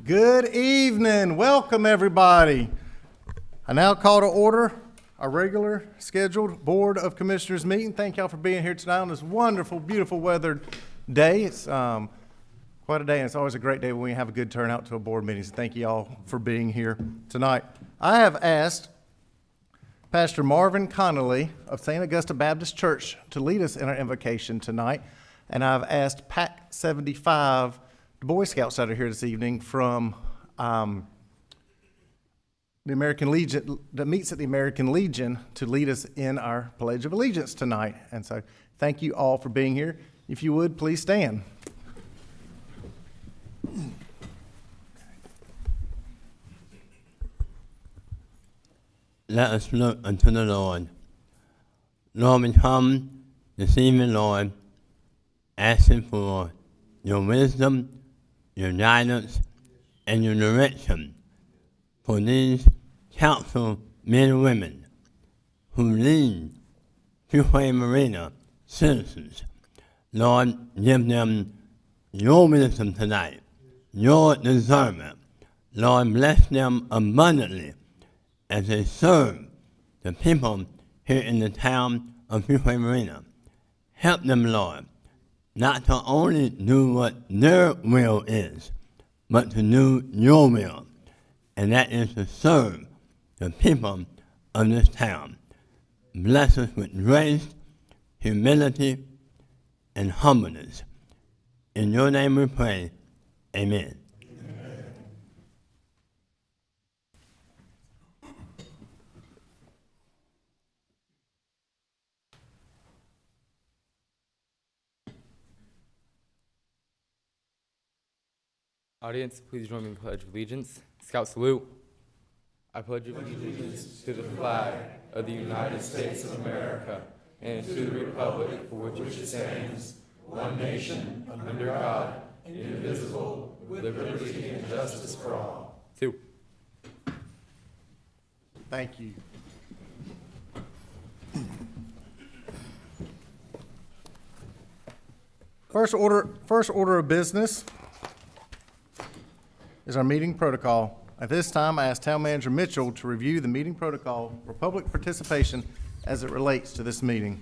Good evening. Welcome, everybody. I now call to order our regular scheduled Board of Commissioners meeting. Thank y'all for being here tonight on this wonderful, beautiful weathered day. It's quite a day, and it's always a great day when we have a good turnout to a board meeting. So thank you all for being here tonight. I have asked Pastor Marvin Connolly of St. Augusta Baptist Church to lead us in our invocation tonight, and I've asked PAC 75, the Boy Scouts that are here this evening from the American Legion, that meets at the American Legion, to lead us in our Pledge of Allegiance tonight. And so thank you all for being here. If you would, please stand. Let us look unto the Lord. Lord, we come this evening, Lord, asking for your wisdom, your guidance, and your direction for these council men and women who lead Fuquay-Varina citizens. Lord, give them your wisdom tonight, your discernment. Lord, bless them abundantly as they serve the people here in the town of Fuquay-Varina. Help them, Lord, not to only do what their will is, but to do your will, and that is to serve the people of this town. Bless us with grace, humility, and humbleness. In your name we pray, amen. Audience, please join me in the Pledge of Allegiance. Scout salute. I pledge allegiance to the flag of the United States of America and to the republic for which it stands, one nation, under God, indivisible, with liberty and justice for all. Two. Thank you. First order of business is our meeting protocol. At this time, I ask Town Manager Mitchell to review the meeting protocol for public participation as it relates to this meeting.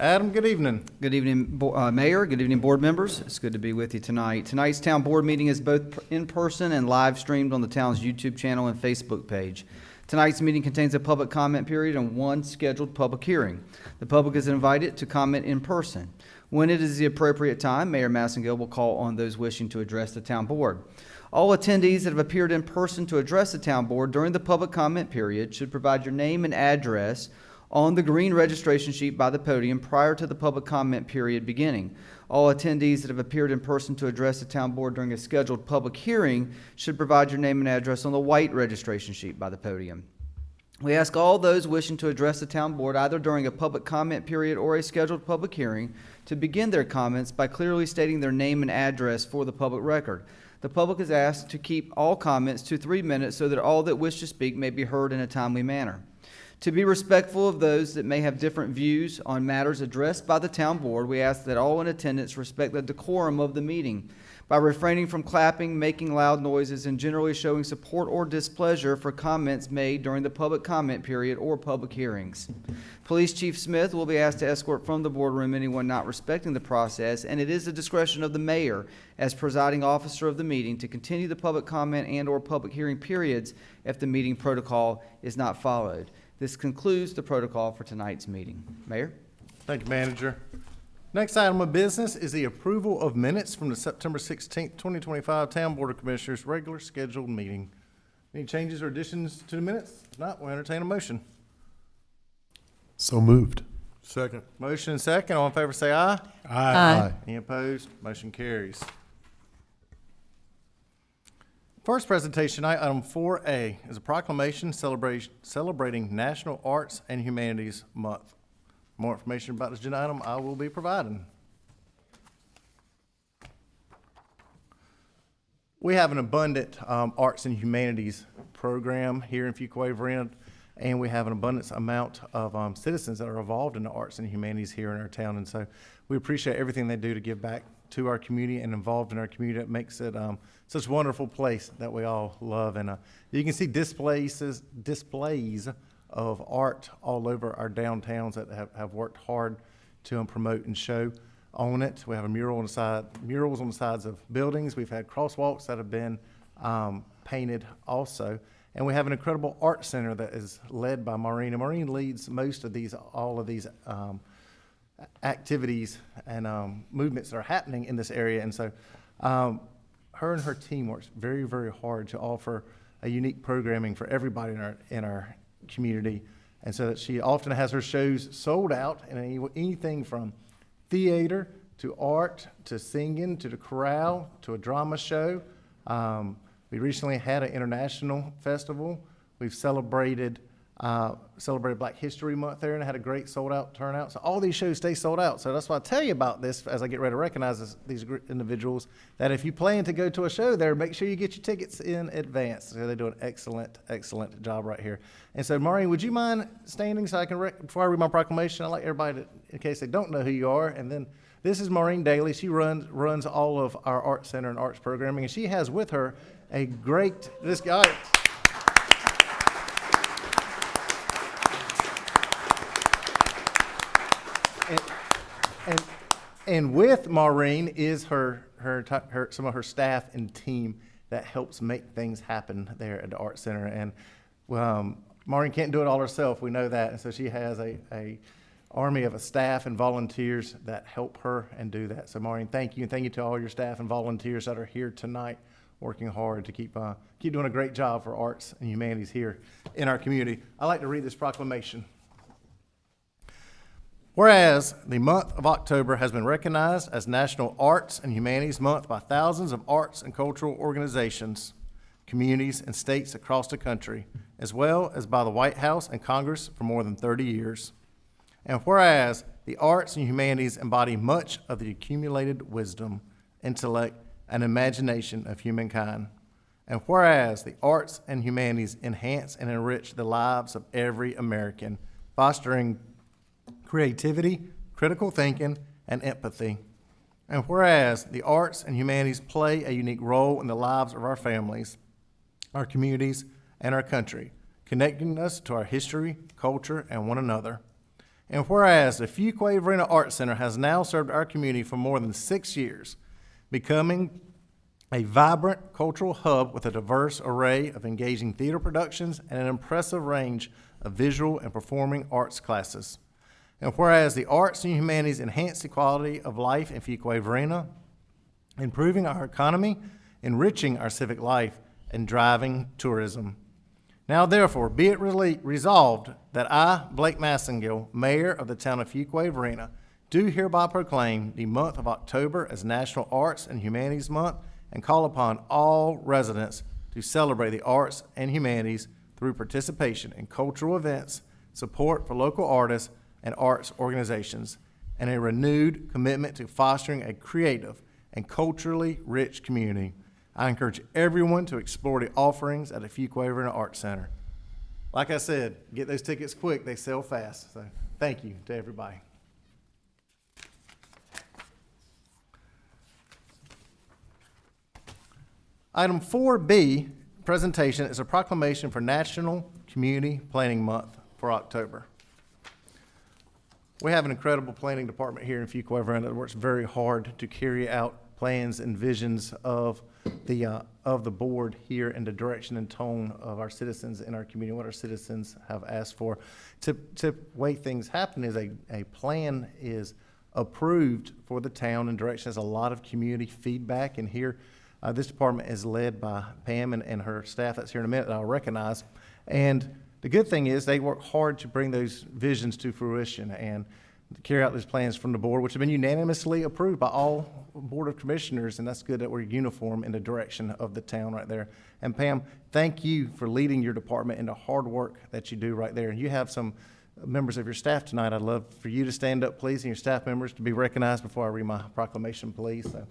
Adam, good evening. Good evening, Mayor. Good evening, board members. It's good to be with you tonight. Tonight's town board meeting is both in person and live streamed on the town's YouTube channel and Facebook page. Tonight's meeting contains a public comment period and one scheduled public hearing. The public is invited to comment in person. When it is the appropriate time, Mayor Massengill will call on those wishing to address the town board. All attendees that have appeared in person to address the town board during the public comment period should provide your name and address on the green registration sheet by the podium prior to the public comment period beginning. All attendees that have appeared in person to address the town board during a scheduled public hearing should provide your name and address on the white registration sheet by the podium. We ask all those wishing to address the town board either during a public comment period or a scheduled public hearing to begin their comments by clearly stating their name and address for the public record. The public is asked to keep all comments to 3 minutes so that all that wish to speak may be heard in a timely manner. To be respectful of those that may have different views on matters addressed by the town board, we ask that all in attendance respect the decorum of the meeting by refraining from clapping, making loud noises, and generally showing support or displeasure for comments made during the public comment period or public hearings. Police Chief Smith will be asked to escort from the boardroom anyone not respecting the process, and it is the discretion of the mayor as presiding officer of the meeting to continue the public comment and or public hearing periods if the meeting protocol is not followed. This concludes the protocol for tonight's meeting. Mayor? Thank you, Manager. Next item of business is the approval of minutes from the September 16th, 2025 Town Board of Commissioners regular scheduled meeting. Any changes or additions to the minutes? If not, we'll entertain a motion. So moved. Second. Motion and second. All in favor say aye. Aye. Any opposed? Motion carries. First presentation, item 4A, is a proclamation celebrating National Arts and Humanities Month. More information about this agenda item I will be providing. We have an abundant arts and humanities program here in Fuquay-Varina. and we have an abundance amount of citizens that are involved in the arts and humanities here in our town. And so we appreciate everything they do to give back to our community and involved in our community. It makes it such a wonderful place that we all love. And you can see displays of art all over our downtowns that have worked hard to promote and show on it. We have murals on the sides of buildings. We've had crosswalks that have been painted also. And we have an incredible art center that is led by Maureen. And Maureen leads all of these activities and movements that are happening in this area. And so her and her team works very, very hard to offer a unique programming for everybody in our community. And so that she often has her shows sold out, and anything from theater to art to singing to the chorale to a drama show. We recently had an international festival. We've celebrated Black History Month there and had a great sold-out turnout. So all these shows stay sold out. So that's why I tell you about this as I get ready to recognize these individuals, that if you plan to go to a show there, make sure you get your tickets in advance. So they do an excellent, excellent job right here. And so, Maureen, would you mind standing so I can, before I read my proclamation, I'd like everybody to, in case they don't know who you are, and then this is Maureen Daly. She runs all of our art center and arts programming, and she has with her a great, this guy. And with Maureen is some of her staff and team that helps make things happen there at the Art Center. And Maureen can't do it all herself, we know that. And so she has a army of a staff and volunteers that help her and do that. So Maureen, thank you, and thank you to all your staff and volunteers that are here tonight working hard to keep doing a great job for arts and humanities here in our community. I'd like to read this proclamation. Whereas the month of October has been recognized as National Arts and Humanities Month by thousands of arts and cultural organizations, communities, and states across the country, as well as by the White House and Congress for more than 30 years. And whereas the arts and humanities embody much of the accumulated wisdom, intellect, and imagination of humankind. And whereas the arts and humanities enhance and enrich the lives of every American, fostering creativity, critical thinking, and empathy. And whereas the arts and humanities play a unique role in the lives of our families, our communities, and our country, connecting us to our history, culture, and one another. And whereas the Fuquay-Varina Art Center has now served our community for more than 6 years, becoming a vibrant cultural hub with a diverse array of engaging theater productions and an impressive range of visual and performing arts classes. And whereas the arts and humanities enhance the quality of life in Fuquay-Varina, improving our economy, enriching our civic life, and driving tourism. Now therefore, be it resolved that I, Blake Massengill, Mayor of the town of Fuquay-Varina, do hereby proclaim the month of October as National Arts and Humanities Month and call upon all residents to celebrate the arts and humanities through participation in cultural events, support for local artists and arts organizations, and a renewed commitment to fostering a creative and culturally rich community. I encourage everyone to explore the offerings at the Fuquay-Varina Art Center. Like I said, get those tickets quick, they sell fast. So thank you to everybody. Item 4B, presentation, is a proclamation for National Community Planning Month for October. We have an incredible planning department here in Fuquay-Varina that works very hard to carry out plans and visions of the board here in the direction and tone of our citizens in our community, what our citizens have asked for. To way things happen is a plan is approved for the town and direction has a lot of community feedback, and here this department is led by Pam and her staff that's here in a minute that I'll recognize. And the good thing is they work hard to bring those visions to fruition and carry out those plans from the board, which have been unanimously approved by all Board of Commissioners, and that's good that we're uniform in the direction of the town right there. And Pam, thank you for leading your department in the hard work that you do right there. And you have some members of your staff tonight. I'd love for you to stand up, please, and your staff members to be recognized before I read my proclamation, please. So,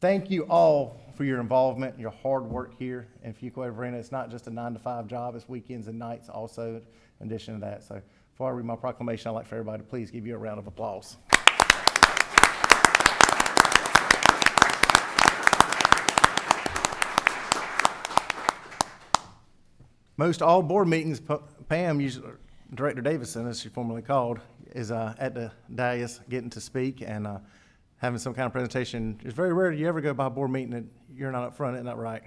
Thank you all for your involvement, your hard work here in Fuquay-Varina. It's not just a 9-to-5 job, it's weekends and nights also in addition to that. So before I read my proclamation, I'd like for everybody to please give you a round of applause. Most all board meetings, Pam, usually, Director Davison, as she's formerly called, is at the dais getting to speak and having some kind of presentation. It's very rare you ever go by a board meeting and you're not up front, isn't that right?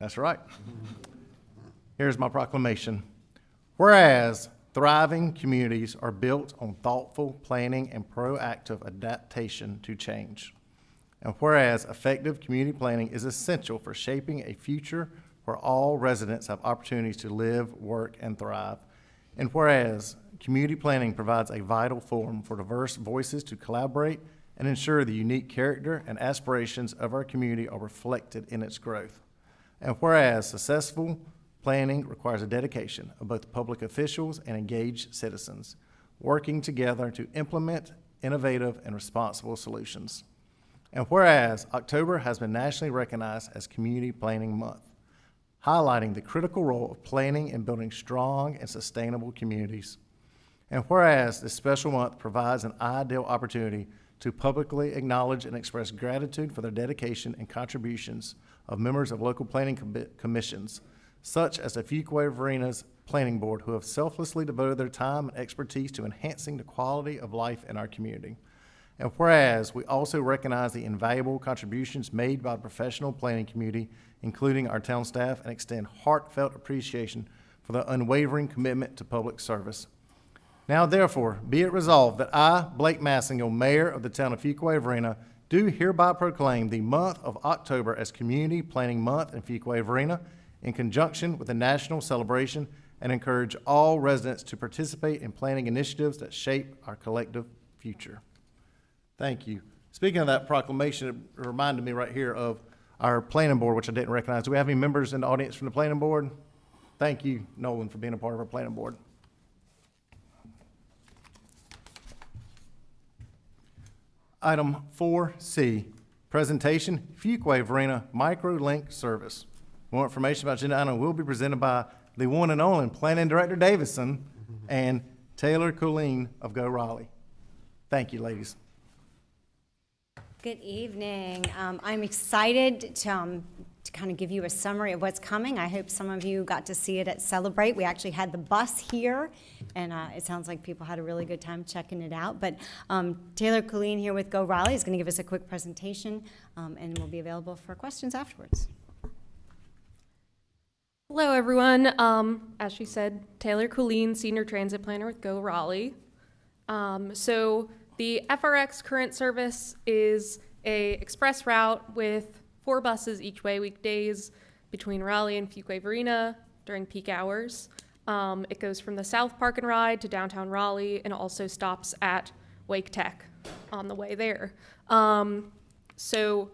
That's right. Here's my proclamation. Whereas thriving communities are built on thoughtful planning and proactive adaptation to change. And whereas effective community planning is essential for shaping a future where all residents have opportunities to live, work, and thrive. And whereas community planning provides a vital forum for diverse voices to collaborate and ensure the unique character and aspirations of our community are reflected in its growth. And whereas successful planning requires a dedication of both public officials and engaged citizens, working together to implement innovative and responsible solutions. And whereas October has been nationally recognized as Community Planning Month, highlighting the critical role of planning and building strong and sustainable communities. And whereas this special month provides an ideal opportunity to publicly acknowledge and express gratitude for their dedication and contributions of members of local planning commissions, such as the Fuquay-Varina's Planning Board, who have selflessly devoted their time and expertise to enhancing the quality of life in our community. And whereas we also recognize the invaluable contributions made by the professional planning community, including our town staff, and extend heartfelt appreciation for the unwavering commitment to public service. Now therefore, be it resolved that I, Blake Massingill, Mayor of the town of Fuquay-Varina, do hereby proclaim the month of October as Community Planning Month in Fuquay-Varina in conjunction with the national celebration, and encourage all residents to participate in planning initiatives that shape our collective future. Thank you. Speaking of that proclamation, it reminded me right here of our planning board, which I didn't recognize. Do we have any members in the audience from the planning board? Thank you, Nolan, for being a part of our planning board. Item 4C, presentation, Fuquay-Varina Microlink Service. More information about agenda item will be presented by the one and only Planning Director Davison and Taylor Colleen of Go Raleigh. Thank you, ladies. Good evening. I'm excited to kind of give you a summary of what's coming. I hope some of you got to see it at Celebrate. We actually had the bus here, and it sounds like people had a really good time checking it out. But Taylor Colleen here with Go Raleigh is going to give us a quick presentation, and we'll be available for questions afterwards. Hello, everyone. As she said, Taylor Colleen, Senior Transit Planner with Go Raleigh. So the FRX current service is a express route with 4 buses each way weekdays between Raleigh and Fuquay-Varina during peak hours. It goes from the South Park and Ride to downtown Raleigh and also stops at Wake Tech on the way there. So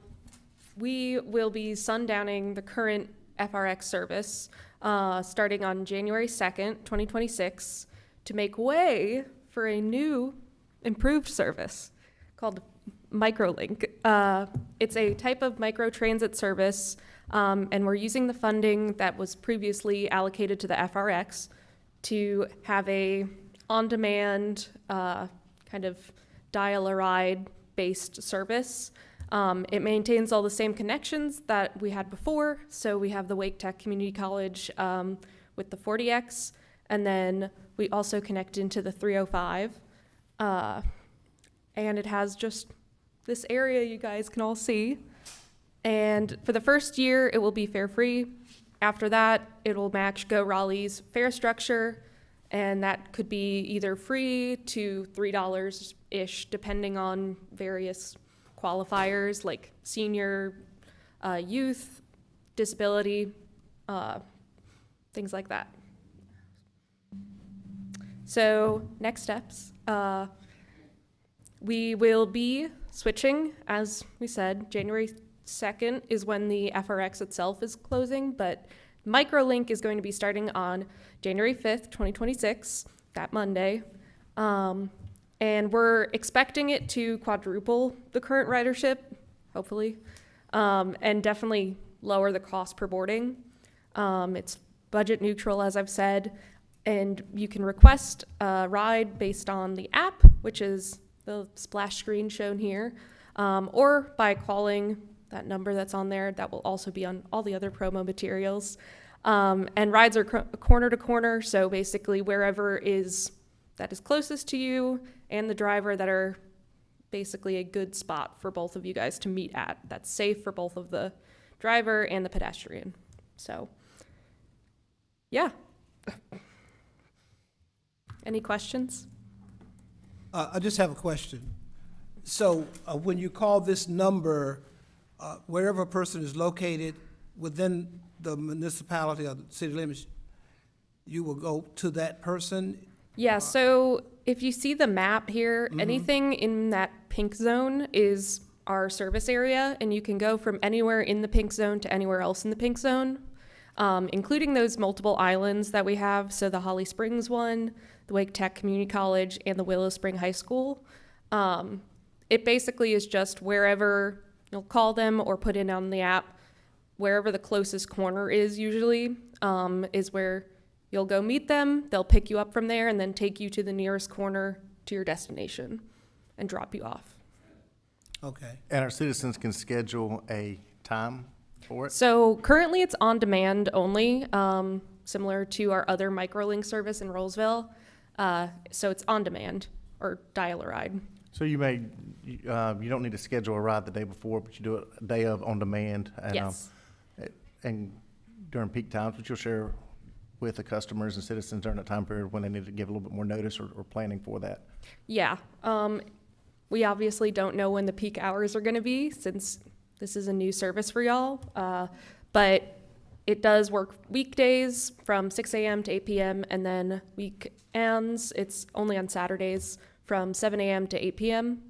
we will be sundowning the current FRX service starting on January 2nd, 2026 to make way for a new improved service called Microlink. It's a type of microtransit service, and we're using the funding that was previously allocated to the FRX to have a on-demand kind of dial-a-ride based service. It maintains all the same connections that we had before. So we have the Wake Tech Community College with the 40X, and then we also connect into the 305. And it has just this area you guys can all see. And for the first year, it will be fare free. After that, it will match Go Raleigh's fare structure, and that could be either free to $3-ish, depending on various qualifiers like senior, youth, disability, things like that. So next steps, we will be switching, as we said, January 2nd is when the FRX itself is closing, but Microlink is going to be starting on January 5th, 2026, that Monday. And we're expecting it to quadruple the current ridership hopefully, and definitely lower the cost per boarding. It's budget neutral, as I've said, and you can request a ride based on the app, which is the splash screen shown here, or by calling that number that's on there. That will also be on all the other promo materials. And rides are corner to corner, so basically wherever that is closest to you and the driver that are basically a good spot for both of you guys to meet at. That's safe for both of the driver and the pedestrian. So, yeah. Any questions? I just have a question. So when you call this number, wherever a person is located within the municipality or the city limits, you will go to that person? Yeah, so if you see the map here, anything in that pink zone is our service area, and you can go from anywhere in the pink zone to anywhere else in the pink zone, including those multiple islands that we have. So the Holly Springs one, the Wake Tech Community College, and the Willow Spring High School. It basically is just wherever you'll call them or put in on the app, wherever the closest corner is usually, is where you'll go meet them. They'll pick you up from there and then take you to the nearest corner to your destination and drop you off. Okay. And our citizens can schedule a time for it? So currently it's on demand only, similar to our other microlink service in Roseville. So it's on demand or dial a ride. So you don't need to schedule a ride the day before, but you do it a day of on demand. And, Yes. And during peak times, which you'll share with the customers and citizens during that time period when they need to give a little bit more notice or planning for that. Yeah. We obviously don't know when the peak hours are going to be since this is a new service for y'all. But it does work weekdays from 6 a.m. to 8 p.m. and then weekends, it's only on Saturdays from 7 a.m. to 8 p.m.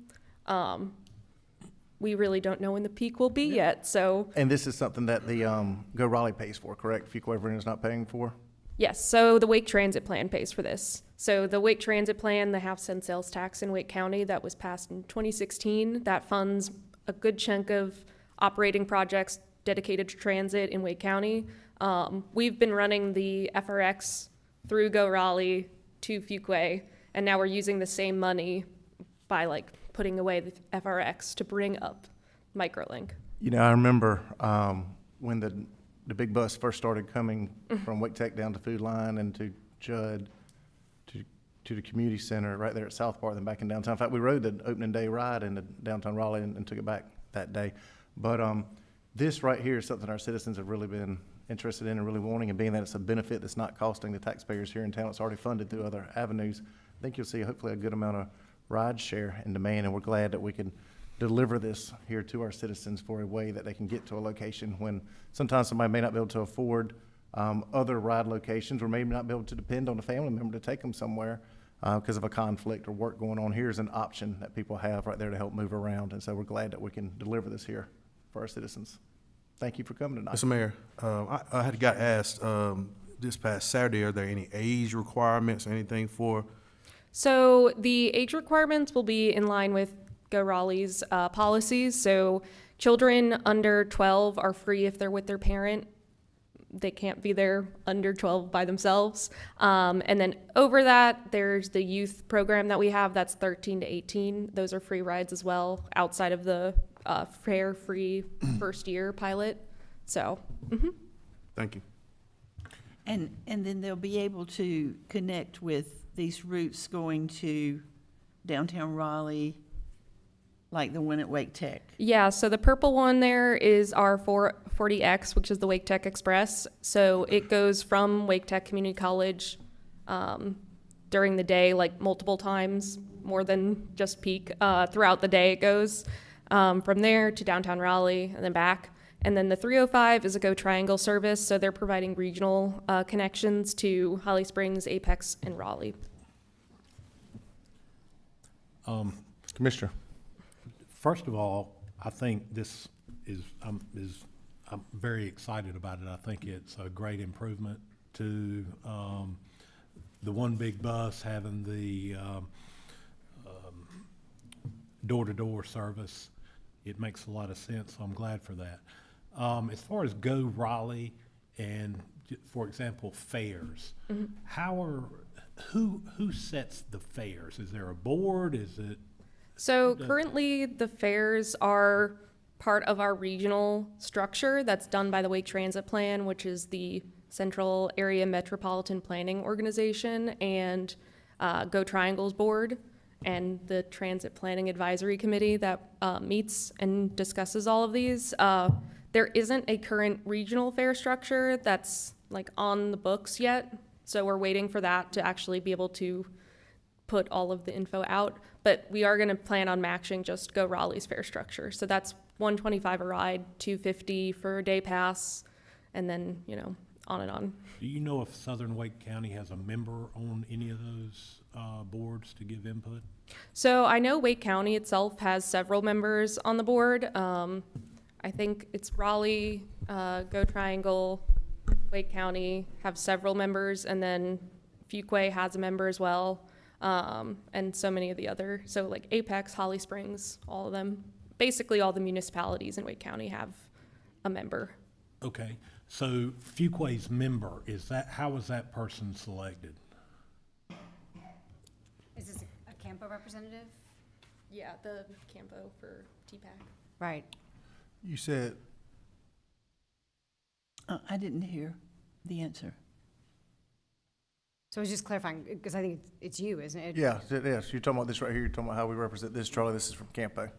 We really don't know when the peak will be yet, so. And this is something that the Go Raleigh pays for, correct? Fuquay-Varina is not paying for? Yes, so the Wake Transit Plan pays for this. So the Wake Transit Plan, the half-cent sales tax in Wake County that was passed in 2016, that funds a good chunk of operating projects dedicated to transit in Wake County. We've been running the FRX through Go Raleigh to Fuquay, and now we're using the same money by putting away the FRX to bring up MicroLink. You know, I remember when the big bus first started coming from Wake Tech down to Food Line and to Judd to the community center right there at South Park, then back in downtown. In fact, we rode the opening day ride in the downtown Raleigh and took it back that day. But this right here is something our citizens have really been interested in and really wanting, and being that it's a benefit that's not costing the taxpayers here in town, it's already funded through other avenues. I think you'll see hopefully a good amount of ride share and demand, and we're glad that we can deliver this here to our citizens for a way that they can get to a location when sometimes somebody may not be able to afford other ride locations, or maybe not be able to depend on a family member to take them somewhere because of a conflict or work going on. Here's an option that people have right there to help move around, and so we're glad that we can deliver this here for our citizens. Thank you for coming tonight. Mr. Mayor, I had got asked this past Saturday, are there any age requirements or anything for? So the age requirements will be in line with Go Raleigh's policies. So children under 12 are free if they're with their parent. They can't be there under 12 by themselves. And then over that, there's the youth program that we have that's 13 to 18. Those are free rides as well, outside of the fare-free first year pilot. So, Thank you. And then they'll be able to connect with these routes going to downtown Raleigh, like the one at Wake Tech. yeah, so the purple one there is our 440X, which is the Wake Tech Express. So it goes from Wake Tech Community College during the day, multiple times, more than just peak. Throughout the day it goes from there to downtown Raleigh and then back. And then the 305 is a Go Triangle service, so they're providing regional connections to Holly Springs, Apex, and Raleigh. Commissioner. First of all, I think this is, I'm very excited about it. I think it's a great improvement to the one big bus having the door-to-door service. it makes a lot of sense, so I'm glad for that. As far as Go Raleigh and, for example, fairs, who sets the fairs? Is there a board? Is it? So currently, the fairs are part of our regional structure that's done by the Wake Transit Plan, which is the Central Area Metropolitan Planning Organization, and Go Triangles Board, and the Transit Planning Advisory Committee that meets and discusses all of these. There isn't a current regional fair structure that's like on the books yet, so we're waiting for that to actually be able to put all of the info out. But we are going to plan on matching just Go Raleigh's fair structure. So that's $125 a ride, $250 for a day pass, and then, you know, on and on. Do you know if Southern Wake County has a member on any of those boards to give input? So I know Wake County itself has several members on the board. I think it's Raleigh, Go Triangle, Wake County have several members, and then Fuquay has a member as well, and so many of the other. So like Apex, Holly Springs, all of them. Basically all the municipalities in Wake County have a member. Okay, so Fuquay's member, how is that person selected? Is this a Campo representative? Yeah, the Campo for TPAC. Right. You said, I didn't hear the answer. So I was just clarifying, because I think it's you, isn't it? yeah, yes, you're talking about this right here, you're talking about how we represent this, Charlie, this is from Campo.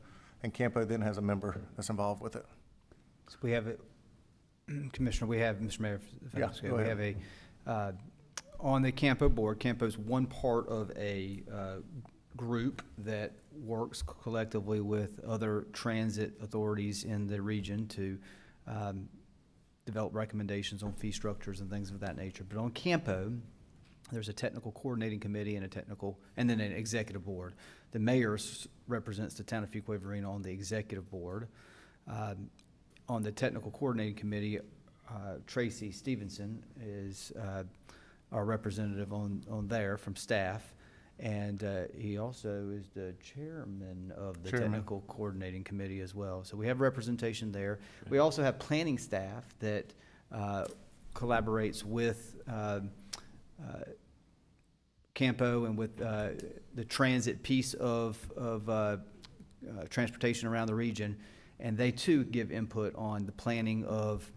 And Campo then has a member that's involved with it. So we have Commissioner, Mr. Mayor, if Yeah, that's okay, go we ahead. have on the Campo board, Campo's one part of a group that works collectively with other transit authorities in the region to develop recommendations on fee structures and things of that nature. But on Campo, there's a technical coordinating committee and and then an executive board. The mayor represents the town of Fuquay-Varina on the executive board. On the technical coordinating committee, Tracy Stevenson is our representative on there from staff. And he also is the chairman of the technical coordinating committee as well. So we have representation there. We also have planning staff that collaborates with Campo and with the transit piece of transportation around the region. And they too give input on the planning of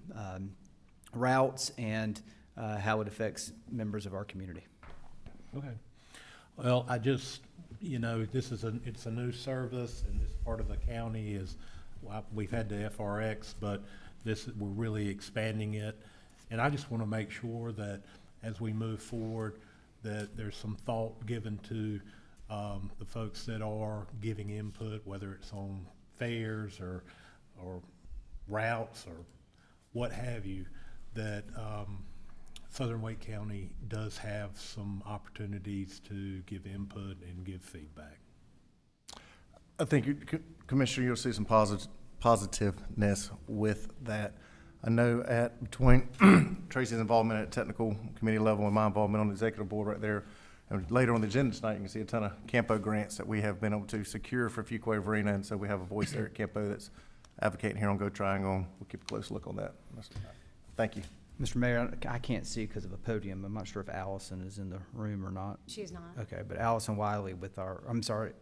routes and how it affects members of our community. Okay. Well, I just, it's a new service, and this part of the county is, we've had the FRX, but we're really expanding it. And I just want to make sure that as we move forward, that there's some thought given to the folks that are giving input, whether it's on fares or routes or what have you, that Southern Wake County does have some opportunities to give input and give feedback. I think, Commissioner, you'll see some positiveness with that. I know between Tracy's involvement at technical committee level and my involvement on the executive board right there, and later on the agenda tonight, you can see a ton of Campo grants that we have been able to secure for Fuquay-Varina, and so we have a voice there at Campo that's advocating here on Go Triangle. We'll keep a close look on that. Thank you. Mr. Mayor, I can't see because of a podium. I'm not sure if Allison is in the room or not. She is not. Okay, but Allison Wiley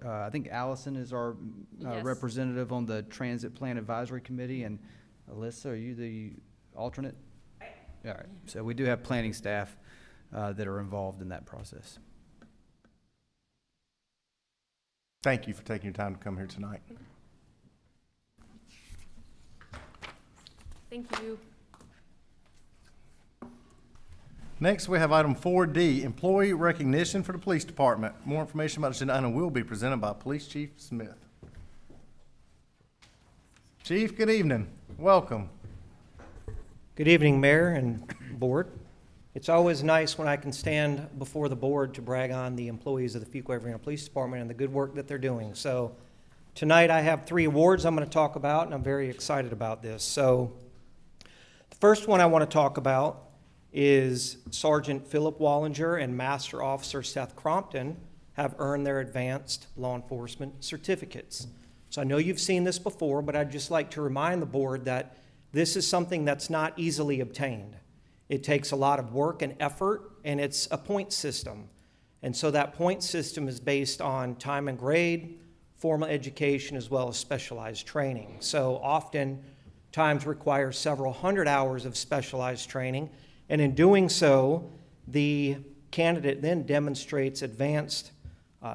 I think Allison is our Yes. representative on the Transit Plan Advisory Committee, and Alyssa, are you the alternate? All right, so we do have planning staff that are involved in that process. Thank you for taking your time to come here tonight. Thank you. Next, we have item 4D, employee recognition for the police department. More information about this agenda item will be presented by Police Chief Smith. Chief, good evening. Welcome. Good evening, Mayor and Board. It's always nice when I can stand before the board to brag on the employees of the Fuquay-Varina Police Department and the good work that they're doing. So tonight I have 3 awards I'm going to talk about, and I'm very excited about this. So the first one I want to talk about is Sergeant Philip Wallinger and Master Officer Seth Crompton have earned their advanced law enforcement certificates. So I know you've seen this before, but I'd just like to remind the board that this is something that's not easily obtained. It takes a lot of work and effort, and it's a point system. And so that point system is based on time and grade, formal education, as well as specialized training. So often times require several hundred hours of specialized training, and in doing so, the candidate then demonstrates advanced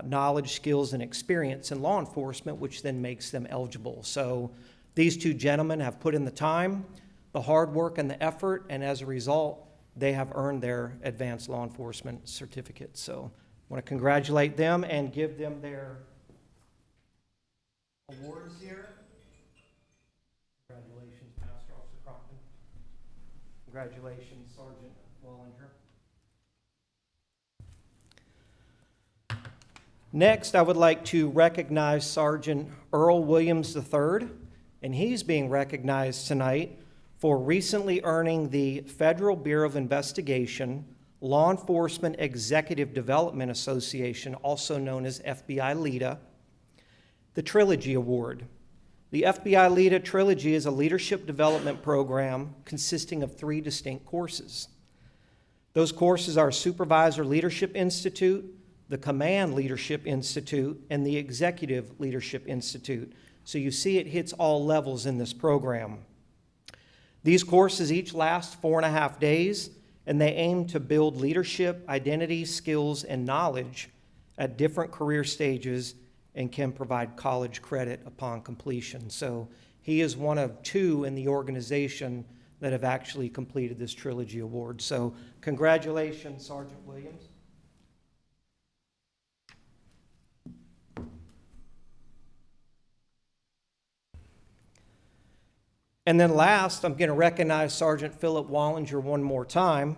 knowledge, skills, and experience in law enforcement, which then makes them eligible. So these two gentlemen have put in the time, the hard work, and the effort, and as a result, they have earned their advanced law enforcement certificate. So I want to congratulate them and give them their awards here. Congratulations, Master Officer Crompton. Congratulations, Sergeant Wallinger. Next, I would like to recognize Sergeant Earl Williams III, and he's being recognized tonight for recently earning the Federal Bureau of Investigation Law Enforcement Executive Development Association, also known as FBI LEDA, the Trilogy Award. The FBI LEDA Trilogy is a leadership development program consisting of 3 distinct courses. Those courses are Supervisor Leadership Institute, the Command Leadership Institute, and the Executive Leadership Institute. So you see it hits all levels in this program. These courses each last 4.5 days, and they aim to build leadership, identity, skills, and knowledge at different career stages and can provide college credit upon completion. So he is one of 2 in the organization that have actually completed this Trilogy Award. So congratulations, Sergeant Williams. And then last, I'm going to recognize Sergeant Philip Wallinger one more time.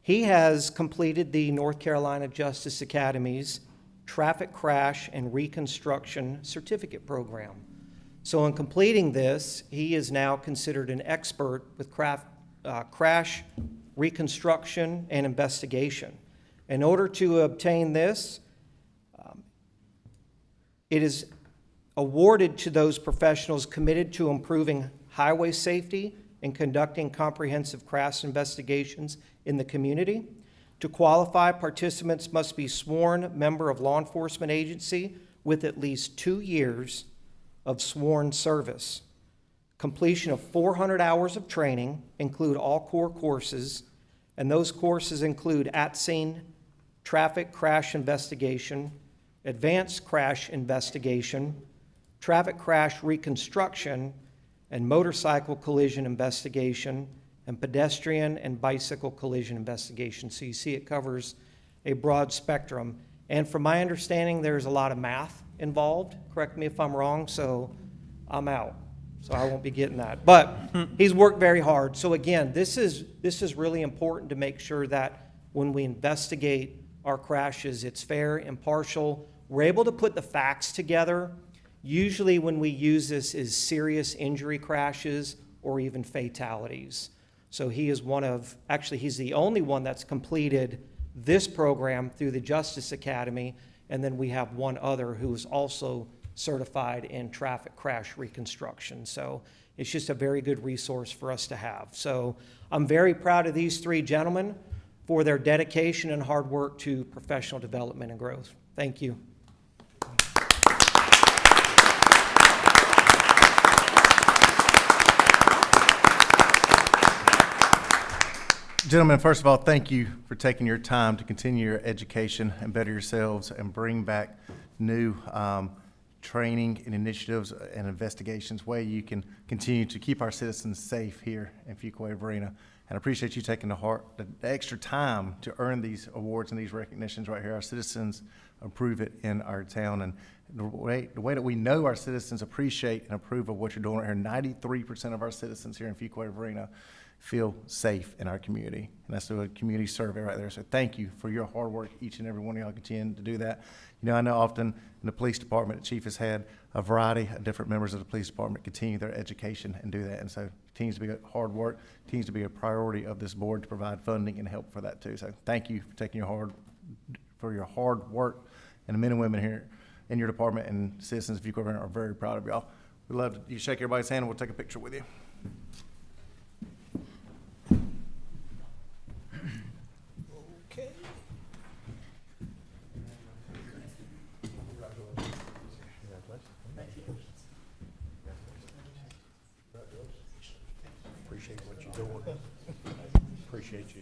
He has completed the North Carolina Justice Academy's Traffic Crash and Reconstruction Certificate Program. So in completing this, he is now considered an expert with crash reconstruction and investigation. In order to obtain this, it is awarded to those professionals committed to improving highway safety and conducting comprehensive crash investigations in the community. To qualify, participants must be sworn member of law enforcement agency with at least 2 years of sworn service. Completion of 400 hours of training include all core courses, and those courses include at-scene traffic crash investigation, advanced crash investigation, traffic crash reconstruction, and motorcycle collision investigation, and pedestrian and bicycle collision investigation. So you see it covers a broad spectrum. And from my understanding, there's a lot of math involved. Correct me if I'm wrong, so I'm out. So I won't be getting that. But he's worked very hard. So again, this is really important to make sure that when we investigate our crashes, it's fair, impartial. We're able to put the facts together. Usually when we use this is serious injury crashes or even fatalities. So he is he's the only one that's completed this program through the Justice Academy, and then we have one other who is also certified in traffic crash reconstruction. So it's just a very good resource for us to have. So I'm very proud of these 3 gentlemen for their dedication and hard work to professional development and growth. Thank you. Gentlemen, first of all, thank you for taking your time to continue your education and better yourselves and bring back new training and initiatives and investigations where you can continue to keep our citizens safe here in Fuquay-Varina. And I appreciate you taking the extra time to earn these awards and these recognitions right here. Our citizens approve it in our town, and the way that we know our citizens appreciate and approve of what you're doing right here, 93% of our citizens here in Fuquay-Varina feel safe in our community. And that's a community survey right there. So thank you for your hard work. Each and every one of y'all continue to do that. You know, I know often in the police department, the chief has had a variety of different members of the police department continue their education and do that. And so it continues to be hard work, continues to be a priority of this board to provide funding and help for that too. So thank you for taking your hard work, and the men and women here in your department, and citizens of Fuquay-Varina are very proud of y'all. We'd love to, you shake everybody's hand and we'll take a picture with you. Okay. Appreciate what you're doing. Appreciate you.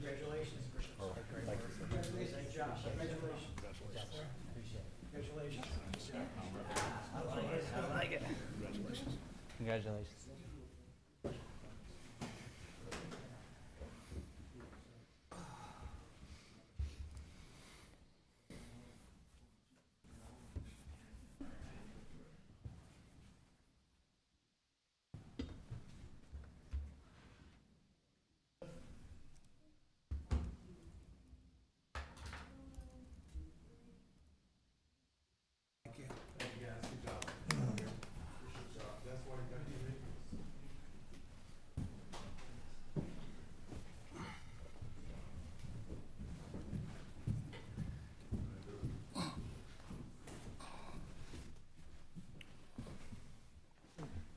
Congratulations. Great job. Congratulations. I like it. Congratulations.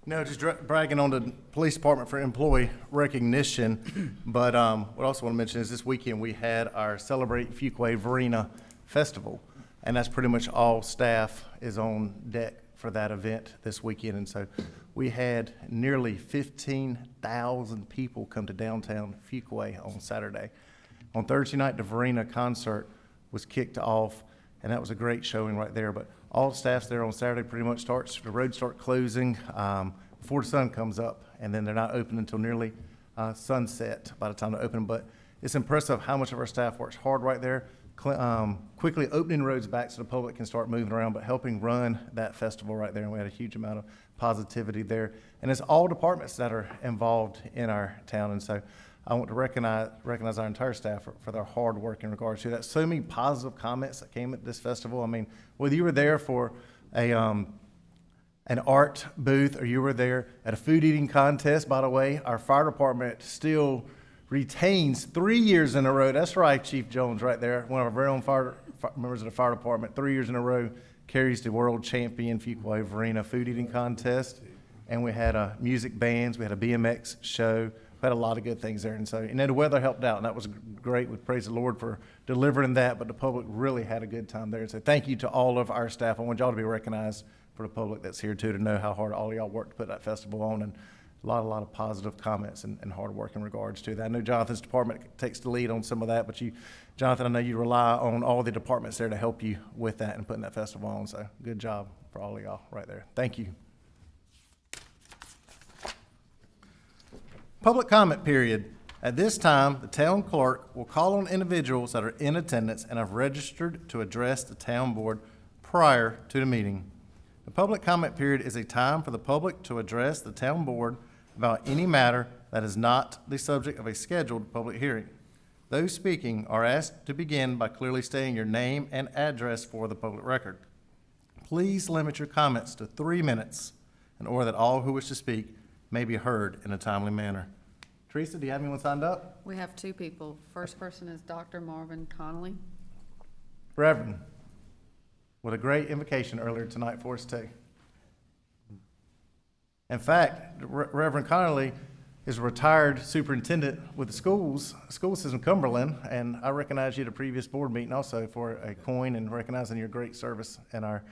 No, just bragging on the police department for employee recognition. But what I also want to mention is this weekend we had our Celebrate Fuquay-Varina Festival. And that's pretty much all staff is on deck for that event this weekend. And so we had nearly 15,000 people come to downtown Fuquay on Saturday. On Thursday night, the Varina concert was kicked off, and that was a great showing right there. But all the staff's there on Saturday pretty much the roads start closing before the sun comes up, and then they're not open until nearly sunset by the time they open. But it's impressive how much of our staff works hard right there, quickly opening roads back so the public can start moving around, but helping run that festival right there. And we had a huge amount of positivity there. And it's all departments that are involved in our town. And so I want to recognize our entire staff for their hard work in regards to that. So many positive comments that came at this festival. I mean, whether you were there for an art booth or you were there at a food eating contest, by the way, our fire department still retains 3 years in a row. That's right, Chief Jones right there, one of our very own members of the fire department, 3 years in a row carries the world champion Fuquay-Varina food eating contest. And we had music bands, we had a BMX show. We had a lot of good things there. And so, the weather helped out, and that was great. We praise the Lord for delivering that, but the public really had a good time there. So thank you to all of our staff. I want y'all to be recognized for the public that's here too, to know how hard all of y'all worked to put that festival on, and a lot of positive comments and hard work in regards to that. I know Jonathan's department takes the lead on some of that, but Jonathan, I know you rely on all the departments there to help you with that and putting that festival on. So good job for all of y'all right there. Thank you. Public comment period. At this time, the town clerk will call on individuals that are in attendance and have registered to address the town board prior to the meeting. The public comment period is a time for the public to address the town board about any matter that is not the subject of a scheduled public hearing. Those speaking are asked to begin by clearly stating your name and address for the public record. Please limit your comments to 3 minutes in order that all who wish to speak may be heard in a timely manner. Teresa, do you have anyone signed up? We have 2 people. First person is Dr. Marvin Connolly. Reverend, what a great invocation earlier tonight for us too. In fact, Reverend Connolly is a retired superintendent with the school system Cumberland, and I recognize you at a previous board meeting also for a coin and recognizing your great service in our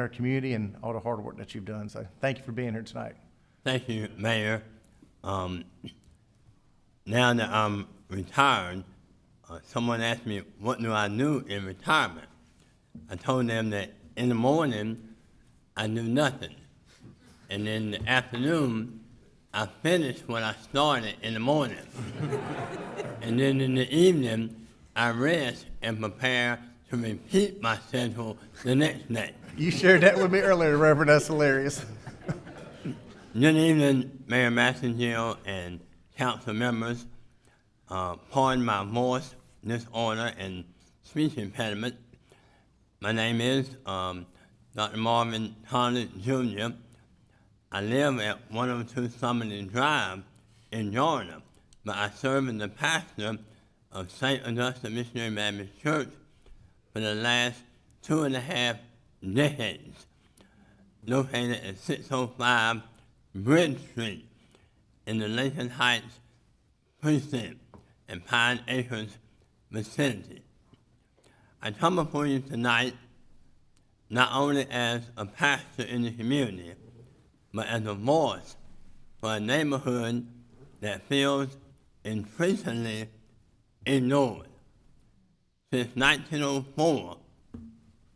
community and all the hard work that you've done. So thank you for being here tonight. Thank you, Mayor. Now that I'm retired, someone asked me, what do I do in retirement? I told them that in the morning, I do nothing. And in the afternoon, I finish what I started in the morning. And then in the evening, I rest and prepare to repeat my schedule the next day. You shared that with me earlier, Reverend. That's hilarious. Good evening, Mayor Massengill and council members. Pardon my voice, disorder, and speech impediment. My name is Dr. Marvin Connolly, Jr. I live at 102 Summerlin Drive in Georgia, but I serve as the pastor of St. Augustine Missionary Baptist Church for the last 2.5 decades. Located at 605 Bridge Street in the Lincoln Heights precinct and Pine Acres vicinity. I come before you tonight not only as a pastor in the community, but as a voice for a neighborhood that feels increasingly ignored. Since 1904,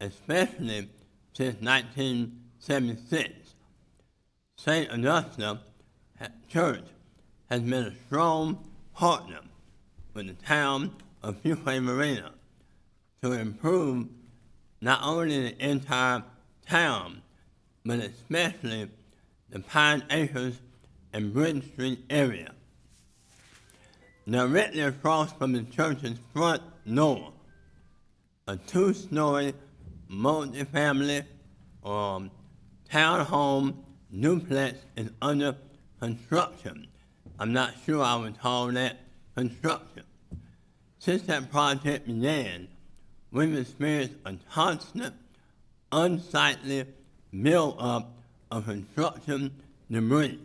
especially since 1976, St. Augusta Church has been a strong partner with the town of Fuquay-Varina to improve not only the entire town, but especially the Pine Acres and Bridge Street area. Directly across from the church's front door, a two-story multifamily townhome duplex is under construction. I'm not sure I would call that construction. Since that project began, we've experienced a constant, unsightly build-up of construction debris.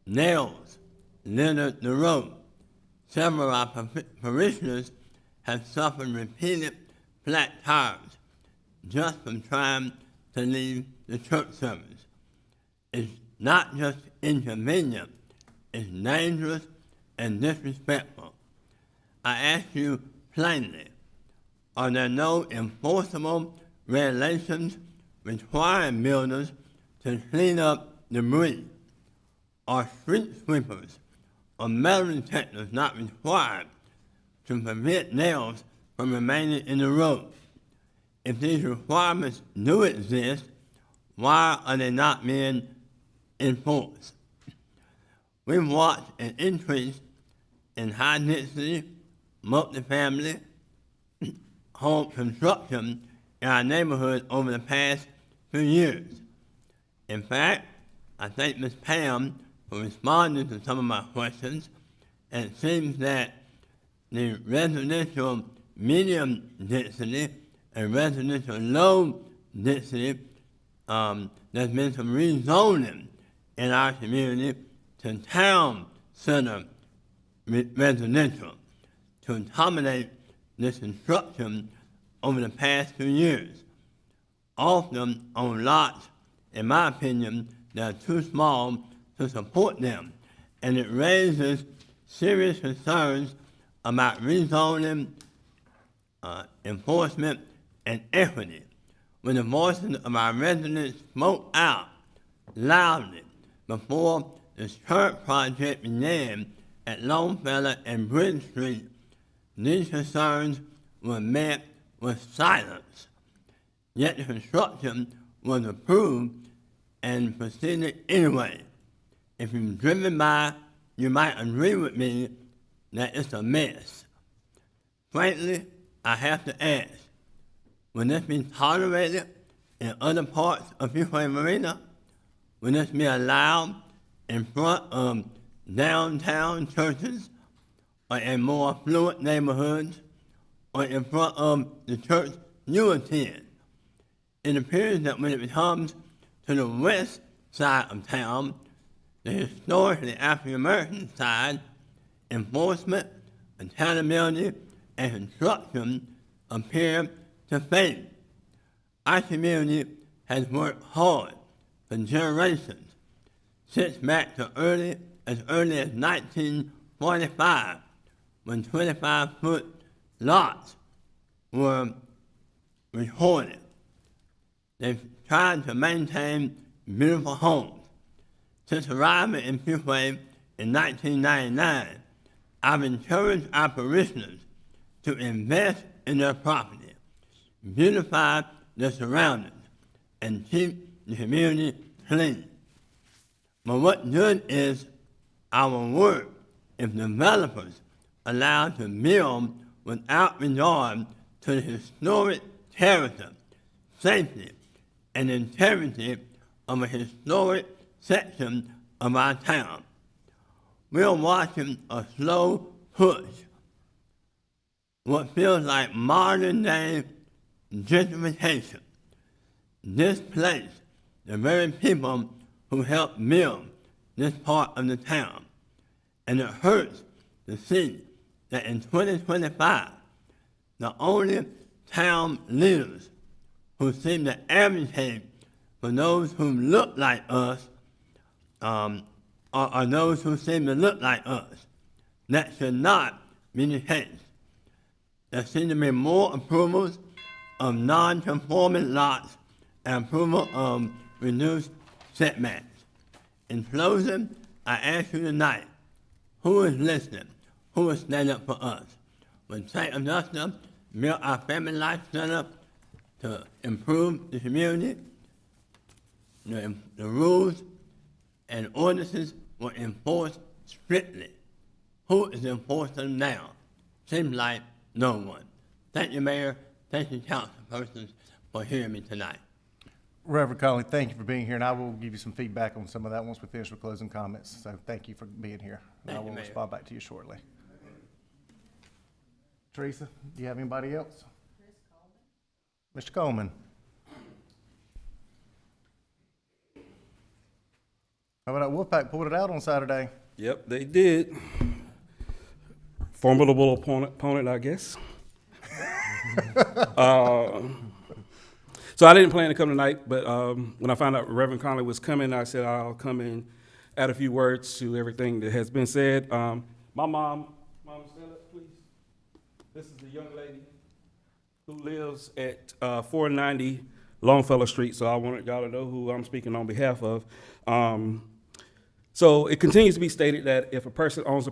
Nails littered the road. Several of our parishioners have suffered repeated flat tires just from trying to leave the church service. It's not just inconvenient, it's dangerous and disrespectful. I ask you plainly, are there no enforceable regulations requiring builders to clean up debris? Are street sweepers or metal detectors not required to prevent nails from remaining in the road? If these requirements do exist, why are they not being enforced? We've watched an increase in high-density, multifamily home construction in our neighborhood over the past few years. In fact, I thank Ms. Pam for responding to some of my questions, and it seems that the residential medium density and residential low density, there's been some rezoning in our community to town center residential to accommodate this construction over the past few years. Often on lots, in my opinion, that are too small to support them, and it raises serious concerns about rezoning, enforcement, and equity. When the voices of our residents spoke out loudly before this current project began at Longfellow and Bridge Street, these concerns were met with silence. Yet the construction was approved and proceeded anyway. If you've driven by, you might agree with me that it's a mess. Frankly, I have to ask, will this be tolerated in other parts of Fuquay-Varina? Will this be allowed in front of downtown churches, or in more affluent neighborhoods, or in front of the church you attend? It appears that when it comes to the west side of town, the historically African-American side, enforcement, accountability, and construction appear to fail. Our community has worked hard for generations, since back to as early as 1945, when 25-foot lots were recorded. They've tried to maintain beautiful homes. Since arriving in Fuquay in 1999, I've encouraged our parishioners to invest in their property, beautify their surroundings, and keep the community clean. But what good is our work if developers allowed to build without regard to the historic character, safety, and integrity of a historic section of our town? We're watching a slow push, what feels like modern-day gentrification. displace the very people who helped build this part of the town. And it hurts to see that in 2025, the only town leaders who seem to advocate for those who look like us are those who seem to look like us. That should not be the case. There seem to be more approvals of non-conforming lots and approval of reduced setbacks. In closing, I ask you tonight, who is listening? Who will stand up for us? When St. Augusta built our Family Life Center to improve the community, the rules and ordinances were enforced strictly. Who is enforcing them now? Seems like no one. Thank you, Mayor. Thank you, councilpersons, for hearing me tonight. Reverend Conley, thank you for being here, and I will give you some feedback on some of that once we finish with closing comments. So thank you for being here. And I Thank you, will Mayor. respond back to you shortly. Teresa, do you have anybody else? Mr. Coleman. How about that Wolfpack pulled it out on Saturday? Yep, they did. Formidable opponent, I guess. So I didn't plan to come tonight, but when I found out Reverend Conley was coming, I said I'll come and add a few words to everything that has been said. My mom, stand up, please. This is the young lady who lives at 490 Longfellow Street, so I wanted y'all to know who I'm speaking on behalf of. So it continues to be stated that if a person owns a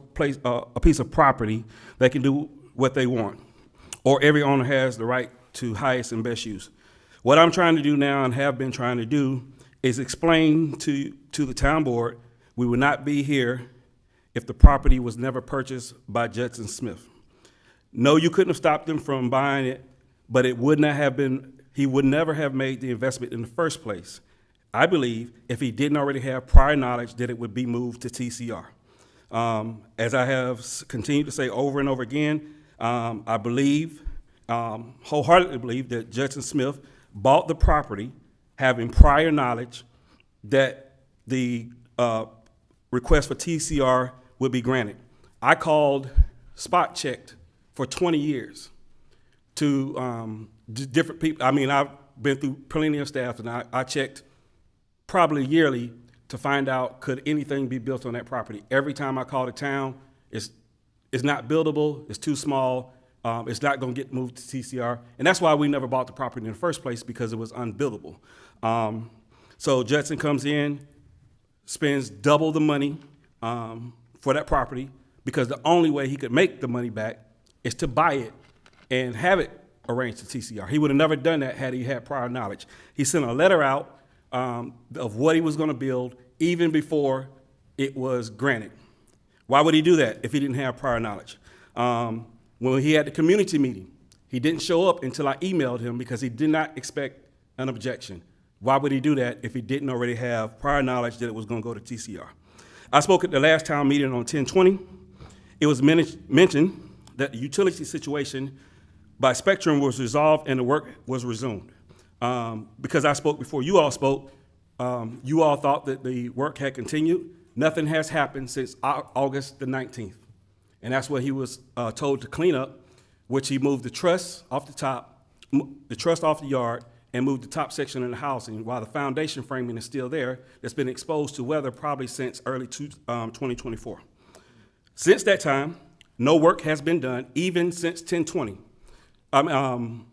piece of property, they can do what they want, or every owner has the right to highest and best use. What I'm trying to do now and have been trying to do is explain to the town board we would not be here if the property was never purchased by Judson Smith. No, you couldn't have stopped him from buying it, but it would not have been, he would never have made the investment in the first place. I believe if he didn't already have prior knowledge that it would be moved to TCR. As I have continued to say over and over again, I believe, wholeheartedly believe that Judson Smith bought the property having prior knowledge that the request for TCR would be granted. I called, spot checked for 20 years to different people. I mean, I've been through plenty of staff, and I checked probably yearly to find out could anything be built on that property. Every time I call the town, it's not buildable, it's too small, it's not gonna get moved to TCR. And that's why we never bought the property in the first place, because it was unbuildable. So Judson comes in, spends double the money for that property, because the only way he could make the money back is to buy it and have it arranged to TCR. He would have never done that had he had prior knowledge. He sent a letter out of what he was gonna build even before it was granted. Why would he do that if he didn't have prior knowledge? When he had the community meeting, he didn't show up until I emailed him because he did not expect an objection. Why would he do that if he didn't already have prior knowledge that it was gonna go to TCR? I spoke at the last town meeting on 10/20. It was mentioned that the utility situation by Spectrum was resolved and the work was resumed. Because I spoke before you all spoke, you all thought that the work had continued. Nothing has happened since August the 19th. And that's what he was told to clean up, which he moved the truss off the top, the truss off the yard, and moved the top section of the housing, while the foundation framing is still there. That's been exposed to weather probably since early 2024. Since that time, no work has been done, even since 10/20. When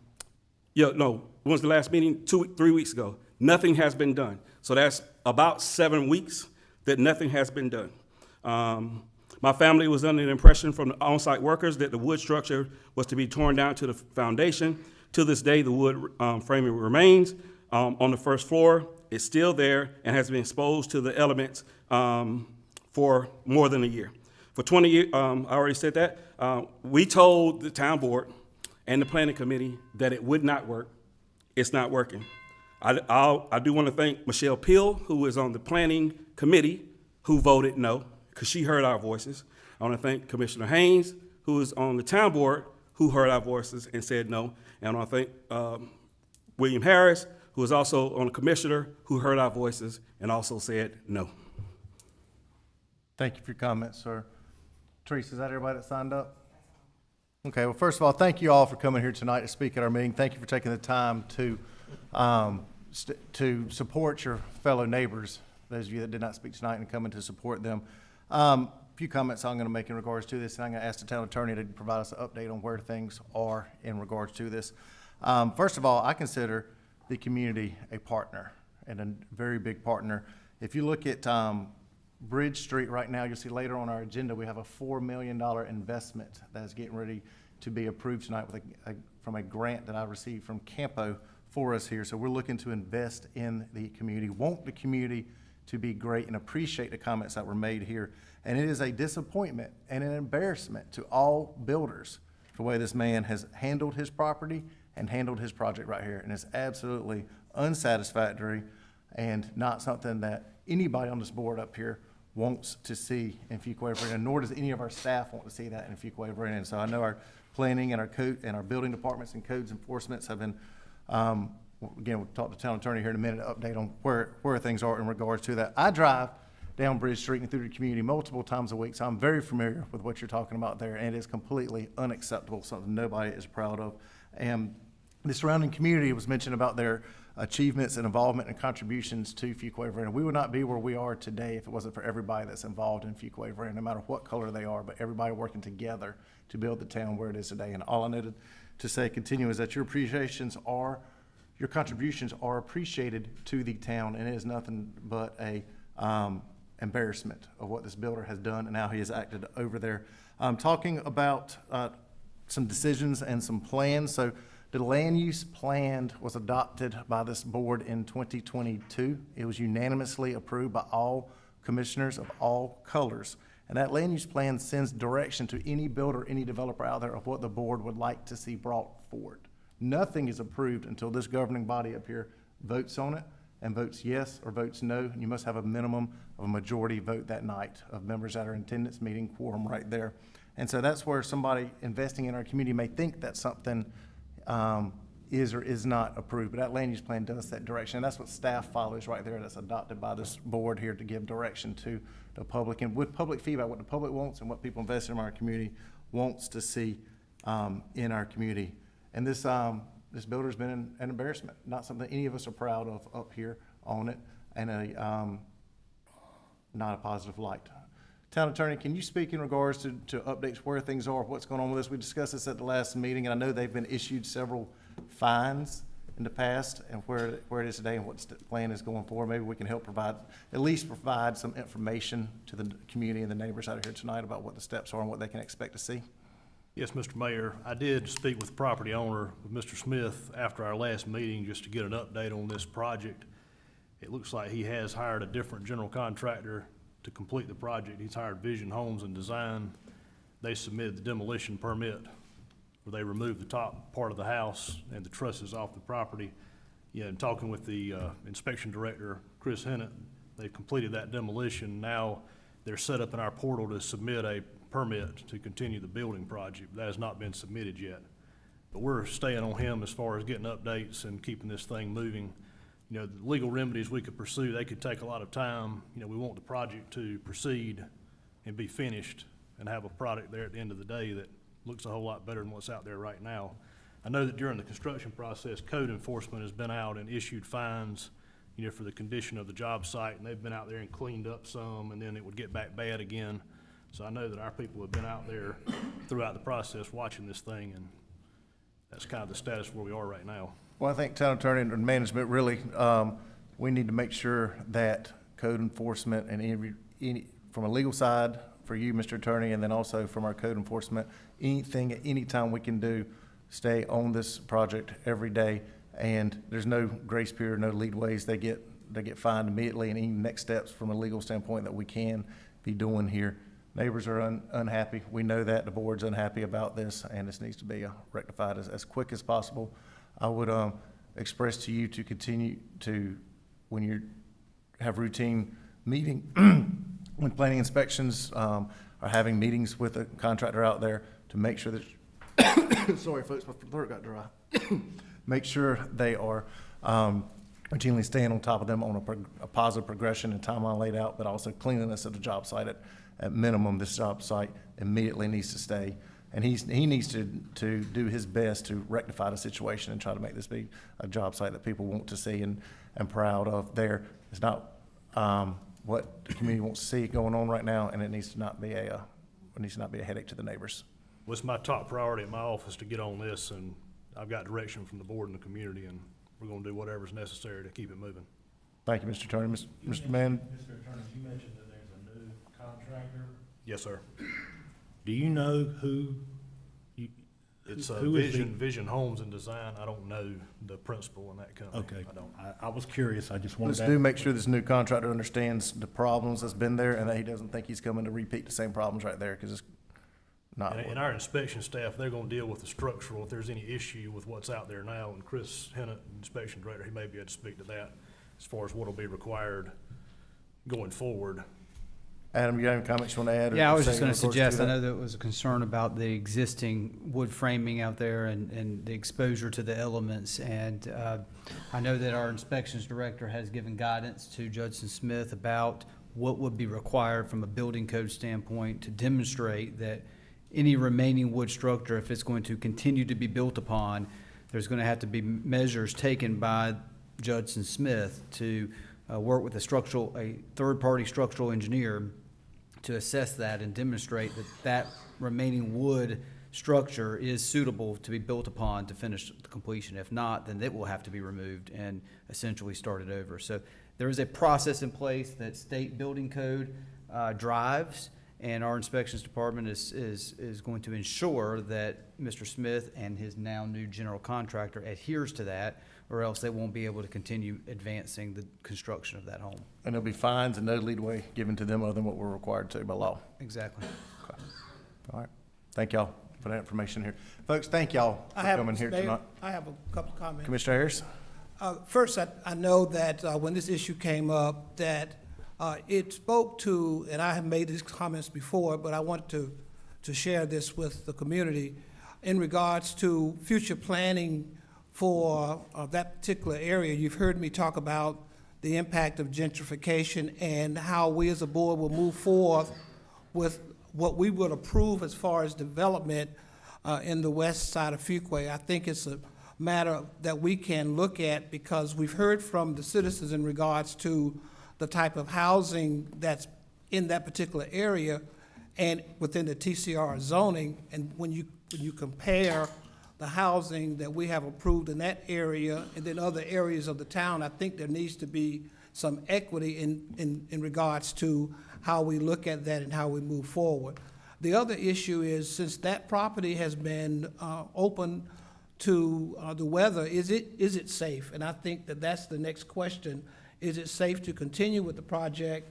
was the last meeting? 3 weeks ago. Nothing has been done. So that's about 7 weeks that nothing has been done. My family was under the impression from the on-site workers that the wood structure was to be torn down to the foundation. To this day, the wood framing remains on the first floor. It's still there and has been exposed to the elements for more than a year. For 20 years, I already said that. We told the town board and the planning committee that it would not work. It's not working. I do want to thank Michelle Peel, who is on the planning committee, who voted no, because she heard our voices. I want to thank Commissioner Haynes, who is on the town board, who heard our voices and said no. And I want to thank William Harris, who is also on the commissioner, who heard our voices and also said no. Thank you for your comments, sir. Teresa, is that everybody that signed up? Okay, well, first of all, thank you all for coming here tonight to speak at our meeting. Thank you for taking the time to support your fellow neighbors, those of you that did not speak tonight and coming to support them. A few comments I'm going to make in regards to this, and I'm going to ask the town attorney to provide us an update on where things are in regards to this. First of all, I consider the community a partner, and a very big partner. If you look at Bridge Street right now, you'll see later on our agenda, we have a $4 million investment that is getting ready to be approved tonight with from a grant that I received from Campo for us here. So we're looking to invest in the community, want the community to be great, and appreciate the comments that were made here. And it is a disappointment and an embarrassment to all builders the way this man has handled his property and handled his project right here. And it's absolutely unsatisfactory and not something that anybody on this board up here wants to see in Fuquay-Varina, nor does any of our staff want to see that in Fuquay-Varina. And so I know our planning and our code and our building departments and codes enforcements have been, again, we'll talk to the town attorney here in a minute, to update on where things are in regards to that. I drive down Bridge Street and through the community multiple times a week, so I'm very familiar with what you're talking about there, and it is completely unacceptable, something nobody is proud of. And the surrounding community was mentioned about their achievements and involvement and contributions to Fuquay-Varina. We would not be where we are today if it wasn't for everybody that's involved in Fuquay-Varina, no matter what color they are, but everybody working together to build the town where it is today. And all I needed to say, continue, is that your contributions are appreciated to the town, and it is nothing but a embarrassment of what this builder has done and how he has acted over there. Talking about some decisions and some plans. So the land use plan was adopted by this board in 2022. It was unanimously approved by all commissioners of all colors. And that land use plan sends direction to any builder, any developer out there of what the board would like to see brought forward. Nothing is approved until this governing body up here votes on it and votes yes or votes no. And you must have a minimum of a majority vote that night of members that are in attendance, meeting quorum right there. And so that's where somebody investing in our community may think that something is or is not approved, but that land use plan does set direction. And that's what staff follows right there. That's adopted by this board here to give direction to the public, and with public feedback, what the public wants and what people invested in our community wants to see in our community. And this builder's been an embarrassment, not something any of us are proud of up here on it, and not a positive light. Town attorney, can you speak in regards to updates where things are, what's going on with this? We discussed this at the last meeting, and I know they've been issued several fines in the past, and where it is today and what the plan is going forward. Maybe we can help at least provide some information to the community and the neighbors out here tonight about what the steps are and what they can expect to see. Yes, Mr. Mayor, I did speak with the property owner, with Mr. Smith, after our last meeting just to get an update on this project. It looks like he has hired a different general contractor to complete the project. He's hired Vision Homes and Design. They submitted the demolition permit where they removed the top part of the house and the trusses off the property. Yeah, and talking with the inspection director, Chris Hennett, they've completed that demolition. Now they're set up in our portal to submit a permit to continue the building project. That has not been submitted yet. But we're staying on him as far as getting updates and keeping this thing moving. You know, the legal remedies we could pursue, they could take a lot of time. You know, we want the project to proceed and be finished and have a product there at the end of the day that looks a whole lot better than what's out there right now. I know that during the construction process, code enforcement has been out and issued fines, you know, for the condition of the job site, and they've been out there and cleaned up some, and then it would get back bad again. So I know that our people have been out there throughout the process watching this thing, and that's kind of the status where we are right now. Well, I think town attorney and management really, we need to make sure that code enforcement and any from a legal side for you, Mr. Attorney, and then also from our code enforcement, anything at any time we can do, stay on this project every day. And there's no grace period, no leadways. They get fined immediately, and any next steps from a legal standpoint that we can be doing here. Neighbors are unhappy. We know that. The board's unhappy about this, and this needs to be rectified as quick as possible. I would express to you to continue to, when you have routine meeting, when planning inspections are having meetings with a contractor out there, to make sure that, sorry folks, my throat got dry. Make sure they are routinely staying on top of them on a positive progression and timeline laid out, but also cleanliness of the job site. At minimum, this job site immediately needs to stay. And he needs to do his best to rectify the situation and try to make this be a job site that people want to see and proud of there. It's not what the community wants to see going on right now, and it needs to not be a headache to the neighbors. Well, it's my top priority in my office to get on this, and I've got direction from the board and the community, and we're gonna do whatever's necessary to keep it moving. Thank you, Mr. Attorney. Mr. Mann? Mr. Attorney, you mentioned that there's a new contractor. Yes, sir. Do you know who? It's who is the- Vision Homes and Design. I don't know the principal in that company. Okay, I don't. I was curious, I just wanted Let's to. do make sure this new contractor understands the problems that's been there and that he doesn't think he's coming to repeat the same problems right there, because it's not. And our inspection staff, they're gonna deal with the structural, if there's any issue with what's out there now, and Chris Hennett, inspection director, he may be able to speak to that as far as what'll be required going forward. Adam, you have any comments you want to add? or Yeah, I was say just in going to regards suggest, I that? know there was a concern about the existing wood framing out there and the exposure to the elements. And I know that our inspections director has given guidance to Judson Smith about what would be required from a building code standpoint to demonstrate that any remaining wood structure, if it's going to continue to be built upon, there's going to have to be measures taken by Judson Smith to work with a third-party structural engineer to assess that and demonstrate that remaining wood structure is suitable to be built upon to finish the completion. If not, then it will have to be removed and essentially started over. So there is a process in place that state building code drives, and our inspections department is going to ensure that Mr. Smith and his now new general contractor adheres to that, or else they won't be able to continue advancing the construction of that home. And there'll be fines and no leadway given to them other than what we're required to by law. Exactly. Okay. All right. Thank y'all for that information here. Folks, thank y'all for coming here Mayor, tonight. I have a couple of comments. Commissioner Harris? First, I know that when this issue came up, that it spoke to, and I have made these comments before, but I want to share this with the community in regards to future planning for that particular area. You've heard me talk about the impact of gentrification and how we as a board will move forward with what we would approve as far as development in the west side of Fuquay. I think it's a matter that we can look at because we've heard from the citizens in regards to the type of housing that's in that particular area and within the TCR zoning. And when you compare the housing that we have approved in that area and then other areas of the town, I think there needs to be some equity in regards to how we look at that and how we move forward. The other issue is, since that property has been open to the weather, is it safe? And I think that that's the next question. Is it safe to continue with the project?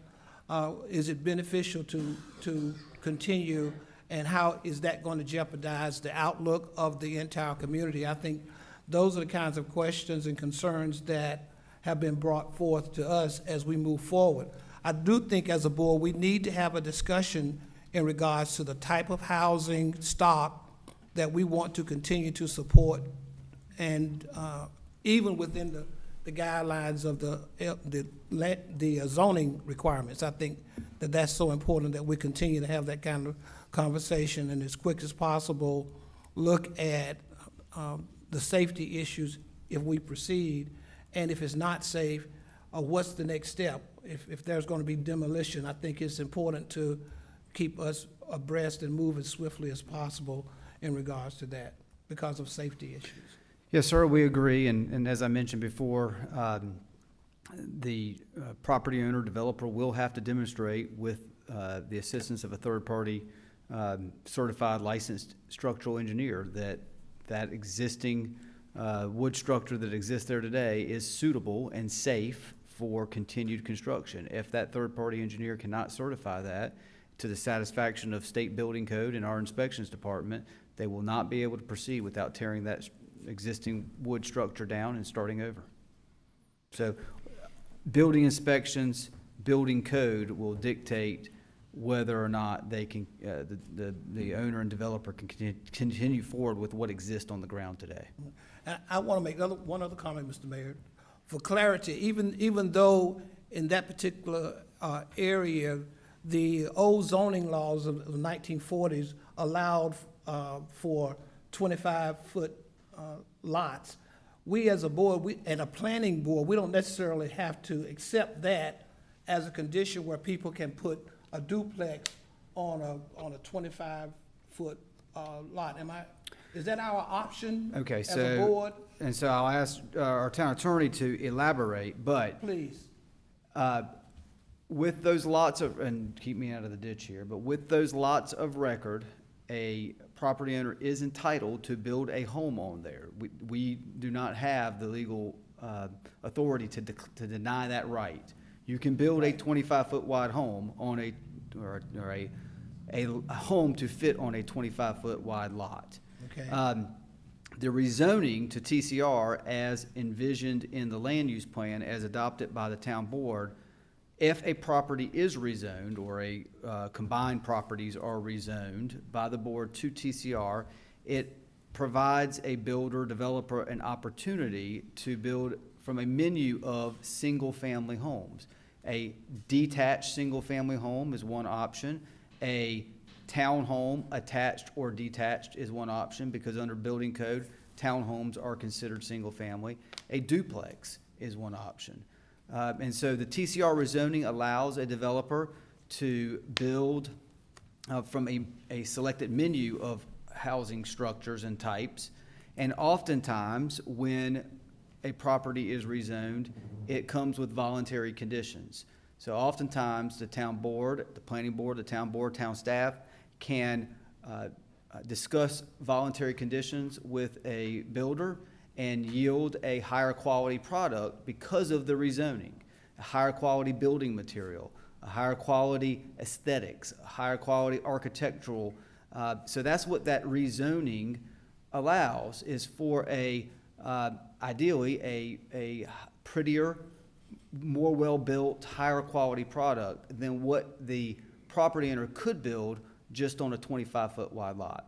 Is it beneficial to continue? And how is that going to jeopardize the outlook of the entire community? I think those are the kinds of questions and concerns that have been brought forth to us as we move forward. I do think as a board, we need to have a discussion in regards to the type of housing stock that we want to continue to support. And even within the guidelines of the zoning requirements, I think that that's so important that we continue to have that kind of conversation and as quick as possible look at the safety issues if we proceed, and if it's not safe, what's the next step? If there's going to be demolition, I think it's important to keep us abreast and move as swiftly as possible in regards to that because of safety issues. Yes, sir, we agree, and as I mentioned before, the property owner, developer will have to demonstrate with the assistance of a third-party certified licensed structural engineer that existing wood structure that exists there today is suitable and safe for continued construction. If that third-party engineer cannot certify that to the satisfaction of state building code and our inspections department, they will not be able to proceed without tearing that existing wood structure down and starting over. So building inspections, building code will dictate whether or not they can, the owner and developer can continue forward with what exists on the ground today. And I want to make one other comment, Mr. Mayor. for clarity, even though in that particular area, the old zoning laws of the 1940s allowed for 25-foot lots, we as a board, and a planning board, we don't necessarily have to accept that as a condition where people can put a duplex on a 25-foot lot. Is that our option Okay, as a board? And so I'll ask our town attorney to elaborate, but Please. with those lots of, and keep me out of the ditch here, but with those lots of record, a property owner is entitled to build a home on there. We do not have the legal authority to deny that right. You can build a 25-foot wide home on a home to fit on a 25-foot wide lot. Okay. The rezoning to TCR as envisioned in the land use plan as adopted by the town board, if a property is rezoned or combined properties are rezoned by the board to TCR, it provides a builder, developer an opportunity to build from a menu of single-family homes. A detached single-family home is one option. A townhome, attached or detached, is one option because under building code, townhomes are considered single-family. A duplex is one option. And so the TCR rezoning allows a developer to build from a selected menu of housing structures and types. And oftentimes, when a property is rezoned, it comes with voluntary conditions. So oftentimes, the town board, the planning board, the town board, town staff can discuss voluntary conditions with a builder and yield a higher quality product because of the rezoning, a higher quality building material, a higher quality aesthetics, a higher quality architectural. So that's what that rezoning allows, is for ideally a prettier, more well-built, higher quality product than what the property owner could build just on a 25-foot wide lot.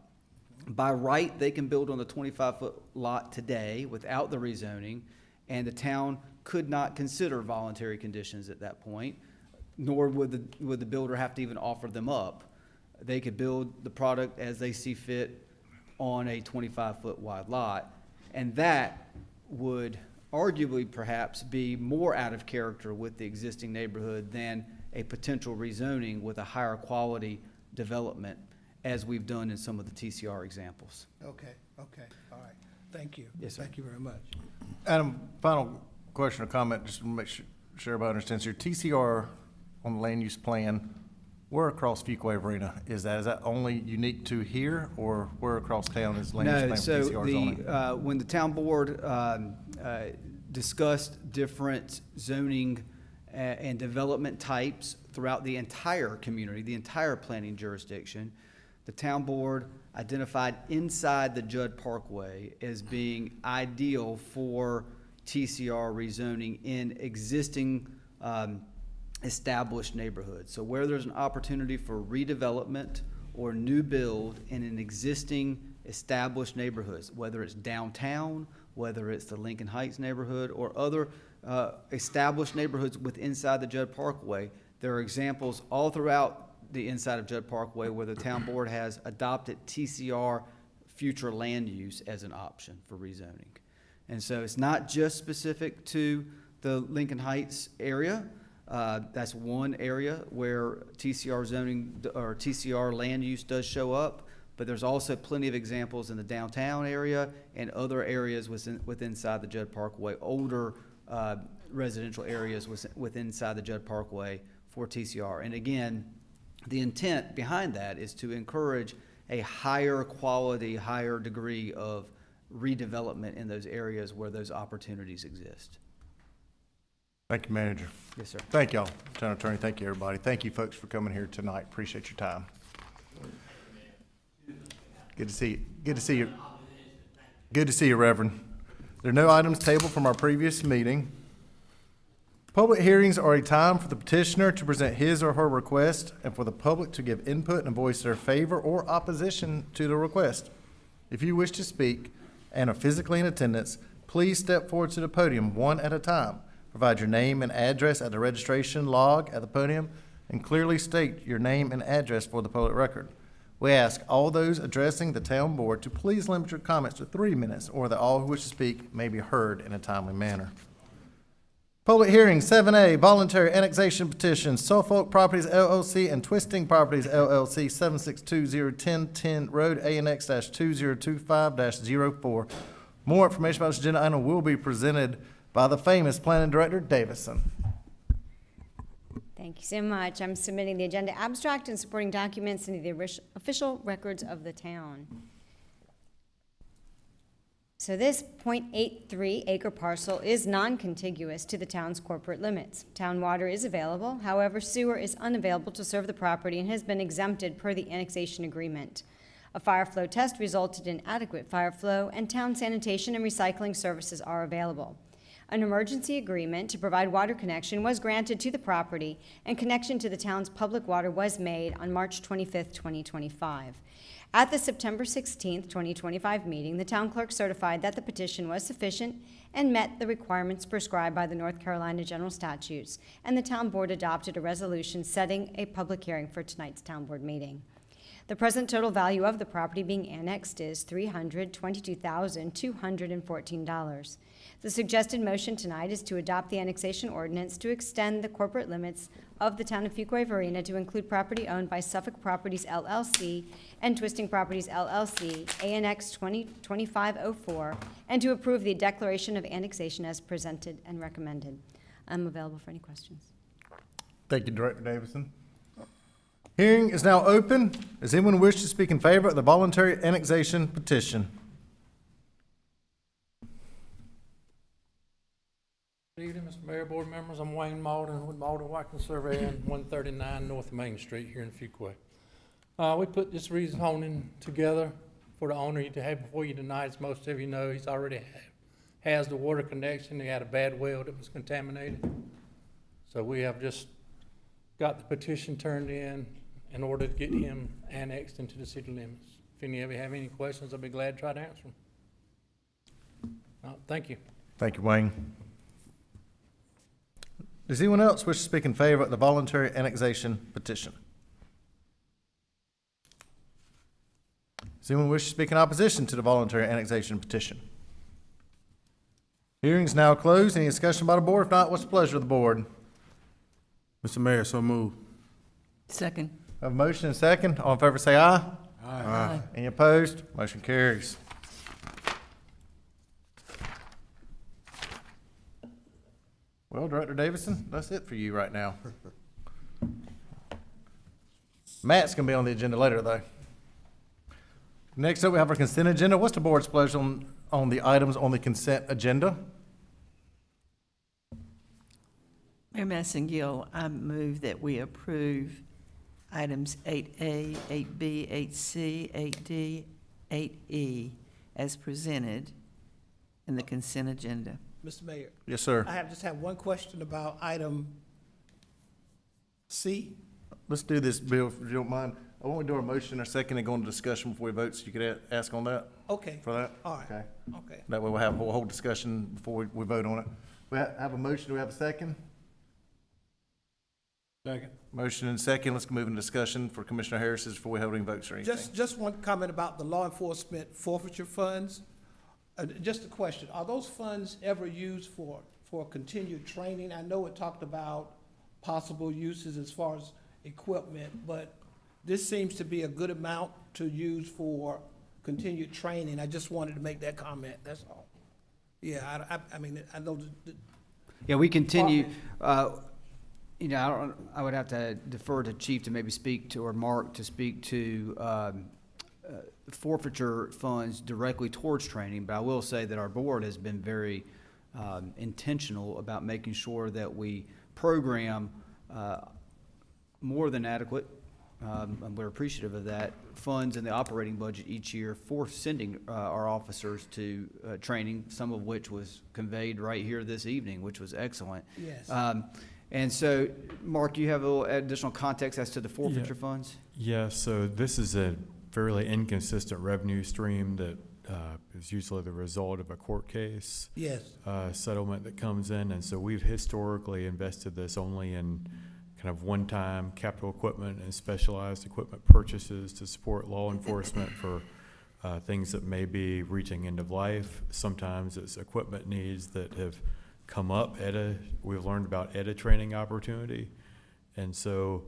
By right, they can build on the 25-foot lot today without the rezoning, and the town could not consider voluntary conditions at that point, nor would the builder have to even offer them up. They could build the product as they see fit on a 25-foot wide lot, and that would arguably perhaps be more out of character with the existing neighborhood than a potential rezoning with a higher quality development, as we've done in some of the TCR examples. Okay, all right. Thank you. Yes, sir. Thank you very much. Adam, final question or comment, just to make sure everybody understands here. TCR on the land use plan, where across Fuquay-Varina is that? Is that only unique to here, or where across town is land use plan for TCR zoning? When the town board discussed different zoning and development types throughout the entire community, the entire planning jurisdiction, the town board identified inside the Judd Parkway as being ideal for TCR rezoning in existing established neighborhoods. So where there's an opportunity for redevelopment or new build in an existing established neighborhoods, whether it's downtown, whether it's the Lincoln Heights neighborhood or other established neighborhoods inside the Judd Parkway, there are examples all throughout the inside of Judd Parkway where the town board has adopted TCR future land use as an option for rezoning. And so it's not just specific to the Lincoln Heights area. That's one area where TCR zoning or TCR land use does show up, but there's also plenty of examples in the downtown area and other areas inside the Judd Parkway, older residential areas inside the Judd Parkway for TCR. And again, the intent behind that is to encourage a higher quality, higher degree of redevelopment in those areas where those opportunities exist. Thank you, Manager. Yes, sir. Thank y'all, Town Attorney. Thank you, everybody. Thank you, folks, for coming here tonight. Appreciate your time. Good to see you. Good to see you. Good to see you, Reverend. There are no items tabled from our previous meeting. Public hearings are a time for the petitioner to present his or her request and for the public to give input and voice their favor or opposition to the request. If you wish to speak and are physically in attendance, please step forward to the podium one at a time. Provide your name and address at the registration log at the podium and clearly state your name and address for the public record. We ask all those addressing the town board to please limit your comments to 3 minutes or that all who wish to speak may be heard in a timely manner. Public hearing 7A, voluntary annexation petition, Suffolk Properties LLC and Twisting Properties LLC, 762011010 Road ANX-2025-04. More information about this agenda item will be presented by the famous Planning Director Davison. Thank you so much. I'm submitting the agenda abstract and supporting documents into the official records of the town. So this .83 acre parcel is non-contiguous to the town's corporate limits. Town water is available, however, sewer is unavailable to serve the property and has been exempted per the annexation agreement. A fire flow test resulted in adequate fire flow, and town sanitation and recycling services are available. An emergency agreement to provide water connection was granted to the property, and connection to the town's public water was made on March 25, 2025. At the September 16, 2025 meeting, the town clerk certified that the petition was sufficient and met the requirements prescribed by the North Carolina General Statutes, and the town board adopted a resolution setting a public hearing for tonight's town board meeting. The present total value of the property being annexed is $322,214. The suggested motion tonight is to adopt the annexation ordinance to extend the corporate limits of the town of Fuquay-Varina to include property owned by Suffolk Properties LLC and Twisting Properties LLC, ANX 2025-04, and to approve the declaration of annexation as presented and recommended. I'm available for any questions. Thank you, Director Davison. Hearing is now open. Does anyone wish to speak in favor of the voluntary annexation petition? Good evening, Mr. Mayor, board members. I'm Wayne Malden with Malden Watkins Surveying, 139 North Main Street here in Fuquay. We put this rezoning together for the owner to have before you tonight. As most of you know, he's already has the water connection. He had a bad well that was contaminated. So we have just got the petition turned in order to get him annexed into the city limits. If any of you have any questions, I'll be glad to try to answer them. Thank you. Thank you, Wayne. Does anyone else wish to speak in favor of the voluntary annexation petition? Does anyone wish to speak in opposition to the voluntary annexation petition? Hearing is now closed. Any discussion by the board? If not, what's the pleasure of the board? Mr. Mayor, so move. Second. I have a motion and a second. All in favor say aye. Aye. Aye. Any opposed? Motion carries. Well, Director Davison, that's it for you right now. Matt's going to be on the agenda later, though. Next up, we have our consent agenda. What's the board's pleasure on the items on the consent agenda? Mayor Massengill, I move that we approve items 8A, 8B, 8C, 8D, 8E as presented in the consent agenda. Mr. Mayor. Yes, sir. I just have one question about item C. Let's do this, Bill, if you don't mind. I want to do our motion or second and go into discussion before we vote, so you could ask on that. Okay. For that? All right. Okay. Okay. That way we'll have a whole discussion before we vote on it. We have a motion. Do we have a second? Second. Motion and second. Let's move into discussion for Commissioner Harris's before we have any votes or anything. Just one comment about the law enforcement forfeiture funds. Just a question, are those funds ever used for continued training? I know it talked about possible uses as far as equipment, but this seems to be a good amount to use for continued training. I just wanted to make that comment, that's all. Yeah, I mean, I know Yeah, we continue, you know, I would have to defer to Chief to maybe speak to, or Mark to speak to, forfeiture funds directly towards training, but I will say that our board has been very intentional about making sure that we program more than adequate, and we're appreciative of that, funds in the operating budget each year for sending our officers to training, some of which was conveyed right here this evening, which was excellent. Yes. And so, Mark, you have a little additional context as to the forfeiture funds? Yeah, so this is a fairly inconsistent revenue stream that is usually the result of a court case. Yes. Settlement that comes in, and so we've historically invested this only in kind of one-time capital equipment and specialized equipment purchases to support law enforcement for things that may be reaching end of life. Sometimes it's equipment needs that have come up we've learned about at a training opportunity. And so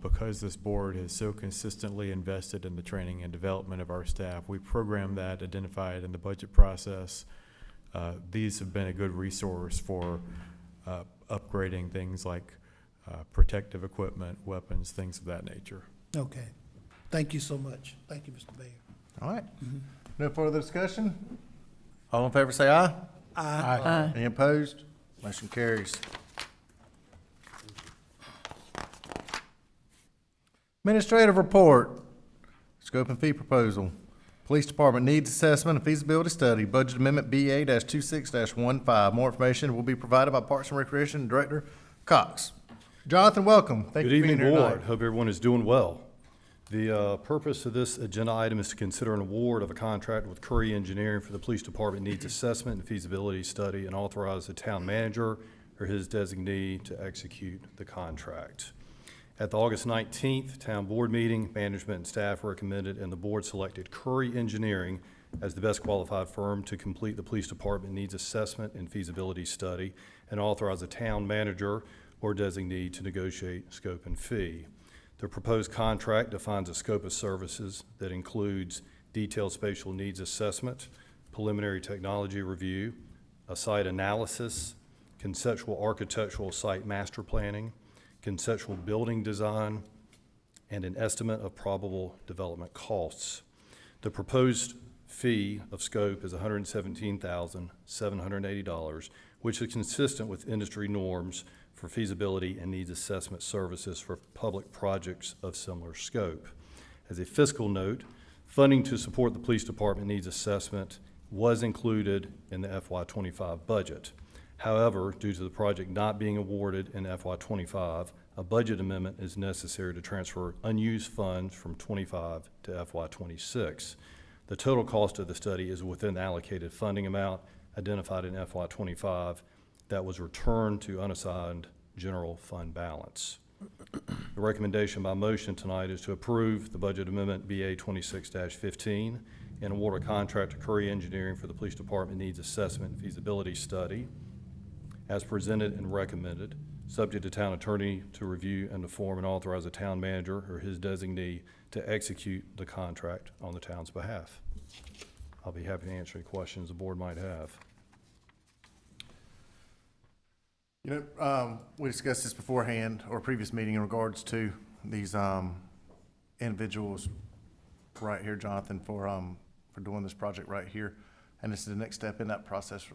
because this board has so consistently invested in the training and development of our staff, we program that, identify it in the budget process. These have been a good resource for upgrading things like protective equipment, weapons, things of that nature. Okay. Thank you so much. Thank you, Mr. Mayor. All right. No further discussion? All in favor say aye. Aye. Any opposed? Motion carries. Administrative report, scope and fee proposal. Police Department needs assessment and feasibility study, budget amendment BA-26-15. More information will be provided by Parks and Recreation Director Cox. Jonathan, welcome. Thank you Good for being evening, here Board. tonight. Hope everyone is doing well. The purpose of this agenda item is to consider an award of a contract with Curry Engineering for the Police Department needs assessment and feasibility study, and authorize the town manager or his designee to execute the contract. At the August 19th town board meeting, management and staff recommended and the board selected Curry Engineering as the best qualified firm to complete the police department needs assessment and feasibility study, and authorize the town manager or designee to negotiate scope and fee. The proposed contract defines a scope of services that includes detailed spatial needs assessment, preliminary technology review, a site analysis, conceptual architectural site master planning, conceptual building design, and an estimate of probable development costs. The proposed fee of scope is $117,780, which is consistent with industry norms for feasibility and needs assessment services for public projects of similar scope. As a fiscal note, funding to support the police department needs assessment was included in the FY25 budget. However, due to the project not being awarded in FY25, a budget amendment is necessary to transfer unused funds from 25 to FY26. The total cost of the study is within the allocated funding amount identified in FY25 that was returned to unassigned general fund balance. The recommendation by motion tonight is to approve the budget amendment BA 26-15 and award a contract to Curry Engineering for the Police Department Needs Assessment and Feasibility Study as presented and recommended, subject to town attorney to review and to form and authorize a town manager or his designee to execute the contract on the town's behalf. I'll be happy to answer any questions the board might have. You know, we discussed this beforehand or previous meeting in regards to these individuals right here, Jonathan, for doing this project right here. And this is the next step in that process.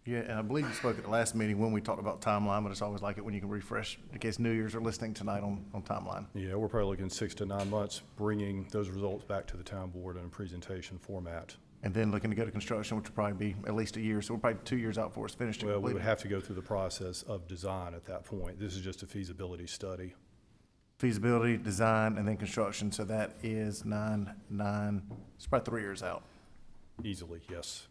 Yeah, and I believe you spoke at the last meeting when we talked about timeline, but it's always like it when you can refresh in case New Year's are listening tonight on timeline. Yeah, we're probably looking 6 to 9 months, bringing those results back to the town board in a presentation format. And then looking to go to construction, which will probably be at least a year. So we're probably 2 years out for us finished. Well, we would have to go through the process of design at that point. This is just a feasibility study. Feasibility, design, and then construction. So that is it's probably 3 years out. Easily, yes.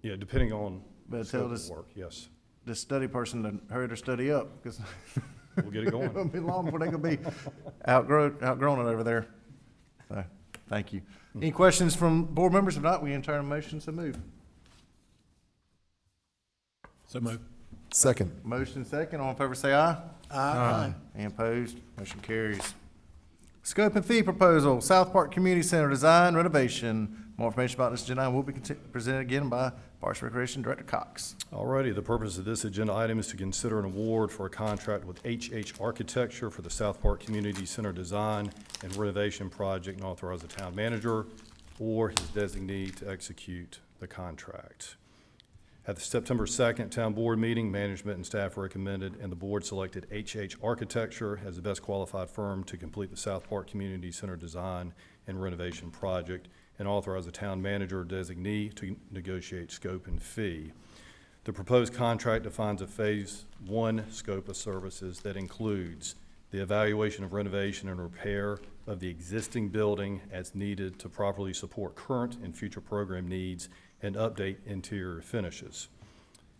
Yeah, depending on But scope tell of this, work, yes. this study person to hurry their study up because We'll get it going. it won't be long before they're going to be outgrown it over there. So, thank you. Any questions from board members? If not, we enter a motion to move. So move. Second. Motion second. All in favor say aye. Aye. Any opposed? Motion carries. Scope and fee proposal, South Park Community Center design renovation. More information about this agenda item will be presented again by Parks and Recreation Director Cox. Alrighty, the purpose of this agenda item is to consider an award for a contract with HH Architecture for the South Park Community Center design and renovation project, and authorize the town manager or his designee to execute the contract. At the September 2nd town board meeting, management and staff recommended and the board selected HH Architecture as the best qualified firm to complete the South Park Community Center design and renovation project, and authorize the town manager or designee to negotiate scope and fee. The proposed contract defines a phase 1 scope of services that includes the evaluation of renovation and repair of the existing building as needed to properly support current and future program needs and update interior finishes,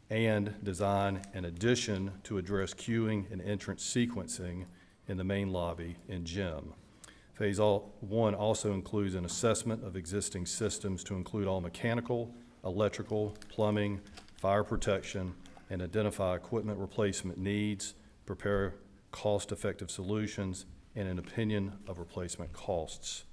and design an addition to address queuing and entrance sequencing in the main lobby and gym. Phase 1 also includes an assessment of existing systems to include all mechanical, electrical, plumbing, fire protection, and identify equipment replacement needs, prepare cost-effective solutions, and an opinion of replacement costs.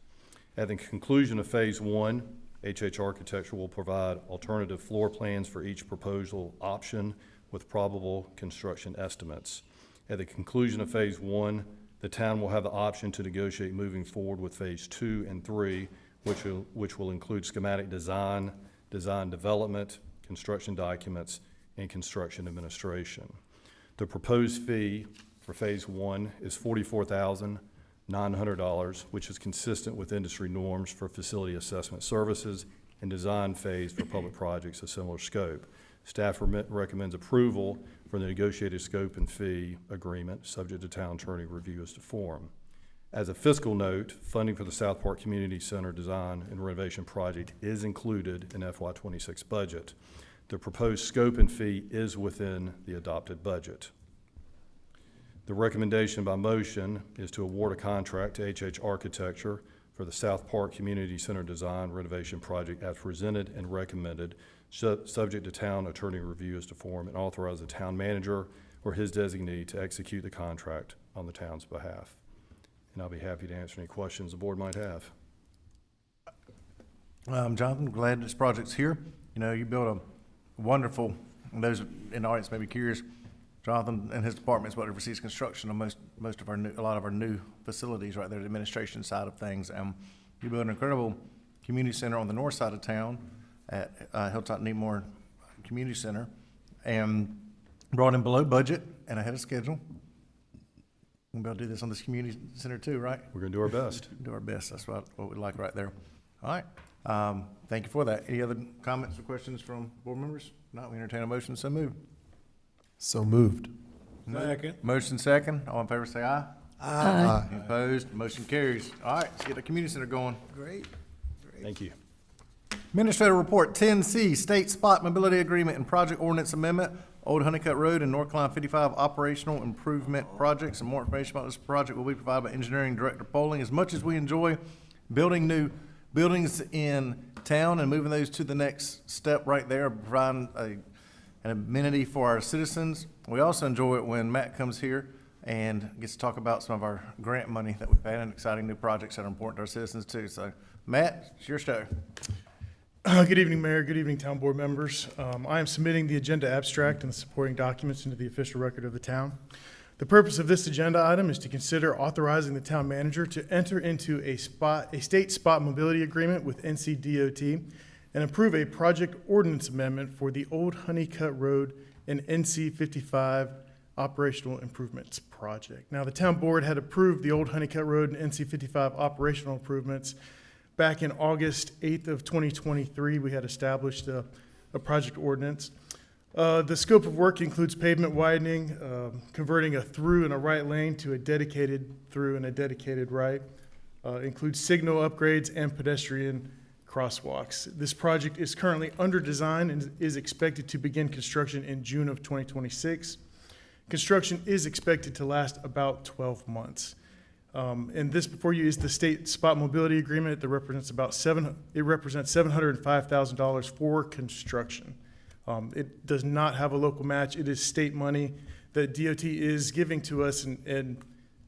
At the conclusion of Phase 1, HH Architecture will provide alternative floor plans for each proposal option with probable construction estimates. At the conclusion of Phase 1, the town will have the option to negotiate moving forward with Phase 2 and 3, which will include schematic design, design development, construction documents, and construction administration. The proposed fee for Phase 1 is $44,900, which is consistent with industry norms for facility assessment services and design phase for public projects of similar scope. Staff recommends approval for the negotiated scope and fee agreement, subject to town attorney review as to form. As a fiscal note, funding for the South Park Community Center design and renovation project is included in FY26 budget. The proposed scope and fee is within the adopted budget. The recommendation by motion is to award a contract to HH Architecture for the South Park Community Center design renovation project as presented and recommended, subject to town attorney review as to form, and authorize the town manager or his designee to execute the contract on the town's behalf. And I'll be happy to answer any questions the board might have. Jonathan, glad this project's here. You know, you built a wonderful, and those in the audience may be curious, Jonathan and his department is what oversees construction of most of our a lot of our new facilities right there, the administration side of things. You built an incredible community center on the north side of town at Hilltop Needmore Community Center, and brought in below budget and ahead of schedule. We'll be able to do this on this community center too, right? We're going to do our best. Do our best. That's what we like right there. All right. Thank you for that. Any other comments or questions from board members? Not, we entertain a motion. So moved. So moved. Second. Motion second. All in favor say aye. Aye. Any opposed? Motion carries. All right, let's get the community center going. Great. Thank you. Administrative report 10C, State Spot Mobility Agreement and Project Ordinance Amendment, Old Honeycutt Road and North Line 55 Operational Improvement Projects. And more information about this project will be provided by Engineering Director Poling. As much as we enjoy building new buildings in town and moving those to the next step right there, providing an amenity for our citizens, we also enjoy it when Matt comes here and gets to talk about some of our grant money that we've had and exciting new projects that are important to our citizens too. So, Matt, it's your show. Good evening, Mayor. Good evening, town board members. I am submitting the agenda abstract and the supporting documents into the official record of the town. The purpose of this agenda item is to consider authorizing the town manager to enter into a state spot mobility agreement with NCDOT and approve a project ordinance amendment for the Old Honeycutt Road and NC 55 Operational Improvements Project. Now, the town board had approved the Old Honeycutt Road and NC 55 operational improvements back in August 8th of 2023. We had established a project ordinance. The scope of work includes pavement widening, converting a through and a right lane to a dedicated through and a dedicated right, includes signal upgrades and pedestrian crosswalks. This project is currently under design and is expected to begin construction in June of 2026. Construction is expected to last about 12 months. And this before you is the state spot mobility agreement that represents represents $705,000 for construction. It does not have a local match. It is state money that DOT is giving to us, and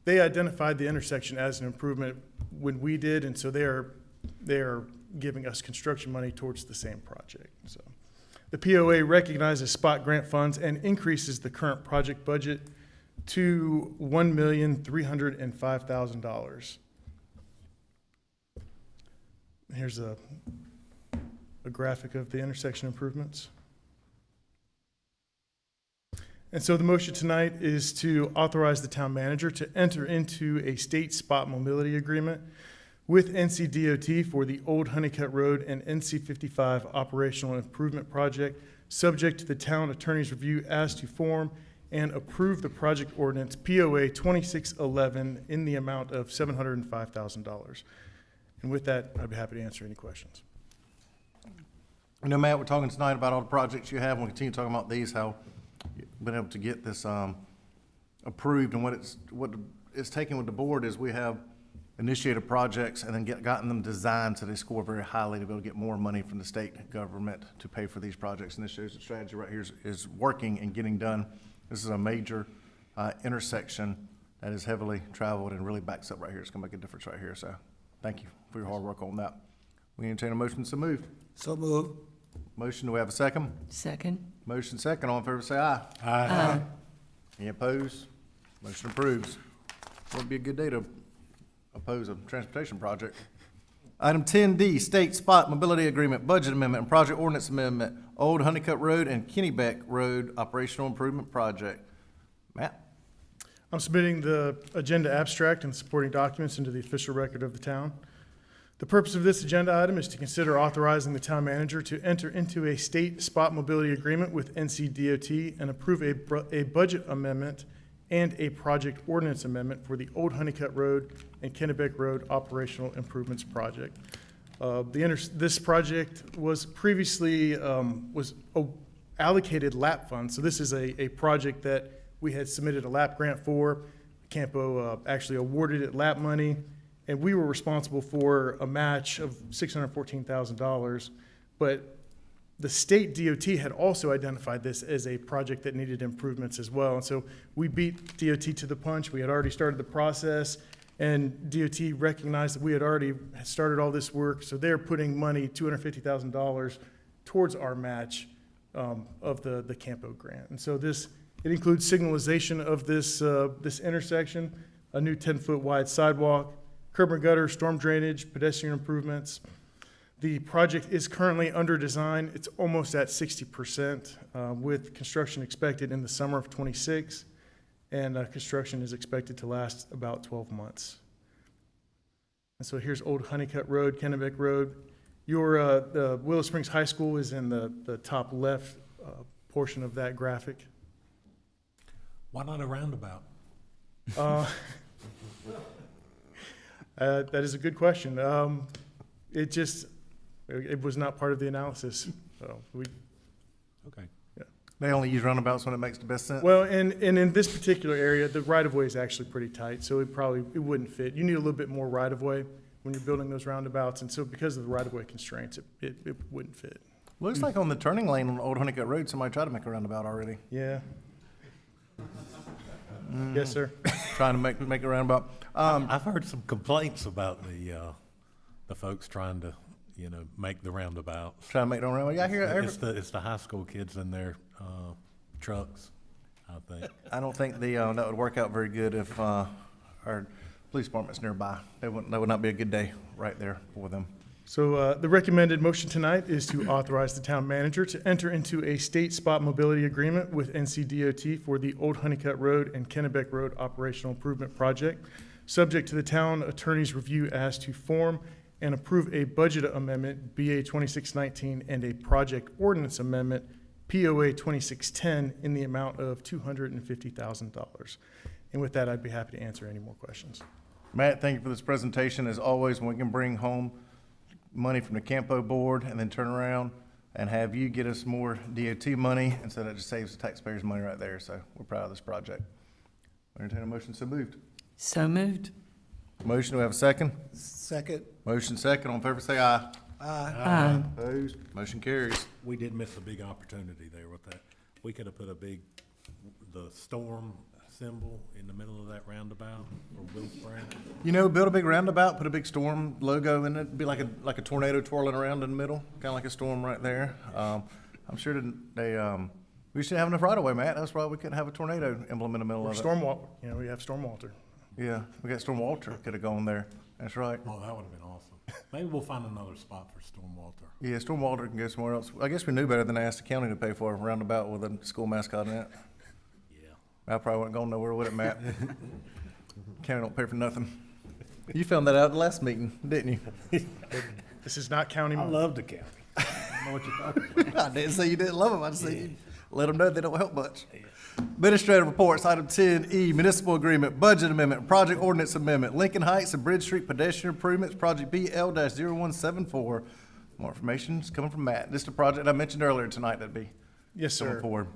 they identified the intersection as an improvement when we did, and so they are giving us construction money towards the same project. So the POA recognizes spot grant funds and increases the current project budget to $1,305,000. Here's a graphic of the intersection improvements. And so the motion tonight is to authorize the town manager to enter into a state spot mobility agreement with NCDOT for the Old Honeycutt Road and NC 55 Operational Improvement Project, subject to the town attorney's review as to form and approve the project ordinance POA 2611 in the amount of $705,000. And with that, I'd be happy to answer any questions. You know, Matt, we're talking tonight about all the projects you have, and we'll continue talking about these, how you've been able to get this approved, and what it's taken with the board is we have initiated projects and then gotten them designed so they score very highly to be able to get more money from the state government to pay for these projects. And this shows the strategy right here is working and getting done. This is a major intersection that is heavily traveled and really backs up right here. It's gonna make a difference right here. So thank you for your hard work on that. We entertain a motion to move. So move. Motion, do we have a second? Second. Motion second, all in favor say aye. Aye. Any opposed? Motion approves. Would be a good day to oppose a transportation project. Item 10D, State Spot Mobility Agreement, Budget Amendment, and Project Ordinance Amendment, Old Honeycutt Road and Kennebec Road Operational Improvement Project. Matt? I'm submitting the agenda abstract and supporting documents into the official record of the town. The purpose of this agenda item is to consider authorizing the town manager to enter into a state spot mobility agreement with NCDOT and approve a budget amendment and a project ordinance amendment for the Old Honeycutt Road and Kennebec Road Operational Improvements Project. This project was previously allocated LAP funds, so this is a project that we had submitted a LAP grant for. Campo actually awarded it LAP money, and we were responsible for a match of $614,000. But the state DOT had also identified this as a project that needed improvements as well. And so we beat DOT to the punch. We had already started the process, and DOT recognized that we had already started all this work. So they're putting money, $250,000, towards our match of the Campo grant. And so it includes signalization of this intersection, a new 10-foot wide sidewalk, curb and gutter, storm drainage, pedestrian improvements. The project is currently under design. It's almost at 60%, with construction expected in the summer of '26, and construction is expected to last about 12 months. And so here's Old Honeycutt Road, Kennebec Road. The Willow Springs High School is in the top left portion of that graphic. Why not a roundabout? That is a good question. It was not part of the analysis, so Okay. yeah. They only use roundabouts when it makes the best sense? Well, and in this particular area, the right-of-way is actually pretty tight, so it wouldn't fit. You need a little bit more right-of-way when you're building those roundabouts, and so because of the right-of-way constraints, it wouldn't fit. Looks like on the turning lane on Old Honeycutt Road, somebody tried to make a roundabout already. Yeah. Yes, sir. Trying to make a roundabout. I've heard some complaints about the folks trying to, make the roundabouts. Trying to make the roundabout. Yeah, I hear It's the high school kids in their trucks, I think. I don't think that would work out very good if our police department's nearby. That would not be a good day right there for them. So the recommended motion tonight is to authorize the town manager to enter into a state spot mobility agreement with NCDOT for the Old Honeycutt Road and Kennebec Road Operational Improvement Project, subject to the town attorney's review as to form, and approve a budget amendment, BA 2619, and a project ordinance amendment, POA 2610, in the amount of $250,000. And with that, I'd be happy to answer any more questions. Matt, thank you for this presentation. As always, when we can bring home money from the Campo board and then turn around and have you get us more DOT money, and so that just saves the taxpayers money right there. So we're proud of this project. Entertain a motion, so moved. So moved. Motion, do we have a second? Second. Motion second, all in favor say aye. Aye. Opposed, motion carries. We did miss a big opportunity there with that. We could have put the storm symbol in the middle of that roundabout for Will Spring. Build a big roundabout, put a big storm logo in it. It'd be like a tornado twirling around in the middle, kind of like a storm right there. I'm sure we should have enough right away, Matt. That's why we couldn't have a tornado emblem in the middle of it. We have Storm Walter. Yeah, we got Storm Walter could have gone there. That's right. Oh, that would have been awesome. Maybe we'll find another spot for Storm Walter. Yeah, Storm Walter can go somewhere else. I guess we knew better than to ask the county to pay for a roundabout with a school mascot in it. I probably wasn't going nowhere with it, Matt. County don't pay for nothing. You found that out at the last meeting, didn't you? This is not county money. I love the county. I don't know what you're talking about. I didn't say you didn't love them. I just said you let them know they don't help much. Administrative reports, item 10E, municipal agreement, budget amendment, project ordinance amendment, Lincoln Heights and Bridge Street pedestrian improvements, project BL-0174. More information is coming from Matt. This is the project I mentioned earlier tonight that'd be Yes, coming sir. forward.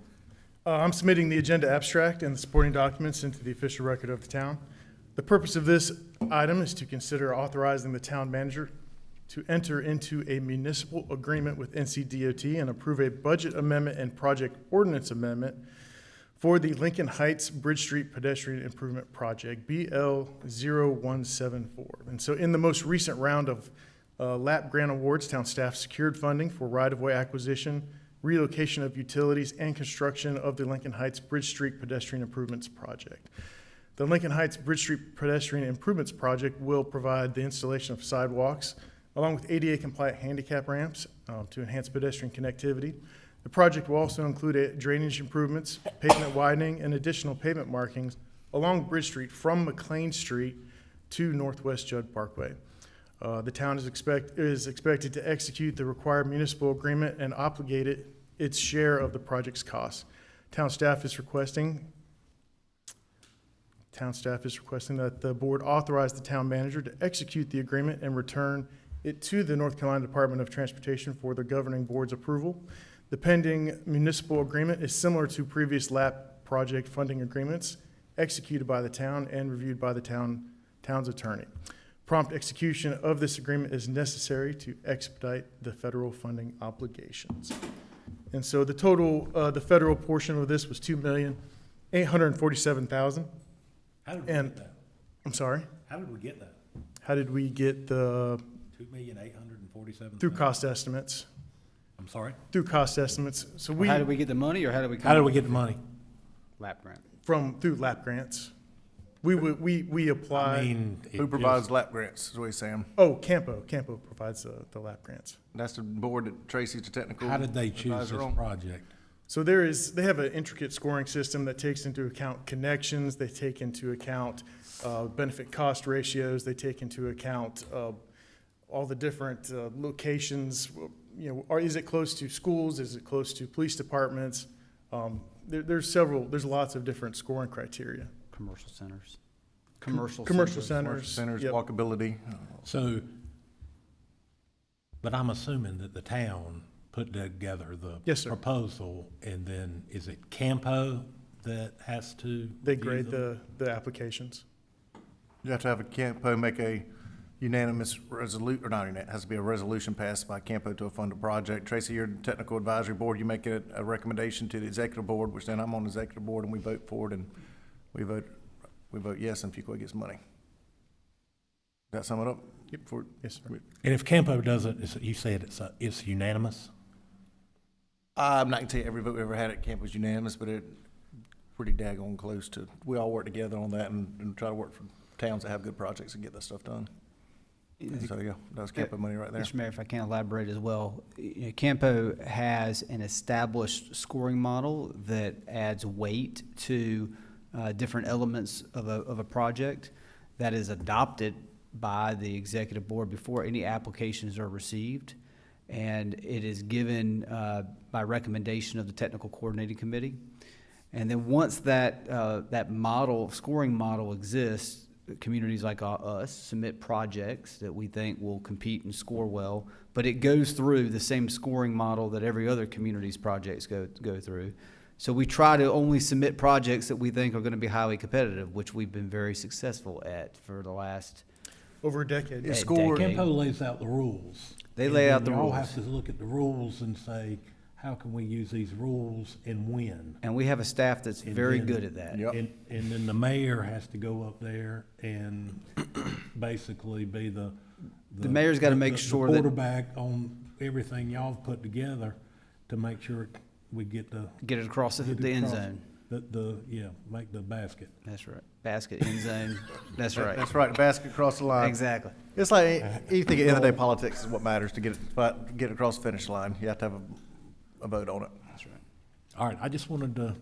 I'm submitting the agenda abstract and the supporting documents into the official record of the town. The purpose of this item is to consider authorizing the town manager to enter into a municipal agreement with NCDOT and approve a budget amendment and project ordinance amendment for the Lincoln Heights Bridge Street Pedestrian Improvement Project, BL-0174. And so in the most recent round of LAP grant awards, town staff secured funding for right-of-way acquisition, relocation of utilities, and construction of the Lincoln Heights Bridge Street Pedestrian Improvements Project. The Lincoln Heights Bridge Street Pedestrian Improvements Project will provide the installation of sidewalks along with ADA-compliant handicap ramps to enhance pedestrian connectivity. The project will also include drainage improvements, pavement widening, and additional pavement markings along Bridge Street from McLean Street to Northwest Judd Parkway. The town is expected to execute the required municipal agreement and obligate its share of the project's costs. Town staff is requesting that the board authorize the town manager to execute the agreement and return it to the North Carolina Department of Transportation for the governing board's approval. The pending municipal agreement is similar to previous LAP project funding agreements executed by the town and reviewed by the town's attorney. Prompt execution of this agreement is necessary to expedite the federal funding obligations. And so the total, the federal portion of this was $2,847,000. How did we get that? I'm sorry? How did we get that? How did we get the? $2,847,000. Through cost estimates. I'm sorry? Through cost estimates. So How did we get the money, or how did we? How did we get the money? LAP grant. Through LAP grants. We apply. I mean, Who provides LAP grants, is what he's saying? Oh, Campo provides the LAP grants. That's the board that Tracy's the technical How did they choose advisor this on? project? So they have an intricate scoring system that takes into account connections, they take into account benefit cost ratios, they take into account all the different locations, is it close to schools, is it close to police departments? There's lots of different scoring criteria. Commercial centers. Commercial centers. Yep. Walkability. So, but I'm assuming that the town put together the Yes, sir. proposal, and then is it Campo that has to? They review grade them? the applications. You have to have a Campo make a unanimous resolution, or not unanimous, has to be a resolution passed by Campo to fund a project. Tracy, you're the technical advisory board, you make a recommendation to the executive board, which then I'm on the executive board, and we vote for it, and we vote yes, and Fuquay gets money. Does that sum it up? Yep. Yes, sir. And if Campo does it, you said it's unanimous? I'm not gonna tell you every vote we ever had at camp was unanimous, but it pretty daggone close to, we all work together on that and try to work for towns that have good projects and get that stuff done. And so, yeah, that was Campo money right there. Mr. Mayor, if I can elaborate as well, Campo has an established scoring model that adds weight to different elements of a project that is adopted by the executive board before any applications are received. And it is given by recommendation of the technical coordinating committee. And then once that scoring model exists, communities like us submit projects that we think will compete and score well, but it goes through the same scoring model that every other community's projects go through. So we try to only submit projects that we think are going to be highly competitive, which we've been very successful at for the last over a decade. Campo lays out the rules. They lay out the rules. You all rules. have to look at the rules and say, how can we use these rules and win? And we have a staff that's very good at that. And then the mayor has to go up there and basically be the mayor's got to make sure that quarterback on everything y'all have put together to make sure we get it across the end zone. Make the basket. That's right. Basket, end zone. That's right. That's right. The basket across the line. Exactly. It's like you think at the end of the day, politics is what matters to get it across the finish line. You have to have a vote on it. That's right. All right. I just wanted to.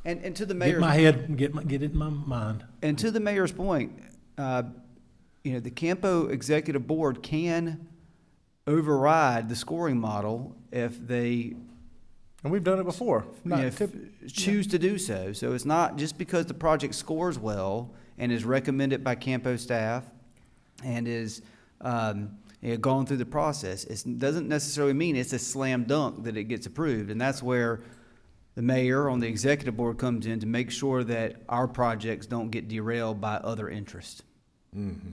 And to the mayor's get my head, get it in my mind. And to the mayor's point, the Campo Executive Board can override the scoring model if they And we've done it before. Not choose to do so. So it's not just because the project scores well and is recommended by Campo staff and is gone through the process. It doesn't necessarily mean it's a slam dunk that it gets approved. And that's where the mayor on the executive board comes in to make sure that our projects don't get derailed by other interests. Mm-hmm.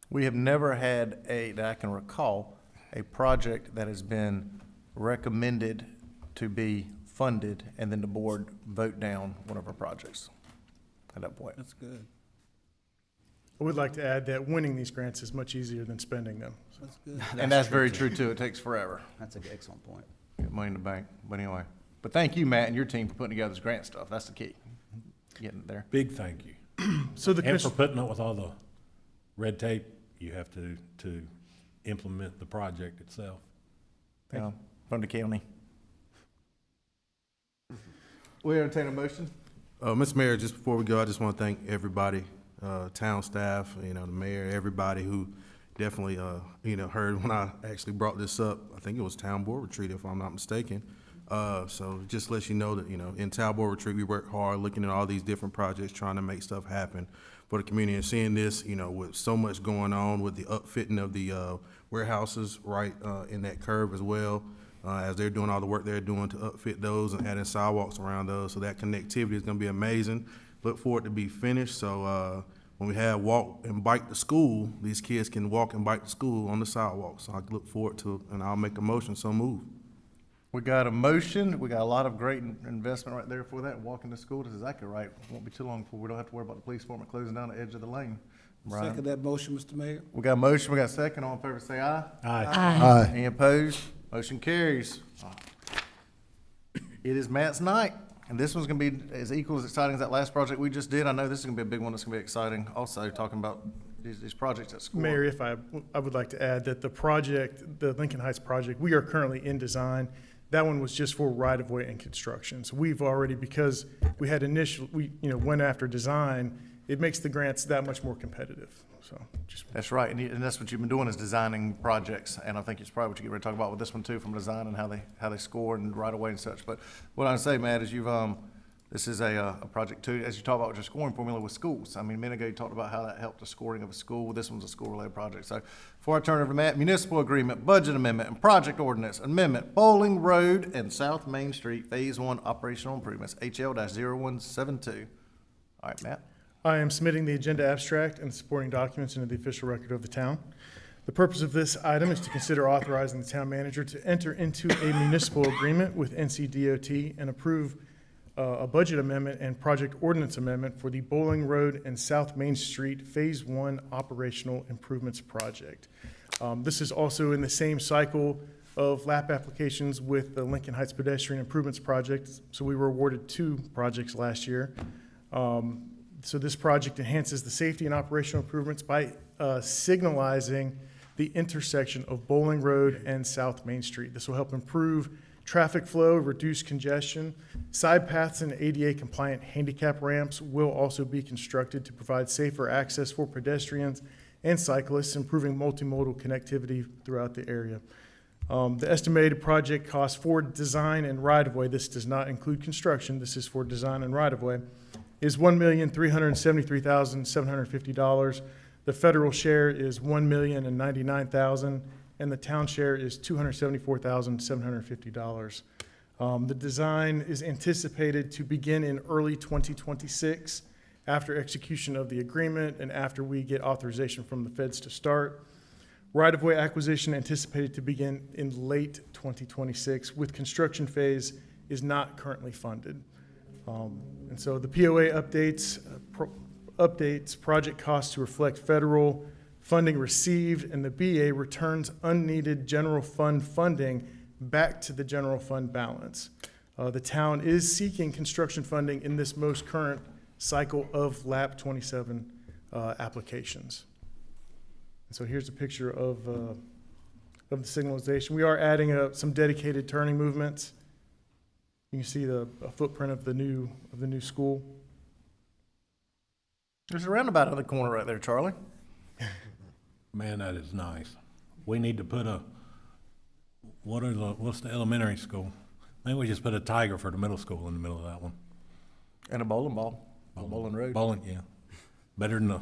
We have never had that I can recall, a project that has been recommended to be funded and then the board vote down one of our projects at that point. That's good. I would like to add that winning these grants is much easier than spending them. That's good. And that's very true too. It takes forever. That's an excellent point. Get money in the bank. But anyway, but thank you, Matt, and your team for putting together this grant stuff. That's the key. Getting it there. Big thank you. So the And for putting up with all the red tape you have to implement the project itself. From the county. We entertain a motion. Mr. Mayor, just before we go, I just want to thank everybody, town staff, the mayor, everybody who definitely, heard when I actually brought this up. I think it was town board retreat, if I'm not mistaken. So just let you know that, in town board retreat, we work hard looking at all these different projects, trying to make stuff happen for the community, and seeing this, with so much going on with the upfitting of the warehouses right in that curve as well, as they're doing all the work they're doing to upfit those and adding sidewalks around those. So that connectivity is going to be amazing. Look for it to be finished. So when we have walk and bike to school, these kids can walk and bike to school on the sidewalk. So I look forward to, and I'll make a motion, so move. We got a motion. We got a lot of great investment right there for that. Walking to school, that's exactly right. Won't be too long before we don't have to worry about the police department closing down the edge of the lane. Brian? Second that motion, Mr. Mayor. We got a motion. We got a second. All in favor, say aye. Aye. Aye. Any opposed? Motion carries. It is Matt's night, and this one's gonna be as equal as exciting as that last project we just did. I know this is gonna be a big one. That's gonna be exciting. Also, talking about these projects at school. Mayor, if I would like to add that the project, the Lincoln Heights project, we are currently in design. That one was just for right-of-way and construction. So we've already, because we had went after design, it makes the grants that much more competitive. So That's right, and that's what you've been doing is designing projects, and I think it's probably what you get ready to talk about with this one too, from design and how they score and right away and such. But what I'm saying, Matt, is this is a project too, as you talk about with your scoring formula with schools. I mean, a minute ago you talked about how that helped the scoring of a school. This one's a school-related project. So before I turn it over to Matt, municipal agreement, budget amendment, and project ordinance amendment, Bowling Road and South Main Street Phase 1 operational improvements, HL-0172. All right, Matt. I am submitting the agenda abstract and supporting documents into the official record of the town. The purpose of this item is to consider authorizing the town manager to enter into a municipal agreement with NCDOT and approve a budget amendment and project ordinance amendment for the Bowling Road and South Main Street Phase 1 operational improvements project. This is also in the same cycle of LAP applications with the Lincoln Heights pedestrian improvements project. So we were awarded 2 projects last year. So this project enhances the safety and operational improvements by signalizing the intersection of Bowling Road and South Main Street. This will help improve traffic flow, reduce congestion. Side paths and ADA-compliant handicap ramps will also be constructed to provide safer access for pedestrians and cyclists, improving multimodal connectivity throughout the area. The estimated project cost for design and right-of-way, this does not include construction, this is for design and right-of-way, is $1,373,750. The federal share is $1,099,000, and the town share is $274,750. The design is anticipated to begin in early 2026 after execution of the agreement and after we get authorization from the feds to start. Right-of-way acquisition anticipated to begin in late 2026, with construction phase is not currently funded. And so the POA updates project costs to reflect federal funding received, and the BA returns unneeded general fund funding back to the general fund balance. The town is seeking construction funding in this most current cycle of LAP 27 applications. And so here's a picture of the signalization. We are adding some dedicated turning movements. You can see the footprint of the new school. There's a roundabout in the corner right there, Charlie. Man, that is nice. We need to put what's the elementary school? Maybe we just put a tiger for the middle school in the middle of that one. And a bowling ball, bowling road. Bowling, yeah. Better than the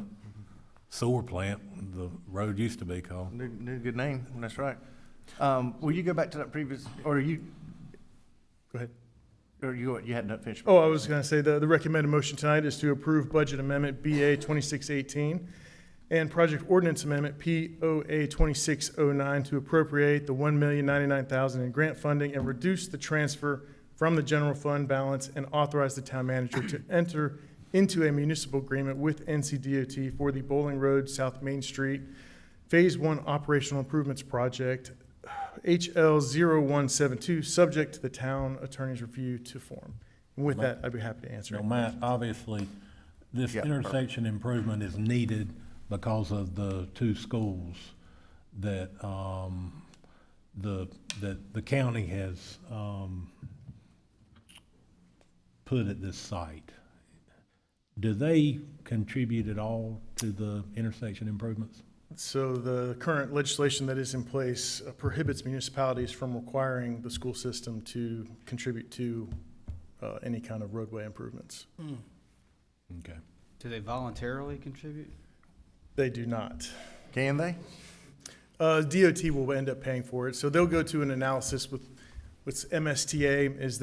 sewer plant, the road used to be called. New good name, that's right. Will you go back to that previous, or you, Go ahead. or you had not finished? Oh, I was going to say the recommended motion tonight is to approve Budget Amendment BA 2618 and Project Ordinance Amendment POA 2609 to appropriate the $1,099,000 in grant funding and reduce the transfer from the general fund balance and authorize the town manager to enter into a municipal agreement with NCDOT for the Bowling Road South Main Street Phase 1 Operational Improvements Project, HL 0172, subject to the town attorney's review to form. And with that, I'd be happy to answer. So any Matt, questions. obviously, this Yeah, intersection improvement is needed because of the two schools that, the county has, put at this site. Do they contribute at all to the intersection improvements? So the current legislation that is in place prohibits municipalities from requiring the school system to contribute to any kind of roadway improvements. Okay. Do they voluntarily contribute? They do not. Can they? DOT will end up paying for it, so they'll go to an analysis with MSTA is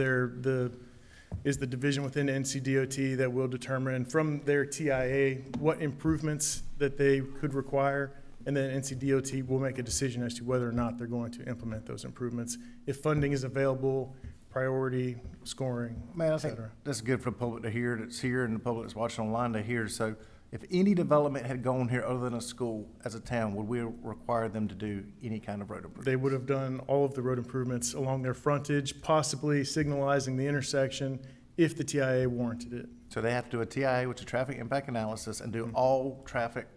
the division within NCDOT that will determine from their TIA what improvements that they could require, and then NCDOT will make a decision as to whether or not they're going to implement those improvements. If funding is available, priority, scoring, Man, I et think cetera. that's good for the public to hear, that's here, and the public that's watching online to hear. So if any development had gone here other than a school as a town, would we require them to do any kind of road improvement? They would have done all of the road improvements along their frontage, possibly signalizing the intersection if the TIA warranted it. So they have to do a TIA, which is traffic impact analysis, and do all traffic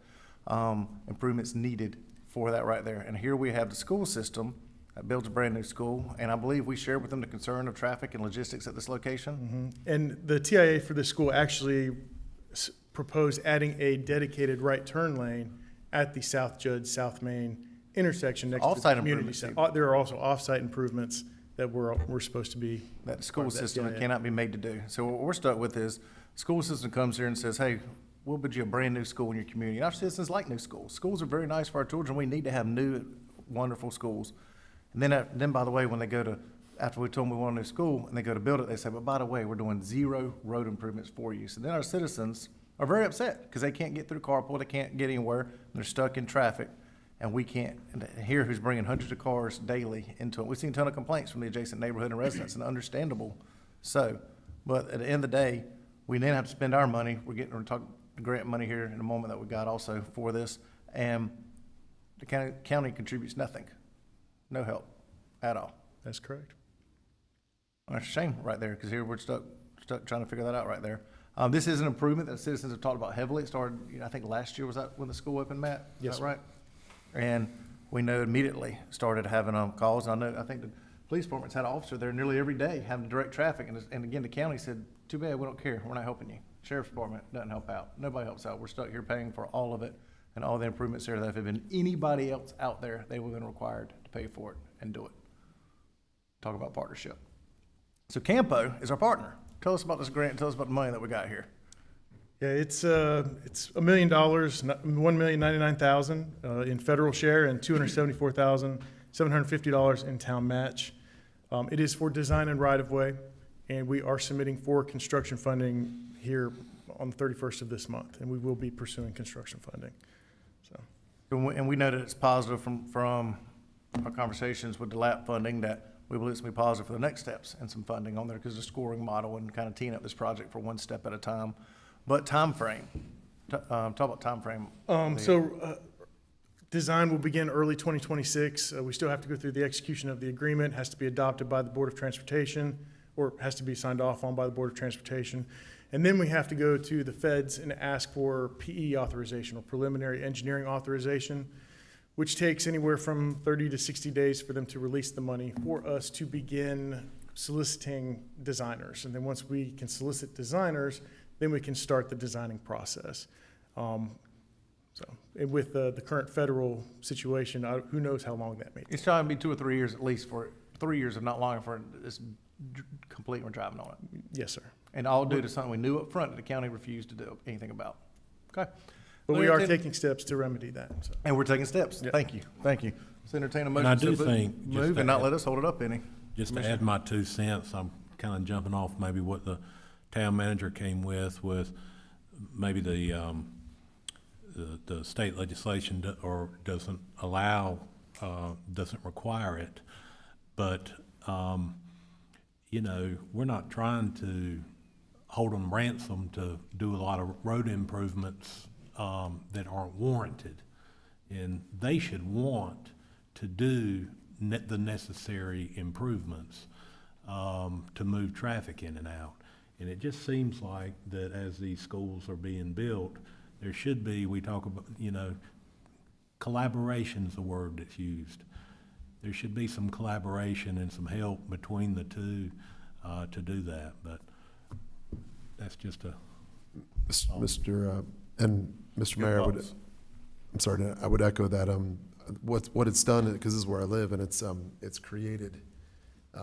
improvements needed for that right there. And here we have the school system that builds a brand-new school, and I believe we shared with them the concern of traffic and logistics at this location. And the TIA for this school actually proposed adding a dedicated right turn lane at the South Judge, South Main intersection next to the Off-site community improvements, center. There are also off-site improvements that we're supposed to be. That the school part of that system TIA. cannot be made to do. So what we're stuck with is, school system comes here and says, hey, we'll build you a brand-new school in your community. Our citizens like new schools. Schools are very nice for our children. We need to have new, wonderful schools. And then by the way, when they go to, after we told them we want a new school, and they go to build it, they say, but by the way, we're doing 0 road improvements for you. So then our citizens are very upset, because they can't get through carpool, they can't get anywhere, and they're stuck in traffic. And we can't, and here who's bringing hundreds of cars daily into it. We've seen a ton of complaints from the adjacent neighborhood and residents, and understandable. So, but at the end of the day, we then have to spend our money. We're talking grant money here in a moment that we got also for this. And the county contributes nothing, no help at all. That's correct. That's a shame right there, because here we're stuck trying to figure that out right there. This is an improvement that citizens have talked about heavily. It started, I think last year, was that when the school opened, Matt? Yes, Is that sir. right? And we know immediately started having calls. I think the police department's had an officer there nearly every day having direct traffic. And again, the county said, too bad, we don't care. We're not helping you. Sheriff's Department doesn't help out. Nobody helps out. We're stuck here paying for all of it and all the improvements there. That if it had been anybody else out there, they would have been required to pay for it and do it. Talk about partnership. So Campo is our partner. Tell us about this grant. Tell us about the money that we got here. Yeah, it's $1 million, $1,099,000 in federal share and $274,750 in town match. It is for design and right-of-way, and we are submitting for construction funding here on the 31st of this month, and we will be pursuing construction funding. So, And we know that it's positive from our conversations with the LAP funding, that we believe it's going to be positive for the next steps and some funding on there, because the scoring model and kind of teeing up this project for one step at a time. But timeframe, talk about timeframe. Design will begin early 2026. We still have to go through the execution of the agreement, has to be adopted by the Board of Transportation, or has to be signed off on by the Board of Transportation. And then we have to go to the feds and ask for PE authorization, or preliminary engineering authorization, which takes anywhere from 30 to 60 days for them to release the money for us to begin soliciting designers. And then once we can solicit designers, then we can start the designing process. And with the current federal situation, who knows how long that may take. It's trying to be 2 or 3 years at least for 3 years, if not longer, for this complete when we're driving on it. Yes, sir. And all due to something we knew up front that the county refused to do anything about. Okay. But we are taking steps to remedy that. So. And we're taking steps. Yep. Thank you. Thank you. Let's entertain a And motion I do to think, just move to and not add- let us hold it up any. Just to add my 2 cents, I'm kind of jumping off maybe what the town manager came with maybe the state legislation doesn't allow, doesn't require it. But, you know, we're not trying to hold them ransom to do a lot of road improvements that aren't warranted. And they should want to do the necessary improvements to move traffic in and out. And it just seems like that as these schools are being built, there should be, we talk about, you know, collaboration is the word that's used. There should be some collaboration and some help between the two to do that, but that's just a. Mr. Mayor, I would echo that. What it's done, because this is where I live, and it's created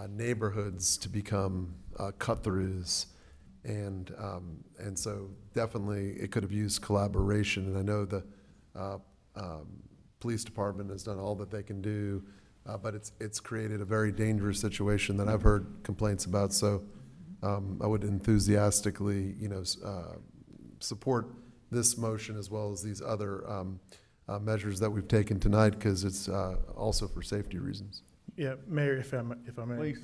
neighborhoods to become cut-throughs, and so definitely it could have used collaboration. And I know the police department has done all that they can do, but it's created a very dangerous situation that I've heard complaints about. So I would enthusiastically, support this motion as well as these other measures that we've taken tonight, because it's also for safety reasons. Yeah, Mayor, if I may. Please.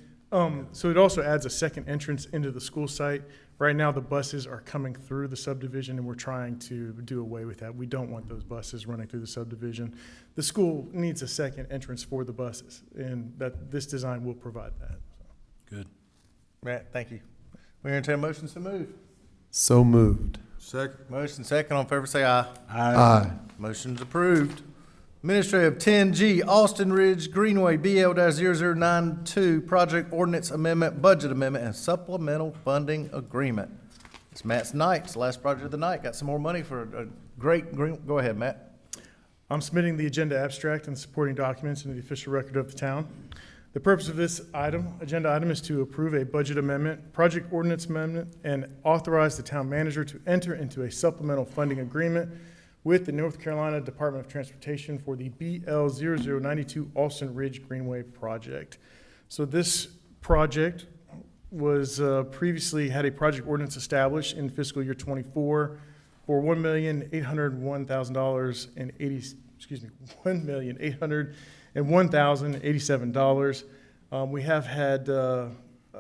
So it also adds a second entrance into the school site. Right now, the buses are coming through the subdivision, and we're trying to do away with that. We don't want those buses running through the subdivision. The school needs a second entrance for the buses, and that this design will provide that. Good. Matt, thank you. We entertain a motion to move. So moved. Second. Motion second, all in favor say aye. Aye. Motion's approved. Administrative 10G, Austin Ridge Greenway BL-0092, Project Ordinance Amendment, Budget Amendment, and Supplemental Funding Agreement. It's Matt's night. It's the last project of the night. Got some more money for a great green. Go ahead, Matt. I'm submitting the agenda abstract and supporting documents into the official record of the town. The purpose of this agenda item, is to approve a budget amendment, project ordinance amendment, and authorize the town manager to enter into a supplemental funding agreement with the North Carolina Department of Transportation for the BL-0092 Austin Ridge Greenway project. So this project was previously had a project ordinance established in fiscal year 24 for $1,801,087. We have had a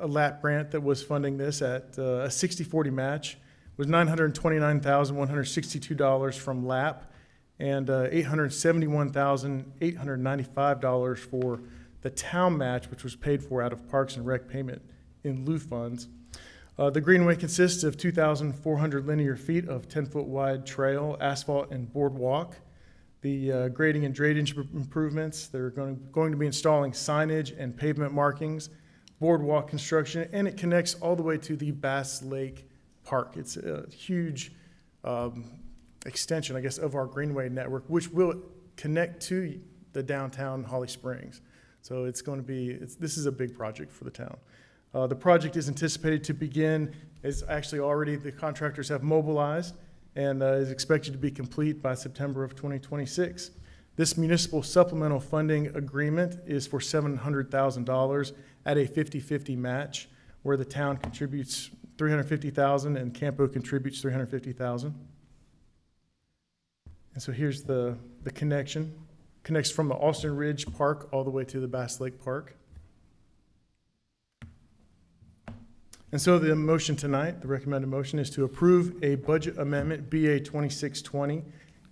LAP grant that was funding this at a 60-40 match. Was $929,162 from LAP and $871,895 for the town match, which was paid for out of Parks and Rec payment in lieu funds. The Greenway consists of 2,400 linear feet of 10-foot wide trail, asphalt, and boardwalk. The grading and drainage improvements, they're going to be installing signage and pavement markings, boardwalk construction, and it connects all the way to the Bass Lake Park. It's a huge extension, I guess, of our Greenway network, which will connect to the downtown Holly Springs. So it's going to be, this is a big project for the town. The project is anticipated to begin, it's actually already, the contractors have mobilized, and is expected to be complete by September of 2026. This municipal supplemental funding agreement is for $700,000 at a 50-50 match, where the town contributes $350,000 and Campo contributes $350,000. And so here's the connection. Connects from the Austin Ridge Park all the way to the Bass Lake Park. And so the motion tonight, the recommended motion, is to approve a budget amendment, BA 2620,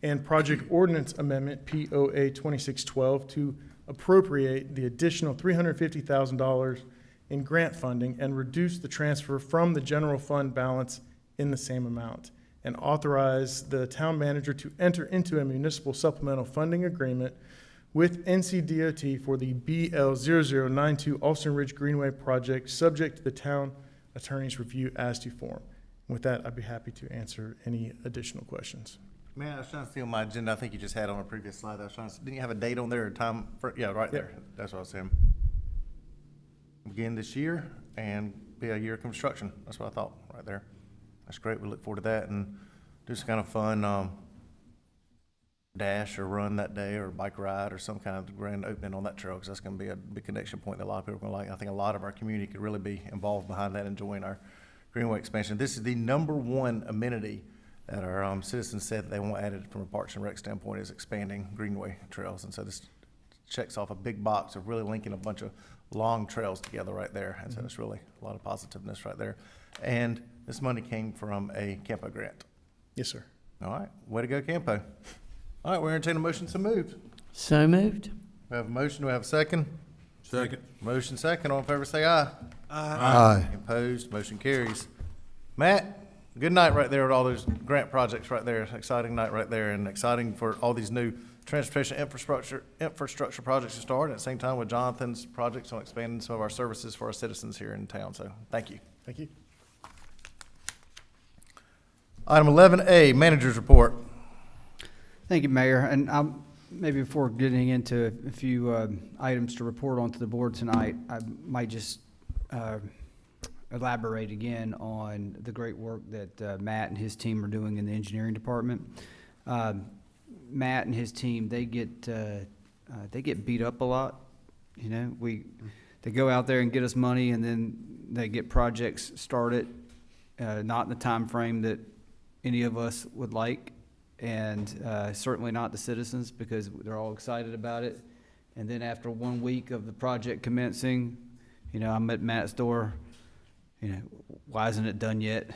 and project ordinance amendment, POA 2612, to appropriate the additional $350,000 in grant funding and reduce the transfer from the general fund balance in the same amount, and authorize the town manager to enter into a municipal supplemental funding agreement with NCDOT for the BL-0092 Austin Ridge Greenway project, subject to the town attorney's review as to form. With that, I'd be happy to answer any additional questions. Man, I was trying to see on my agenda, I think you just had on a previous slide, I was trying to, didn't you have a date on there or time? Yeah, right there. That's what I was saying. begin this year and be a year of construction. That's what I thought right there. That's great. We look forward to that and do some kind of fun dash or run that day or bike ride or some kind of grand opening on that trail, because that's going to be a big connection point that a lot of people are going to like. I think a lot of our community could really be involved behind that, enjoying our Greenway expansion. This is the #1 amenity that our citizens said that they want added from a Parks and Rec standpoint, is expanding Greenway trails. And so this checks off a big box of really linking a bunch of long trails together right there. And so it's really a lot of positiveness right there. And this money came from a Campo grant. Yes, sir. All right, way to go, Campo. All right, we're entertaining a motion to move. So moved. We have a motion, do we have a second? Second. Motion second, all in favor say aye. Aye. Opposed, motion carries. Matt, good night right there with all those grant projects right there. Exciting night right there, and exciting for all these new transportation infrastructure projects to start, at the same time with Jonathan's projects on expanding some of our services for our citizens here in town. So thank you. Thank you. Item 11A, Manager's Report. Thank you, Mayor. And maybe before getting into a few items to report on to the board tonight, I might just elaborate again on the great work that Matt and his team are doing in the engineering department. Matt and his team, they get beat up a lot. You know, they go out there and get us money, and then they get projects started, not in the time frame that any of us would like, and certainly not the citizens, because they're all excited about it. And then after 1 week of the project commencing, you know, I'm at Matt's door, you know, why isn't it done yet?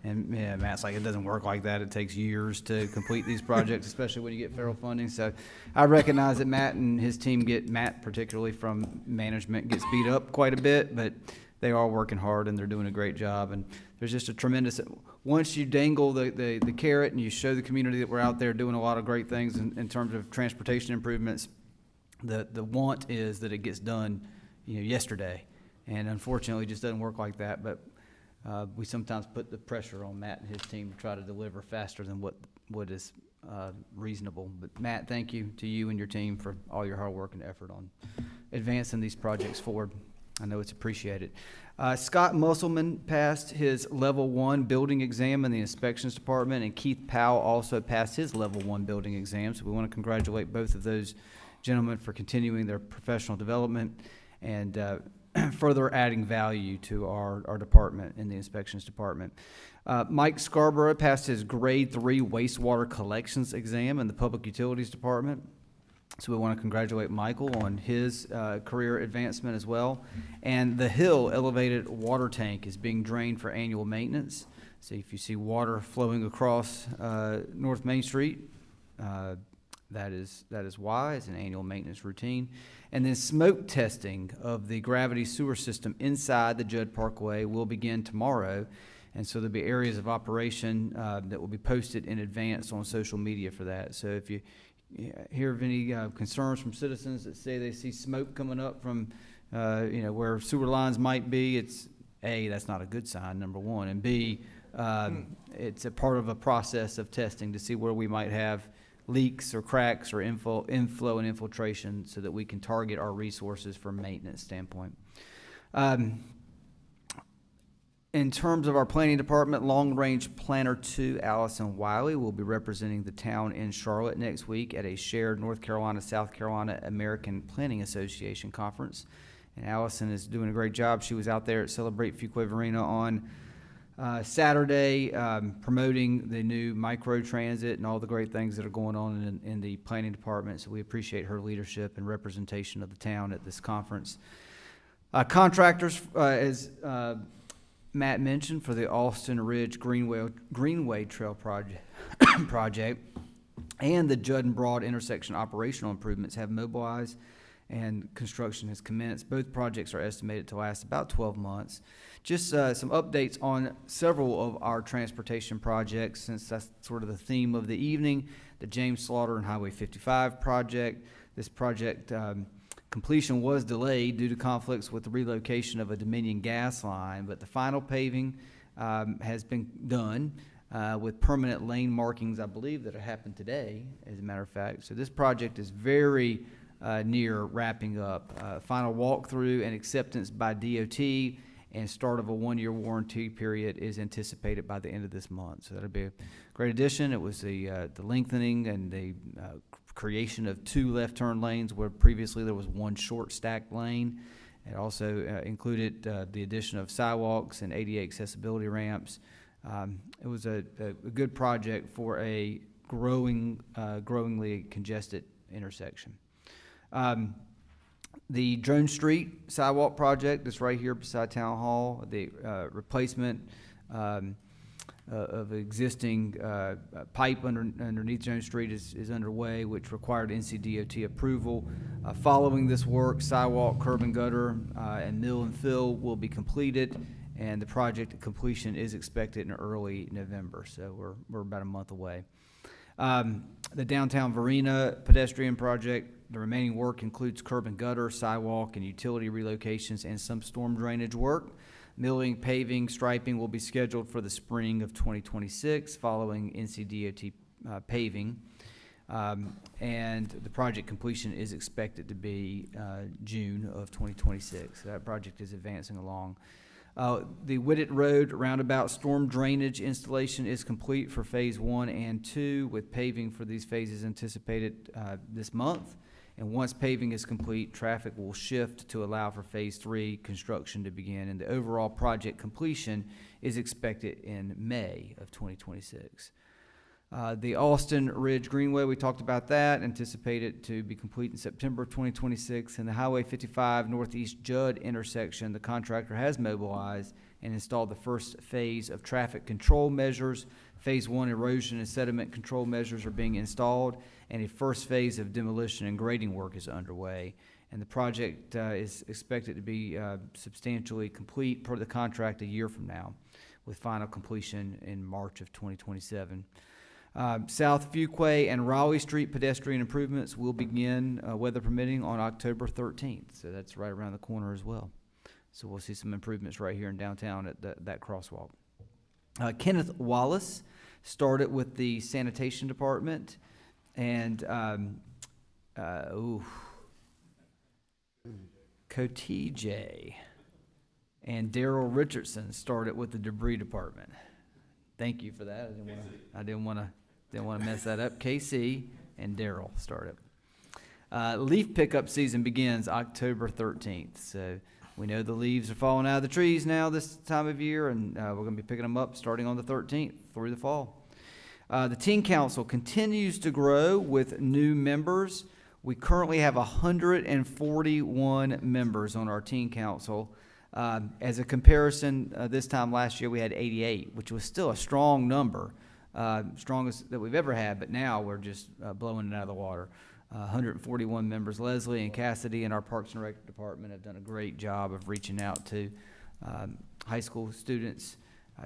And yeah, Matt's like, it doesn't work like that. It takes years to complete these projects, especially when you get federal funding. So I recognize that Matt and his team Matt particularly from management, gets beat up quite a bit, but they are working hard and they're doing a great job. And there's just a tremendous, once you dangle the carrot and you show the community that we're out there doing a lot of great things in terms of transportation improvements, the want is that it gets done, you know, yesterday. And unfortunately, it just doesn't work like that. But we sometimes put the pressure on Matt and his team to try to deliver faster than what is reasonable. But Matt, thank you to you and your team for all your hard work and effort on advancing these projects forward. I know it's appreciated. Scott Musselman passed his Level 1 building exam in the inspections department, and Keith Powell also passed his Level 1 building exam. So we want to congratulate both of those gentlemen for continuing their professional development and further adding value to our department in the inspections department. Mike Scarborough passed his Grade 3 wastewater collections exam in the public utilities department. So we want to congratulate Michael on his career advancement as well. And the Hill elevated water tank is being drained for annual maintenance. So if you see water flowing across North Main Street, that is why. It's an annual maintenance routine. And then smoke testing of the gravity sewer system inside the Judd Parkway will begin tomorrow. And so there'll be areas of operation that will be posted in advance on social media for that. So if you hear of any concerns from citizens that say they see smoke coming up from where sewer lines might be, it's A, that's not a good sign, number one, and B, it's a part of a process of testing to see where we might have leaks or cracks or inflow and infiltration so that we can target our resources from a maintenance standpoint. In terms of our planning department, Long Range Planner 2, Allison Wiley, will be representing the town in Charlotte next week at a shared North Carolina-South Carolina American Planning Association conference. And Allison is doing a great job. She was out there at Celebrate Fuquay-Varina on Saturday, promoting the new micro transit and all the great things that are going on in the planning department. So we appreciate her leadership and representation of the town at this conference. Contractors, as Matt mentioned, for the Austin Ridge Greenway Trail project and the Judd and Broad intersection operational improvements have mobilized and construction has commenced. Both projects are estimated to last about 12 months. Just some updates on several of our transportation projects, since that's sort of the theme of the evening. The James Slaughter and Highway 55 project. This project completion was delayed due to conflicts with the relocation of a Dominion gas line, but the final paving has been done with permanent lane markings, I believe, that have happened today, as a matter of fact. So this project is very near wrapping up. Final walkthrough and acceptance by DOT and start of a 1-year warranty period is anticipated by the end of this month. So that'll be a great addition. It was the lengthening and the creation of 2 left turn lanes where previously there was 1 short stacked lane. It also included the addition of sidewalks and ADA accessibility ramps. It was a good project for a growingly congested intersection. The Drone Street sidewalk project is right here beside Town Hall. The replacement of existing pipe underneath Jones Street is underway, which required NCDOT approval. Following this work, sidewalk, curb and gutter, and mill and fill will be completed, and the project completion is expected in early November, so we're about a month away. The downtown Varina pedestrian project, the remaining work includes curb and gutter, sidewalk, and utility relocations, and some storm drainage work. Milling, paving, striping will be scheduled for the spring of 2026 following NCDOT paving. And the project completion is expected to be June of 2026. That project is advancing along. The Whitted Road roundabout storm drainage installation is complete for phase 1 and 2, with paving for these phases anticipated this month. And once paving is complete, traffic will shift to allow for phase 3 construction to begin. And the overall project completion is expected in May of 2026. The Austin Ridge Greenway, we talked about that, anticipated to be complete in September of 2026. And the Highway 55 Northeast Judd intersection, the contractor has mobilized and installed the first phase of traffic control measures. Phase 1 erosion and sediment control measures are being installed, and a first phase of demolition and grading work is underway. And the project is expected to be substantially complete per the contract a year from now, with final completion in March of 2027. South Fuquay and Raleigh Street pedestrian improvements will begin, weather permitting, on October 13th. So that's right around the corner as well. So we'll see some improvements right here in downtown at that crosswalk. Kenneth Wallace started with the sanitation department, and Kotij and Daryl Richardson started with the debris department. Thank you for that. I didn't want to mess that up. KC and Daryl started. Leaf pickup season begins October 13th. So we know the leaves are falling out of the trees now this time of year, and we're going to be picking them up starting on the 13th through the fall. The Teen Council continues to grow with new members. We currently have 141 members on our Teen Council. As a comparison, this time last year we had 88, which was still a strong number, strongest that we've ever had, but now we're just blowing it out of the water. 141 members. Leslie and Cassidy in our Parks and Rec department have done a great job of reaching out to high school students,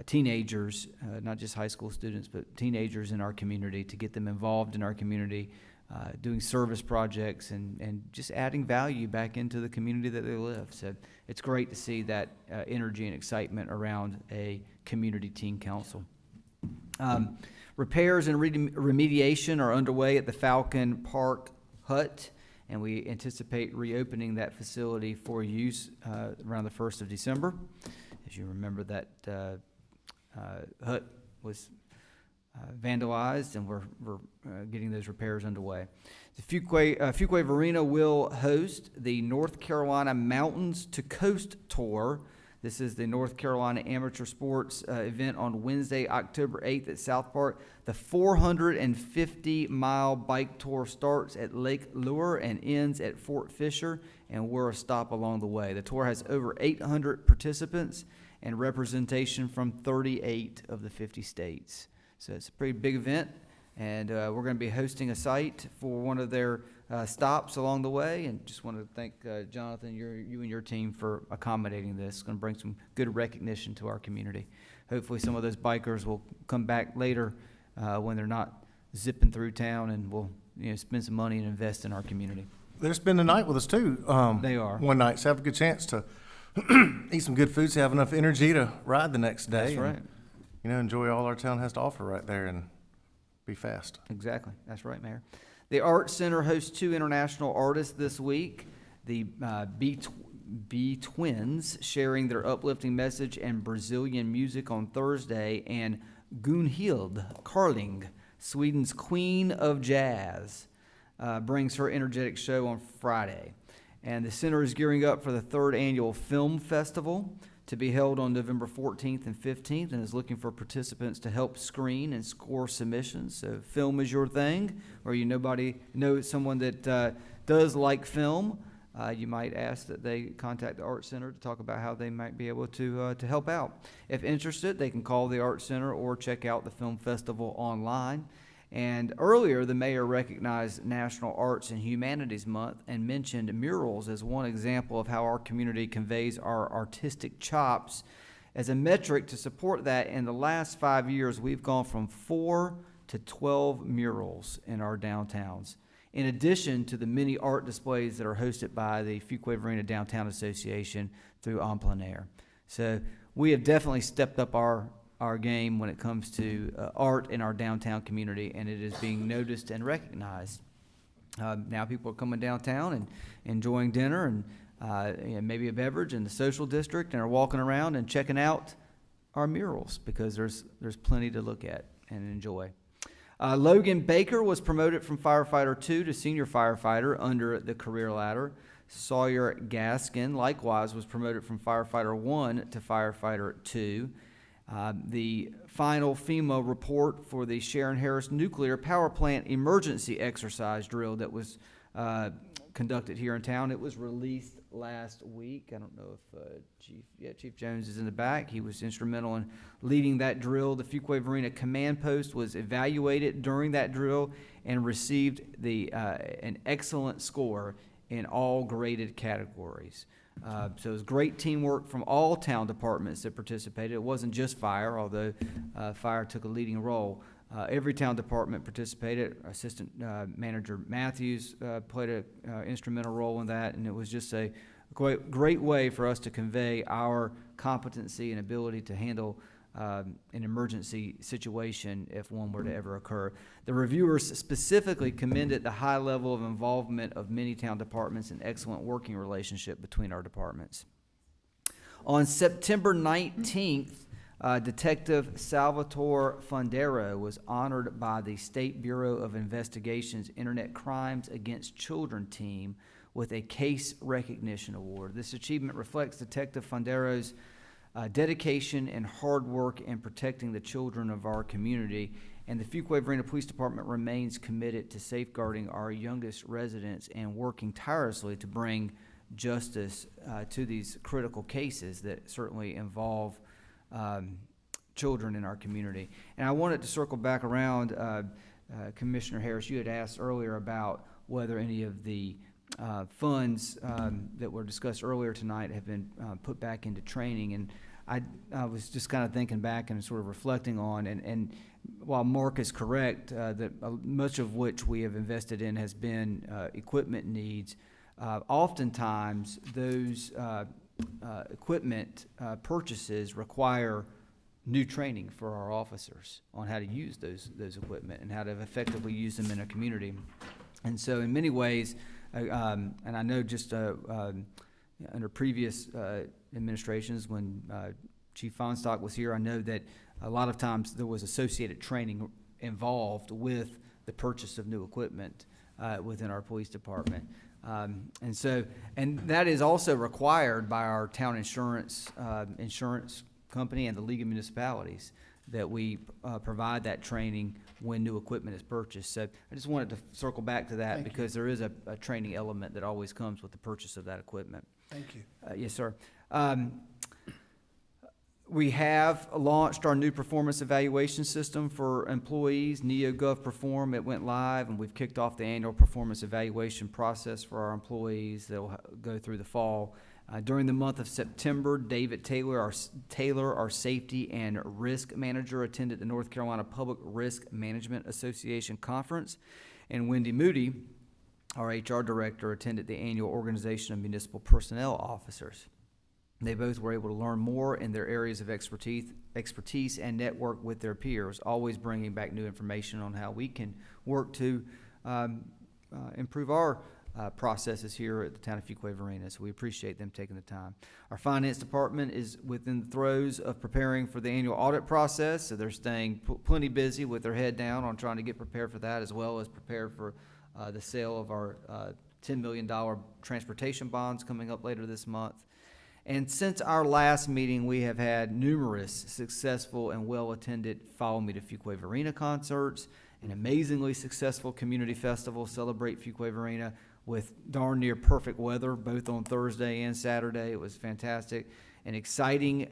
teenagers, not just high school students, but teenagers in our community, to get them involved in our community, doing service projects and just adding value back into the community that they live. So it's great to see that energy and excitement around a community teen council. Repairs and remediation are underway at the Falcon Park Hut, and we anticipate reopening that facility for use around the 1st of December. As you remember, that hut was vandalized, and we're getting those repairs underway. The Fuquay-Varina will host the North Carolina Mountains to Coast Tour. This is the North Carolina Amateur Sports event on Wednesday, October 8th at South Park. The 450-mile bike tour starts at Lake Lure and ends at Fort Fisher, and we're a stop along the way. The tour has over 800 participants and representation from 38 of the 50 states. So it's a pretty big event, and we're going to be hosting a site for one of their stops along the way, and just want to thank Jonathan, you and your team for accommodating this. It's going to bring some good recognition to our community. Hopefully some of those bikers will come back later when they're not zipping through town, and we'll spend some money and invest in our community. They're spending the night with us too. They are. One night, so have a good chance to eat some good food, so have enough energy to ride the next day. That's right. And, enjoy all our town has to offer right there and be fast. Exactly. That's right, Mayor. The Art Center hosts 2 international artists this week. The B Twins sharing their uplifting message and Brazilian music on Thursday, and Gunhild Carling, Sweden's Queen of Jazz, brings her energetic show on Friday. And the center is gearing up for the 3rd annual Film Festival to be held on November 14th and 15th, and is looking for participants to help screen and score submissions. So if film is your thing, or you know someone that does like film, you might ask that they contact the Art Center to talk about how they might be able to help out. If interested, they can call the Art Center or check out the Film Festival online. And earlier, the mayor recognized National Arts and Humanities Month and mentioned murals as one example of how our community conveys our artistic chops. As a metric to support that, in the last 5 years, we've gone from 4 to 12 murals in our downtowns, in addition to the many art displays that are hosted by the Fuquay-Varina Downtown Association through En Plein Air. So we have definitely stepped up our game when it comes to art in our downtown community, and it is being noticed and recognized. Now people are coming downtown and enjoying dinner and maybe a beverage in the social district, and are walking around and checking out our murals because there's plenty to look at and enjoy. Logan Baker was promoted from firefighter 2 to senior firefighter under the career ladder. Sawyer Gaskin likewise was promoted from firefighter 1 to firefighter 2. The final FEMA report for the Sharon Harris Nuclear Power Plant emergency exercise drill that was conducted here in town, it was released last week. I don't know if Chief Jones is in the back. He was instrumental in leading that drill. The Fuquay-Varina command post was evaluated during that drill and received an excellent score in all graded categories. So it was great teamwork from all town departments that participated. It wasn't just fire, although fire took a leading role. Every town department participated. Assistant Manager Matthews played an instrumental role in that, and it was just a great way for us to convey our competency and ability to handle an emergency situation if one were to ever occur. The reviewers specifically commended the high level of involvement of many town departments and excellent working relationship between our departments. On September 19th, Detective Salvatore Fundero was honored by the State Bureau of Investigation's Internet Crimes Against Children team with a Case Recognition Award. This achievement reflects Detective Fundero's dedication and hard work in protecting the children of our community, and the Fuquay-Varina Police Department remains committed to safeguarding our youngest residents and working tirelessly to bring justice to these critical cases that certainly involve children in our community. And I wanted to circle back around, Commissioner Harris, you had asked earlier about whether any of the funds that were discussed earlier tonight have been put back into training, and I was just kind of thinking back and sort of reflecting on, and while Mark is correct that much of which we have invested in has been equipment needs, oftentimes those equipment purchases require new training for our officers on how to use those equipment and how to effectively use them in a community. And so in many ways, and I know just under previous administrations when Chief Fonstock was here, I know that a lot of times there was associated training involved with the purchase of new equipment within our police department. And that is also required by our town insurance company and the League of Municipalities, that we provide that training when new equipment is purchased. So I just wanted to circle back to that because there is a training element that always comes with the purchase of that equipment. Thank you. Yes, sir. We have launched our new performance evaluation system for employees, NeoGov Perform. It went live, and we've kicked off the annual performance evaluation process for our employees that will go through the fall. During the month of September, David Taylor, our safety and risk manager, attended the North Carolina Public Risk Management Association conference, and Wendy Moody, our HR director, attended the annual Organization of Municipal Officers. They both were able to learn more in their areas of expertise and network with their peers, always bringing back new information on how we can work to improve our processes here at the town of Fuquay-Varina, so we appreciate them taking the time. Our finance department is within the throes of preparing for the annual audit process, so they're staying plenty busy with their head down on trying to get prepared for that, as well as prepare for the sale of our $10 million transportation bonds coming up later this month. And since our last meeting, we have had numerous successful and well-attended Follow Me to Fuquay-Varina concerts, an amazingly successful community festival, Celebrate Fuquay-Varina, with darn near perfect weather, both on Thursday and Saturday. It was fantastic. An exciting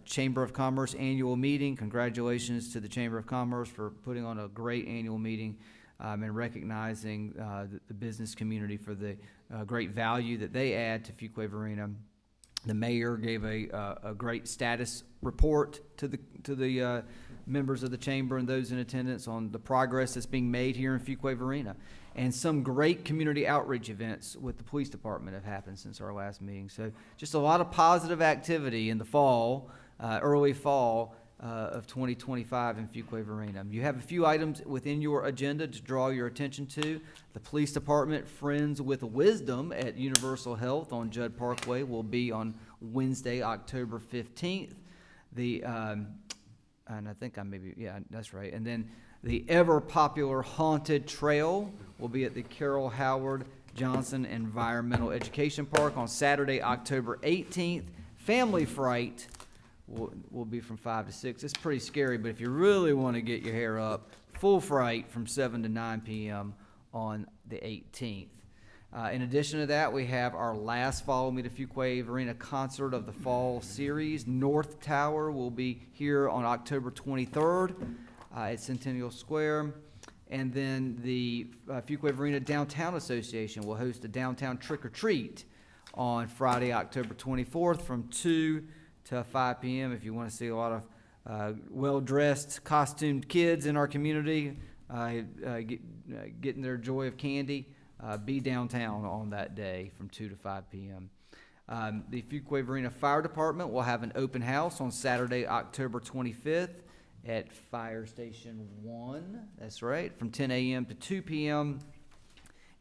Chamber of Commerce annual meeting. Congratulations to the Chamber of Commerce for putting on a great annual meeting and recognizing the business community for the great value that they add to Fuquay-Varina. The mayor gave a great status report to the members of the chamber and those in attendance on the progress that's being made here in Fuquay-Varina. And some great community outreach events with the police department have happened since our last meeting. So just a lot of positive activity in the fall, early fall of 2025 in Fuquay-Varina. You have a few items within your agenda to draw your attention to. The police department Friends with Wisdom at Universal Health on Judd Parkway will be on Wednesday, October 15th. And I think that's right. And then the ever-popular Haunted Trail will be at the Carol Howard Johnson Environmental Education Park on Saturday, October 18th. Family Fright will be from 5 to 6. It's pretty scary, but if you really want to get your hair up, Full Fright from 7 to 9 p.m. on the 18th. In addition to that, we have our last Follow Me to Fuquay-Varina concert of the fall series. North Tower will be here on October 23rd at Centennial Square. And then the Fuquay-Varina Downtown Association will host a downtown trick-or-treat on Friday, October 24th from 2 to 5 p.m. If you want to see a lot of well-dressed, costumed kids in our community getting their joy of candy, be downtown on that day from 2 to 5 p.m. The Fuquay-Varina Fire Department will have an open house on Saturday, October 25th at Fire Station 1. That's right, from 10 a.m. to 2 p.m.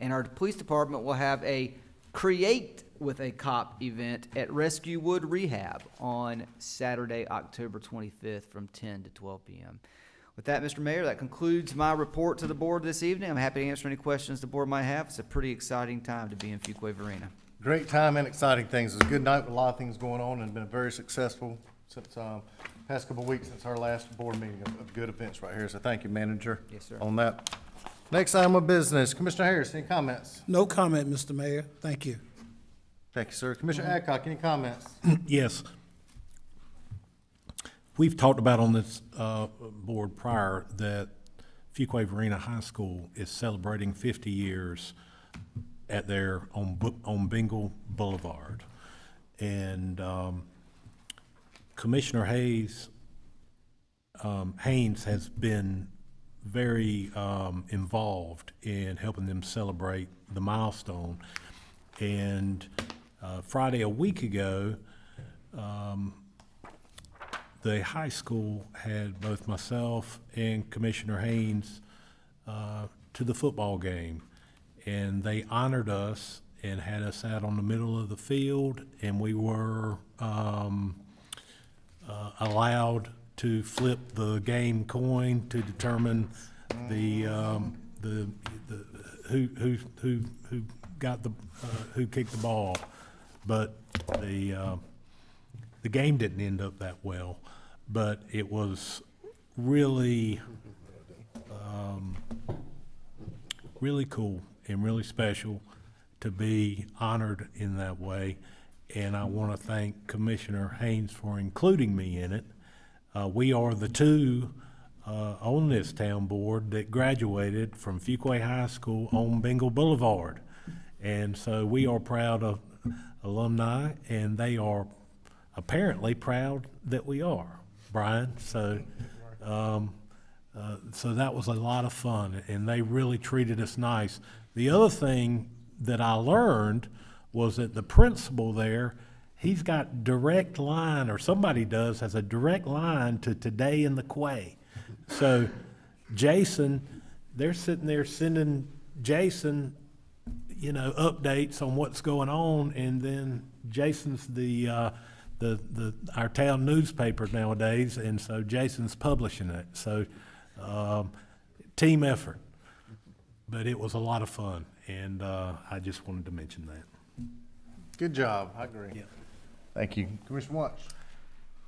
And our police department will have a Create with a Cop event at Rescue Wood Rehab on Saturday, October 25th from 10 to 12 p.m. With that, Mr. Mayor, that concludes my report to the board this evening. I'm happy to answer any questions the board might have. It's a pretty exciting time to be in Fuquay-Varina. Great time and exciting things. It was a good night with a lot of things going on and been very successful since past couple of weeks since our last board meeting of good events right here. So thank you, Manager. Yes, sir. On that. Next item of business, Commissioner Harris, any comments? No comment, Mr. Mayor. Thank you. Thank you, sir. Commissioner Adcock, any comments? Yes. We've talked about on this board prior that Fuquay-Varina High School is celebrating 50 years at their on Bengal Boulevard. And Commissioner Haynes has been very involved in helping them celebrate the milestone. And Friday a week ago, the high school had both myself and Commissioner Haynes to the football game. And they honored us and had us out on the middle of the field, and we were allowed to flip the game coin to determine who got the who kicked the ball. But the game didn't end up that well, but it was really really cool and really special to be honored in that way. And I want to thank Commissioner Haynes for including me in it. We are the two on this town board that graduated from Fuquay High School on Bengal Boulevard. And so we are proud of alumni, and they are apparently proud that we are, Brian. So, so that was a lot of fun, and they really treated us nice. The other thing that I learned was that the principal there, he's got direct line, or somebody has a direct line to Today in the Quay. So Jason, they're sitting there sending Jason you know, updates on what's going on, and then Jason's our town newspaper nowadays, and so Jason's publishing it. So, team effort, but it was a lot of fun, and I just wanted to mention that. Good job, I agree. Yeah. Thank you. Commissioner Watts?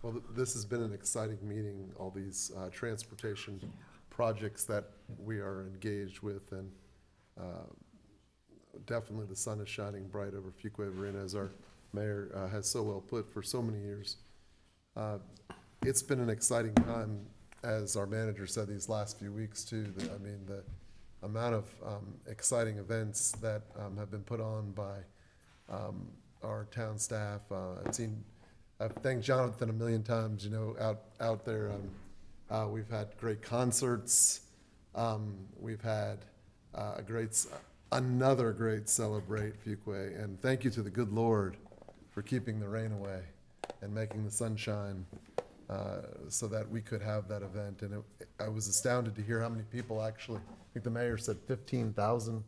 Well, this has been an exciting meeting, all these transportation projects that we are engaged with, and definitely the sun is shining bright over Fuquay-Varina, as our mayor has so well put, for so many years. It's been an exciting time, as our manager said, these last few weeks too. The amount of exciting events that have been put on by our town staff. I've thanked Jonathan a million times, you know, out there. We've had great concerts. We've had another great Celebrate Fuquay, and thank you to the good Lord for keeping the rain away and making the sunshine so that we could have that event. And I was astounded to hear how many people actually, I think the mayor said 15,000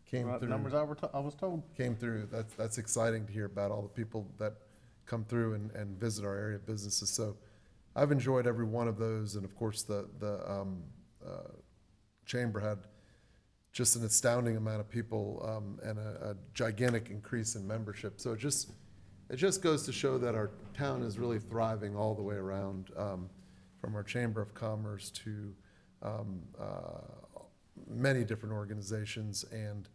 came through. Numbers I was told. Came through. That's exciting to hear about all the people that come through and visit our area businesses. So I've enjoyed every one of those, and of course the chamber had just an astounding amount of people and a gigantic increase in membership. So it just goes to show that our town is really thriving all the way around, from our Chamber of Commerce to many different organizations, and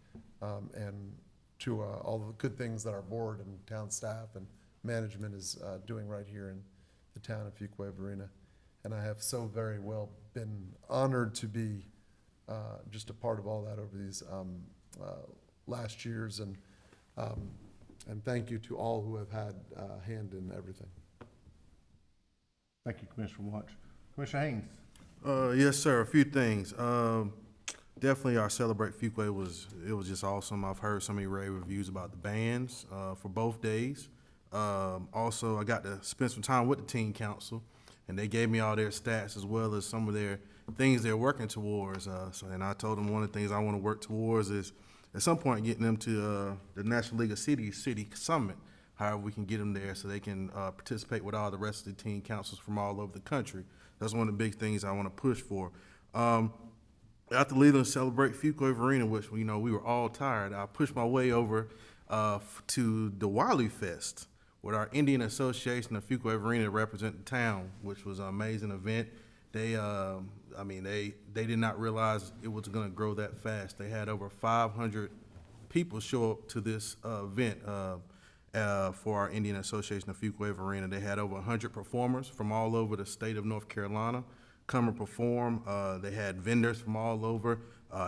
to all the good things that our board and town staff and management is doing right here in the town of Fuquay-Varina. And I have so very well been honored to be just a part of all that over these last years, and thank you to all who have had a hand in everything. Thank you, Commissioner Watts. Commissioner Haynes? Yes, sir. A few things. Definitely our Celebrate Fuquay was just awesome. I've heard so many rave reviews about the bands for both days. Also, I got to spend some time with the teen council, and they gave me all their stats as well as some of their things they're working towards. And I told them one of the things I want to work towards is at some point getting them to the National League of Cities City Summit. However, we can get them there so they can participate with all the rest of the teen councils from all over the country. That's one of the big things I want to push for. After leaving Celebrate Fuquay-Varina, which, you know, we were all tired, I pushed my way over to the Wiley Fest with our Indian Association of Fuquay-Varina to represent the town, which was an amazing event. They did not realize it was going to grow that fast. They had over 500 people show up to this event for our Indian Association of Fuquay-Varina. They had over 100 performers from all over the state of North Carolina come and perform. They had vendors from all over.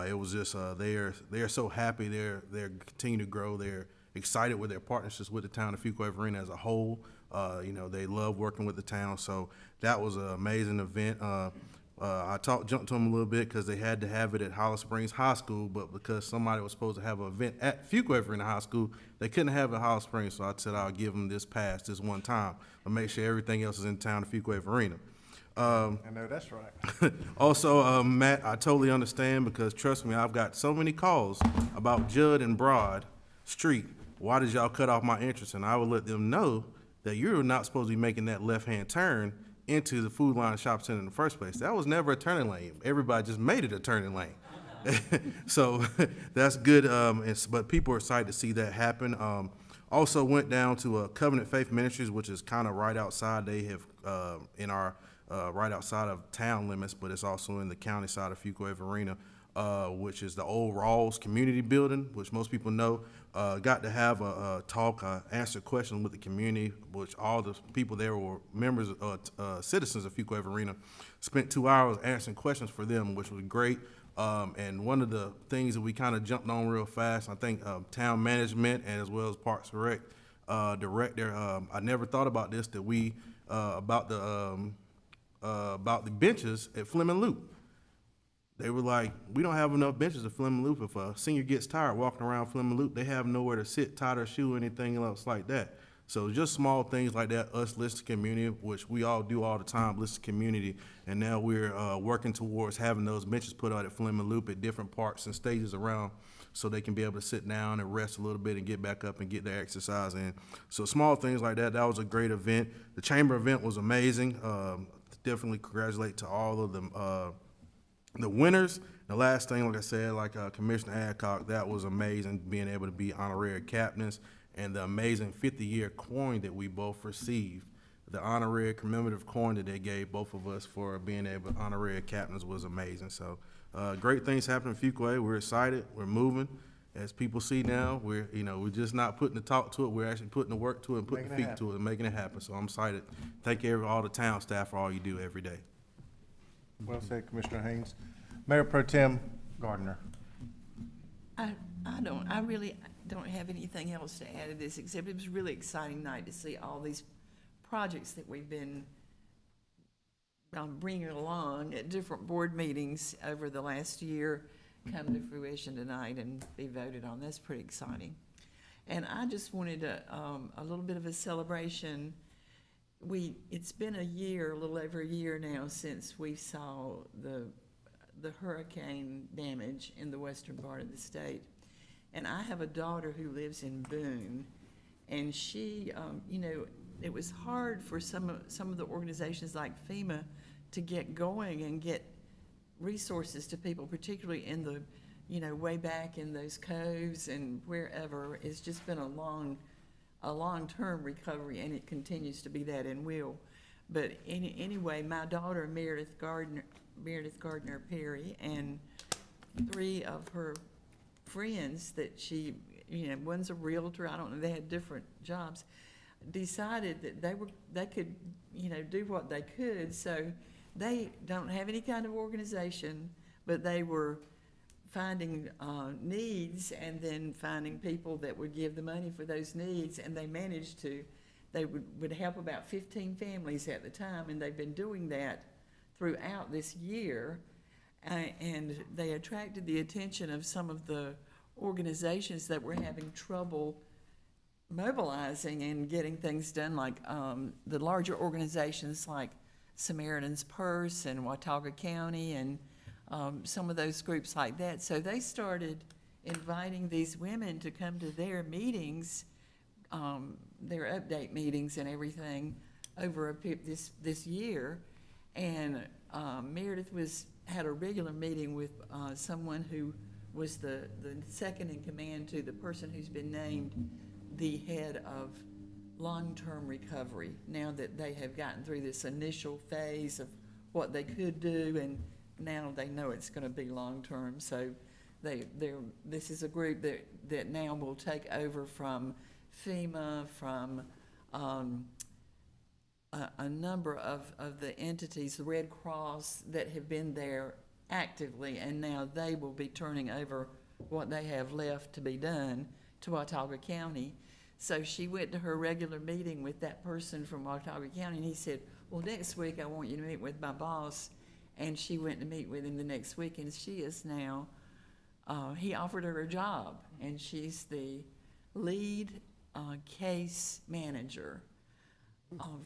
It was just they are so happy. They're continue to grow. They're excited with their partnerships with the town of Fuquay-Varina as a whole. You know, they love working with the town. So that was an amazing event. I jumped to them a little bit because they had to have it at Hollis Springs High School, but because somebody was supposed to have an event at Fuquay-Varina High School, they couldn't have it at Hollis Springs. So I said I'll give them this pass this one time, but make sure everything else is in town of Fuquay-Varina. I know that's right. Also, Matt, I totally understand, because trust me, I've got so many calls about Judd and Broad Street. Why did y'all cut off my entrance? And I would let them know that you're not supposed to be making that left-hand turn into the Food Line Shop Center in the first place. That was never a turning lane. Everybody just made it a turning lane. So that's good, but people are excited to see that happen. Also went down to Covenant Faith Ministries, which is kind of right outside. They have in our right outside of town limits, but it's also in the county side of Fuquay-Varina, which is the old Rawls Community Building, which most people know. Got to have a talk, answer questions with the community, which all the people there were members, citizens of Fuquay-Varina. Spent 2 hours answering questions for them, which was great. And one of the things that we kind of jumped on real fast, I think town management and as well as Parks and Rec director, I never thought about this, that we, about the benches at Fleming Loop. They were like, we don't have enough benches at Fleming Loop. If a senior gets tired walking around Fleming Loop, they have nowhere to sit, tie their shoe, or anything else like that. So just small things like that, us listed community, which we all do all the time, listed community, and now we're working towards having those benches put out at Fleming Loop at different parks and stages around, so they can be able to sit down and rest a little bit and get back up and get their exercise in. So small things like that. That was a great event. The chamber event was amazing. Definitely congratulate to all of them. The winners. The last thing, like I said, like Commissioner Adcock, that was amazing, being able to be honorary captains, and the amazing 50-year coin that we both received. The honorary commemorative coin that they gave both of us for being able honorary captains was amazing. So great things happening in Fuquay. We're excited. We're moving. As people see now, we're just not putting the talk to it. We're actually putting the work to it and putting the feet to it and making it happen. So I'm excited. Thank you, all the town staff, for all you do every day. Well said, Commissioner Haynes. Mayor Pro Tem Gardner. I really don't have anything else to add to this, except it was a really exciting night to see all these projects that we've been bringing along at different board meetings over the last year come to fruition tonight and be voted on. That's pretty exciting. And I just wanted a little bit of a celebration. It's been a year, a little over a year now, since we saw the hurricane damage in the western part of the state. And I have a daughter who lives in Boone, and she, it was hard for some of the organizations like FEMA to get going and get resources to people, particularly in the, way back in those coves and wherever. It's just been a long-term recovery, and it continues to be that and will. But anyway, my daughter, Meredith Gardner Perry, and 3 of her friends that she, one's a realtor, I don't know, they had different jobs, decided that they could, do what they could. So they don't have any kind of organization, but they were finding needs and then finding people that would give the money for those needs, and they managed to, they would help about 15 families at the time, and they've been doing that throughout this year. And they attracted the attention of some of the organizations that were having trouble mobilizing and getting things done, like the larger organizations like Samaritan's Purse and Watauga County and some of those groups like that. So they started inviting these women to come to their meetings, their update meetings and everything over this year. And Meredith had a regular meeting with someone who was the second in command to the person who's been named the head of long-term recovery, now that they have gotten through this initial phase of what they could do, and now they know it's going to be long-term. So this is a group that now will take over from FEMA, from a number of the entities, the Red Cross, that have been there actively, and now they will be turning over what they have left to be done to Watauga County. So she went to her regular meeting with that person from Watauga County, and he said, well, next week I want you to meet with my boss. And she went to meet with him the next week, and she is now, he offered her a job, and she's the lead case manager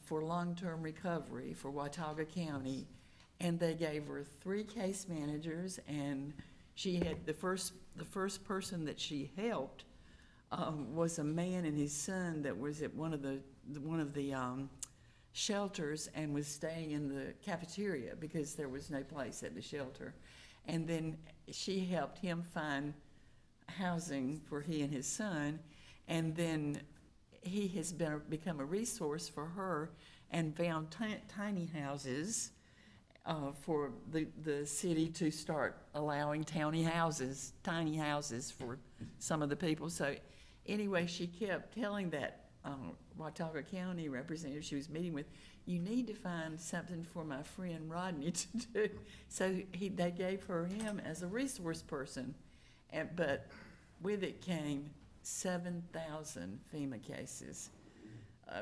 for long-term recovery for Watauga County. And they gave her 3 case managers, and she had the first person that she helped was a man and his son that was at one of the shelters and was staying in the cafeteria because there was no place at the shelter. And then she helped him find housing for he and his son, and then he has become a resource for her and found tiny houses for the city to start allowing tiny houses for some of the people. So anyway, she kept telling that Watauga County representative she was meeting with, you need to find something for my friend Rodney to do. So they gave him as a resource person, but with it came 7,000 FEMA cases.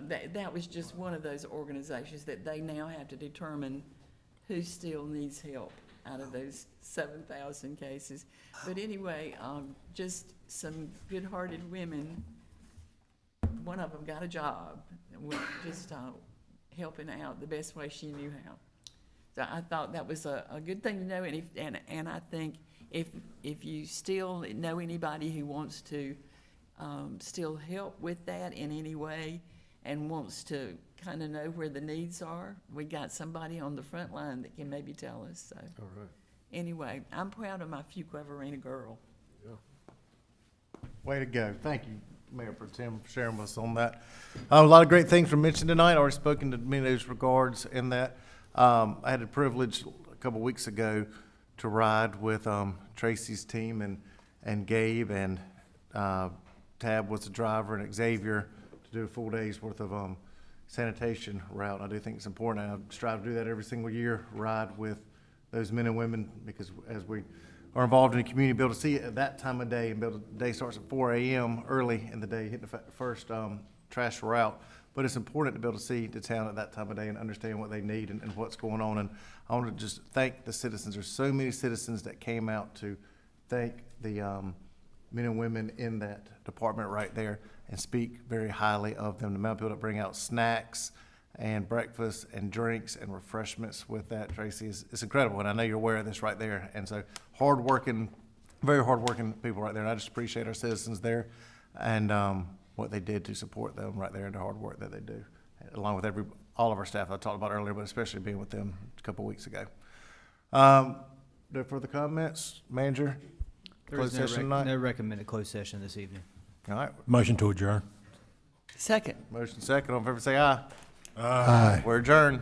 That was just one of those organizations that they now have to determine who still needs help out of those 7,000 cases. But anyway, just some good-hearted women one of them got a job, and we're just helping out the best way she knew how. So I thought that was a good thing to know, and I think if you still know anybody who wants to still help with that in any way and wants to kind of know where the needs are, we got somebody on the front line that can maybe tell us. So All right. anyway, I'm proud of my Fuquay-Varina girl. Way to go. Thank you, Mayor Pro Tem, for sharing with us on that. A lot of great things were mentioned tonight. I already spoken to many of those regards in that. I had the privilege a couple weeks ago to ride with Tracy's team and Gabe, and Tab was the driver, and Xavier to do a full day's worth of sanitation route. I do think it's important. I strive to do that every single year, ride with those men and women, because as we are involved in the community, be able to see it at that time of day, and be able to, the day starts at 4 a.m. early in the day, hitting the first trash route. But it's important to be able to see the town at that time of day and understand what they need and what's going on. And I want to just thank the citizens. There's so many citizens that came out to thank the men and women in that department right there and speak very highly of them. The amount of people that bring out snacks and breakfast and drinks and refreshments with that, Tracy, is incredible. And I know you're aware of this right there. And so hardworking, very hardworking people right there. And I just appreciate our citizens there and what they did to support them right there and the hard work that they do, along with all of our staff I talked about earlier, but especially being with them a couple weeks ago. No further comments, Manager? There Closed is no session tonight? no recommended closed session this evening. All right. Motion to adjourn. Second. Motion second. All in favor, say aye. Aye. We're adjourned.